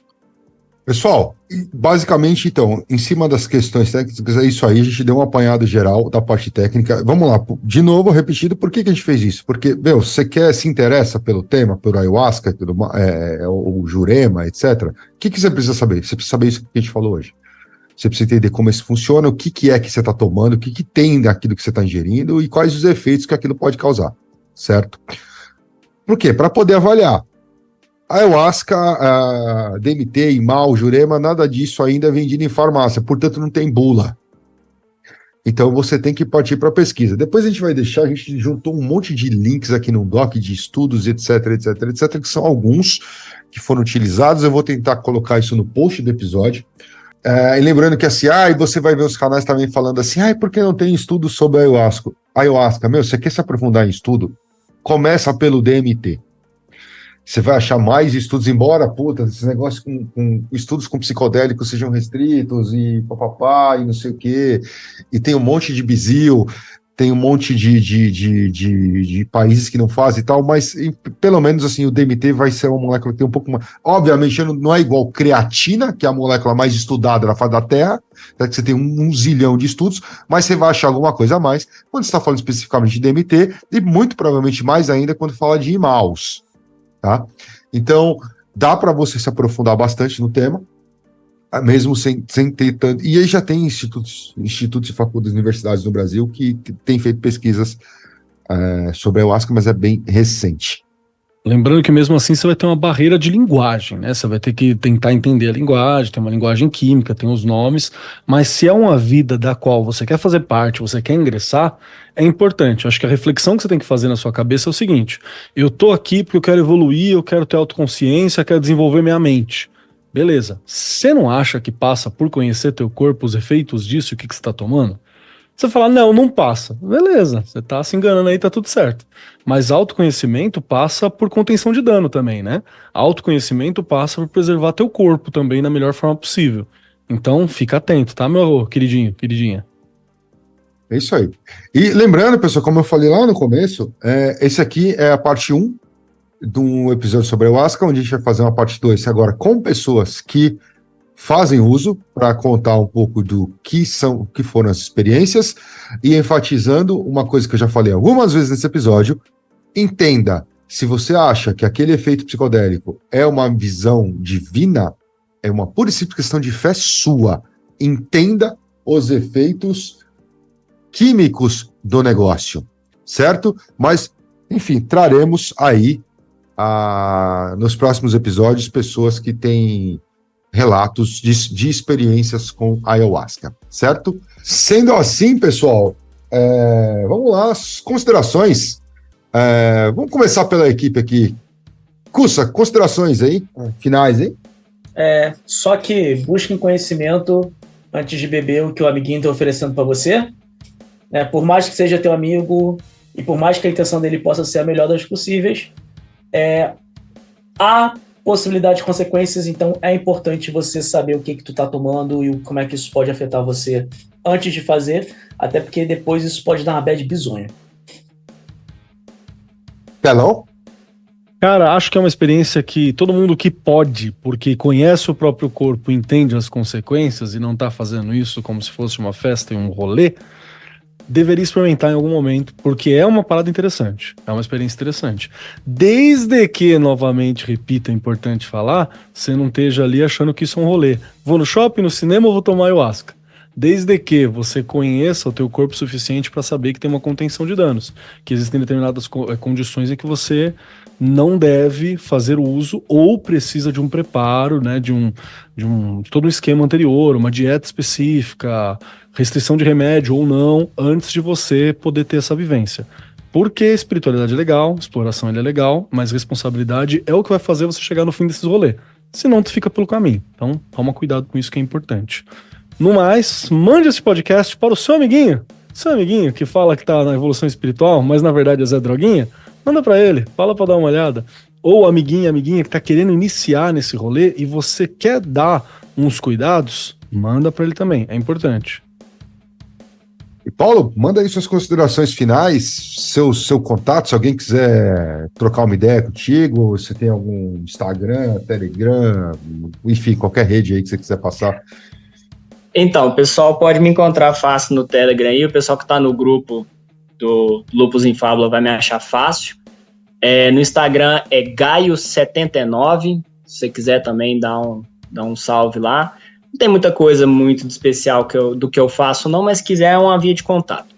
Pessoal, basicamente, então, em cima das questões técnicas, é isso aí, a gente deu um apanhado geral da parte técnica. Vamos lá, de novo, repetido, por que a gente fez isso? Porque, você se interessa pelo tema, pelo ayahuasca, o jurema, etc., o que você precisa saber? Você precisa saber isso que a gente falou hoje. Você precisa entender como isso funciona, o que é que você está tomando, o que tem daquilo que você está ingerindo e quais os efeitos que aquilo pode causar, certo? Por quê? Para poder avaliar. Ayahuasca, DMT, IMAL, Jurema, nada disso ainda é vendido em farmácia, portanto não tem bula. Então você tem que partir para a pesquisa. Depois a gente juntou um monte de links aqui no doc de estudos, etc, que são alguns que foram utilizados. Eu vou tentar colocar isso no post do episódio. E lembrando que assim, você vai ver os canais também falando assim, por que não tem estudo sobre ayahuasca? Ayahuasca, você quer se aprofundar em estudo? Começa pelo DMT. Você vai achar mais estudos, embora, esses negócios com estudos com psicodélicos sejam restritos e papapá e não sei o quê, e tem um monte de bizil, tem um monte de países que não fazem e tal, mas pelo menos assim, o DMT vai ser uma molécula que tem um pouco mais... Obviamente não é igual creatina, que é a molécula mais estudada na face da Terra, que você tem um zilhão de estudos, mas você vai achar alguma coisa a mais quando você está falando especificamente de DMT, e muito provavelmente mais ainda quando fala de IMAUs. Tá? Então, dá para você se aprofundar bastante no tema, mesmo sem ter tanto... E aí já tem institutos e faculdades, universidades no Brasil que têm feito pesquisas sobre a ayahuasca, mas é bem recente. Lembrando que mesmo assim você vai ter uma barreira de linguagem, né? Você vai ter que tentar entender a linguagem, tem uma linguagem química, tem os nomes, mas se é uma vida da qual você quer fazer parte, você quer ingressar, é importante. Eu acho que a reflexão que você tem que fazer na sua cabeça é o seguinte: eu tô aqui porque eu quero evoluir, eu quero ter autoconsciência, eu quero desenvolver minha mente. Beleza. Você não acha que passa por conhecer teu corpo, os efeitos disso e o que você está tomando? Você fala, não passa. Beleza, você tá se enganando aí, tá tudo certo. Mas autoconhecimento passa por contenção de dano também, né? Autoconhecimento passa por preservar teu corpo também da melhor forma possível. Então, fica atento, tá, meu queridinho, queridinha? É isso aí. E lembrando, pessoal, como eu falei lá no começo, esse aqui é a parte 1 do episódio sobre a ayahuasca, onde a gente vai fazer uma parte 2 agora com pessoas que fazem uso, para contar um pouco do que foram as experiências, e enfatizando uma coisa que eu já falei algumas vezes nesse episódio: entenda, se você acha que aquele efeito psicodélico é uma visão divina, é uma pura e simples questão de fé sua. Entenda os efeitos químicos do negócio, certo? Mas, enfim, traremos aí nos próximos episódios pessoas que têm relatos de experiências com ayahuasca, certo? Sendo assim, pessoal, vamos lá, as considerações. Vamos começar pela equipe aqui. Cussa, considerações aí, finais, hein? Só que busquem conhecimento antes de beber o que o amiguinho está oferecendo para você. Por mais que seja teu amigo e por mais que a intenção dele possa ser a melhor das possíveis, há possibilidade de consequências, então é importante você saber o que tu tá tomando e como é que isso pode afetar você antes de fazer, até porque depois isso pode dar uma bad bizonha. Pelão? Cara, acho que é uma experiência que todo mundo que pode, porque conhece o próprio corpo, entende as consequências e não tá fazendo isso como se fosse uma festa e um rolê, deveria experimentar em algum momento, porque é uma parada interessante, é uma experiência interessante. Desde que, novamente, repito, é importante falar, você não esteja ali achando que isso é um rolê. Vou no shopping, no cinema ou vou tomar ayahuasca? Desde que você conheça o teu corpo suficiente para saber que tem uma contenção de danos, que existem determinadas condições em que você não deve fazer uso ou precisa de um preparo, né, de todo um esquema anterior, uma dieta específica, restrição de remédio ou não, antes de você poder ter essa vivência. Porque espiritualidade é legal, exploração é legal, mas responsabilidade é o que vai fazer você chegar no fim desses rolês. Senão tu fica pelo caminho. Então, toma cuidado com isso que é importante. No mais, mande esse podcast para o seu amiguinho que fala que tá na evolução espiritual, mas na verdade é Zé Droguinha. Manda para ele, fala para dar uma olhada. Ou amiguinha que tá querendo iniciar nesse rolê e você quer dar uns cuidados, manda para ele também, é importante. E Paulo, manda aí suas considerações finais, seu contato, se alguém quiser trocar uma ideia contigo, você tem algum Instagram, Telegram, enfim, qualquer rede aí que você quiser passar. Então, o pessoal pode me encontrar fácil no Telegram aí, o pessoal que tá no grupo do Lupus em Fábula vai me achar fácil. No Instagram é Gaio79, se você quiser também dar um salve lá. Não tem muita coisa muito de especial do que eu faço, não, mas se quiser é uma via de contato.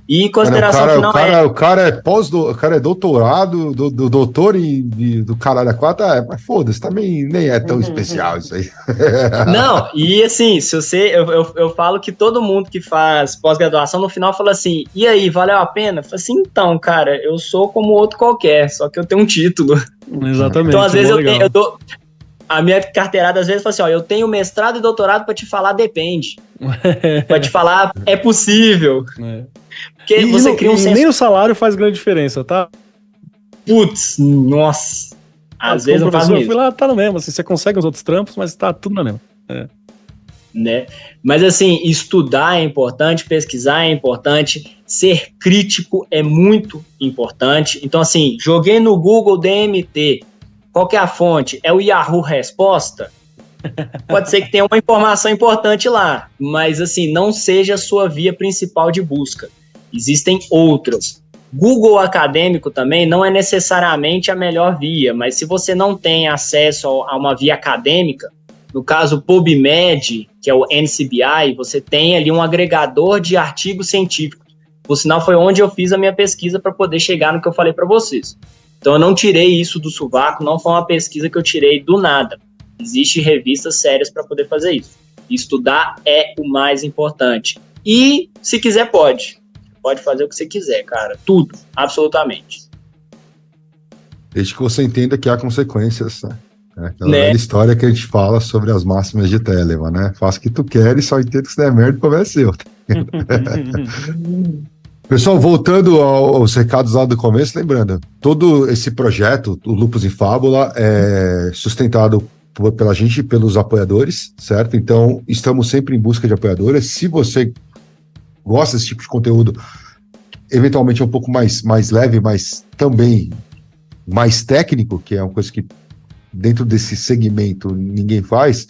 E consideração final o cara é doutorado, do doutor do caralho a quatro, mas foda-se, também nem é tão especial isso aí. Não, e assim, se você, eu falo que todo mundo que faz pós-graduação no final fala assim, e aí, valeu a pena? Eu falo assim, então, cara, eu sou como outro qualquer, só que eu tenho um título. Exatamente. Então, às vezes eu dou... A minha carteirada às vezes fala assim, eu tenho mestrado e doutorado pra te falar depende. Pra te falar é possível. Porque e você cria um senso... nem o salário faz grande diferença, tá? Putz, nossa. Às vezes não faz mesmo. Eu fui lá, tá no mesmo, assim, você consegue os outros trampos, mas tá tudo na mesma. Né? Mas assim, estudar é importante, pesquisar é importante, ser crítico é muito importante. Então assim, joguei no Google DMT, qual que é a fonte? É o Yahoo Resposta? Pode ser que tenha uma informação importante lá, mas assim, não seja a sua via principal de busca. Existem outras. Google acadêmico também não é necessariamente a melhor via, mas se você não tem acesso a uma via acadêmica, no caso PubMed, que é o NCBI, você tem ali um agregador de artigos científicos. Por sinal, foi onde eu fiz a minha pesquisa para poder chegar no que eu falei para vocês. Então eu não tirei isso do sovaco, não foi uma pesquisa que eu tirei do nada. Existem revistas sérias para poder fazer isso. Estudar é o mais importante. E, se quiser, pode. Pode fazer o que você quiser, cara. Tudo, absolutamente. Desde que você entenda que há consequências, né? Aquela velha história que a gente fala sobre as máximas de Telemann, né? Faça o que tu queres, só entenda que se der merda, o problema é seu. Pessoal, voltando aos recados lá do começo, lembrando, todo esse projeto, o Lupus em Fábula, é sustentado pela gente e pelos apoiadores, certo? Então, estamos sempre em busca de apoiadores. Se você gosta desse tipo de conteúdo, eventualmente é um pouco mais leve, mas também mais técnico, que é uma coisa que dentro desse segmento ninguém faz,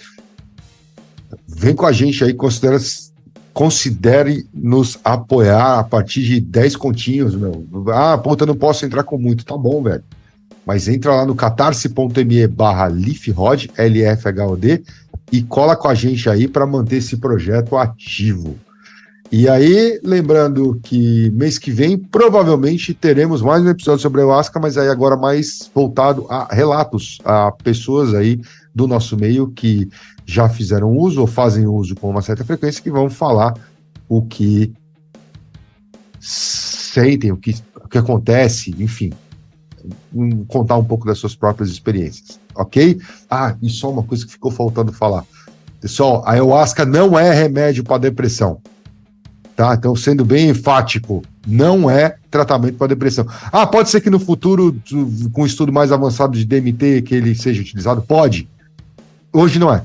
vem com a gente aí, considere nos apoiar a partir de 10 continhos, meu. Ah, puta, não posso entrar com muito. Tá bom, velho. Mas entra lá no catarse.me/LifHod, LFHOD, e cola com a gente aí para manter esse projeto ativo. E aí, lembrando que mês que vem, provavelmente teremos mais um episódio sobre a ayahuasca, mas aí agora mais voltado a relatos, a pessoas aí do nosso meio que já fizeram uso ou fazem uso com uma certa frequência, que vão falar o que sentem, o que acontece, enfim, contar um pouco das suas próprias experiências, ok? Ah, e só uma coisa que ficou faltando falar. Pessoal, a ayahuasca não é remédio para depressão, tá? Então, sendo bem enfático, não é tratamento para depressão. Ah, pode ser que no futuro, com um estudo mais avançado de DMT, que ele seja utilizado? Pode. Hoje não é.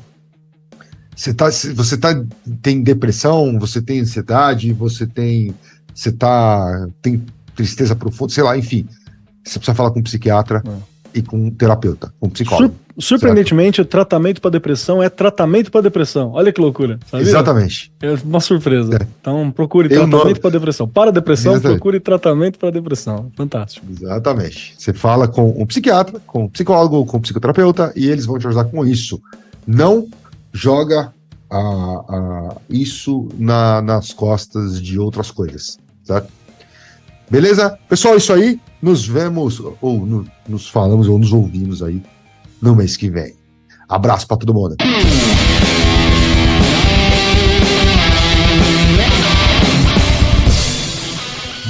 Tem depressão, você tem ansiedade, tem tristeza profunda, sei lá, enfim. Você precisa falar com um psiquiatra e com um terapeuta, com um psicólogo. Surpreendentemente, certo? O tratamento para depressão é tratamento para depressão. Olha que loucura. Sabia? Exatamente. É uma surpresa. É. Então, procure tratamento para depressão. Para depressão, exatamente. Procure tratamento para depressão. Fantástico. Exatamente. Você fala com um psiquiatra, com um psicólogo, com um psicoterapeuta e eles vão te ajudar com isso. Não joga isso nas costas de outras coisas, certo? Beleza? Pessoal, isso aí. Nos vemos, ou nos falamos, ou nos ouvimos aí no mês que vem. Abraço pra todo mundo.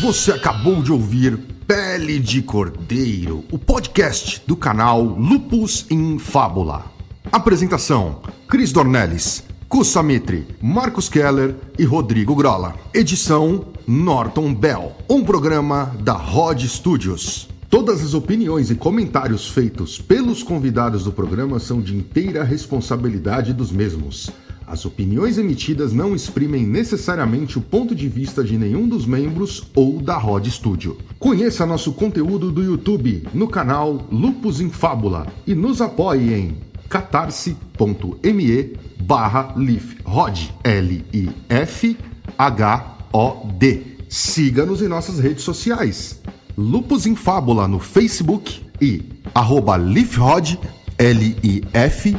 Você acabou de ouvir Pele de Cordeiro, o podcast do canal Lupus em Fábula. Apresentação: Cris Dornelles, Kussa Mitri, Marcos Keller e Rodrigo Grola. Edição: Norton Bell. Um programa da Rod Studios. Todas as opiniões e comentários feitos pelos convidados do programa são de inteira responsabilidade dos mesmos. As opiniões emitidas não exprimem necessariamente o ponto de vista de nenhum dos membros ou da Rod Studio. Conheça nosso conteúdo do YouTube no canal Lupus em Fábula e nos apoie em catarse.me/LifHod, LIFHOD. Siga-nos em nossas redes sociais. Lupus em Fábula no Facebook e @LifHod, LIFHOD,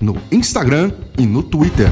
no Instagram e no Twitter.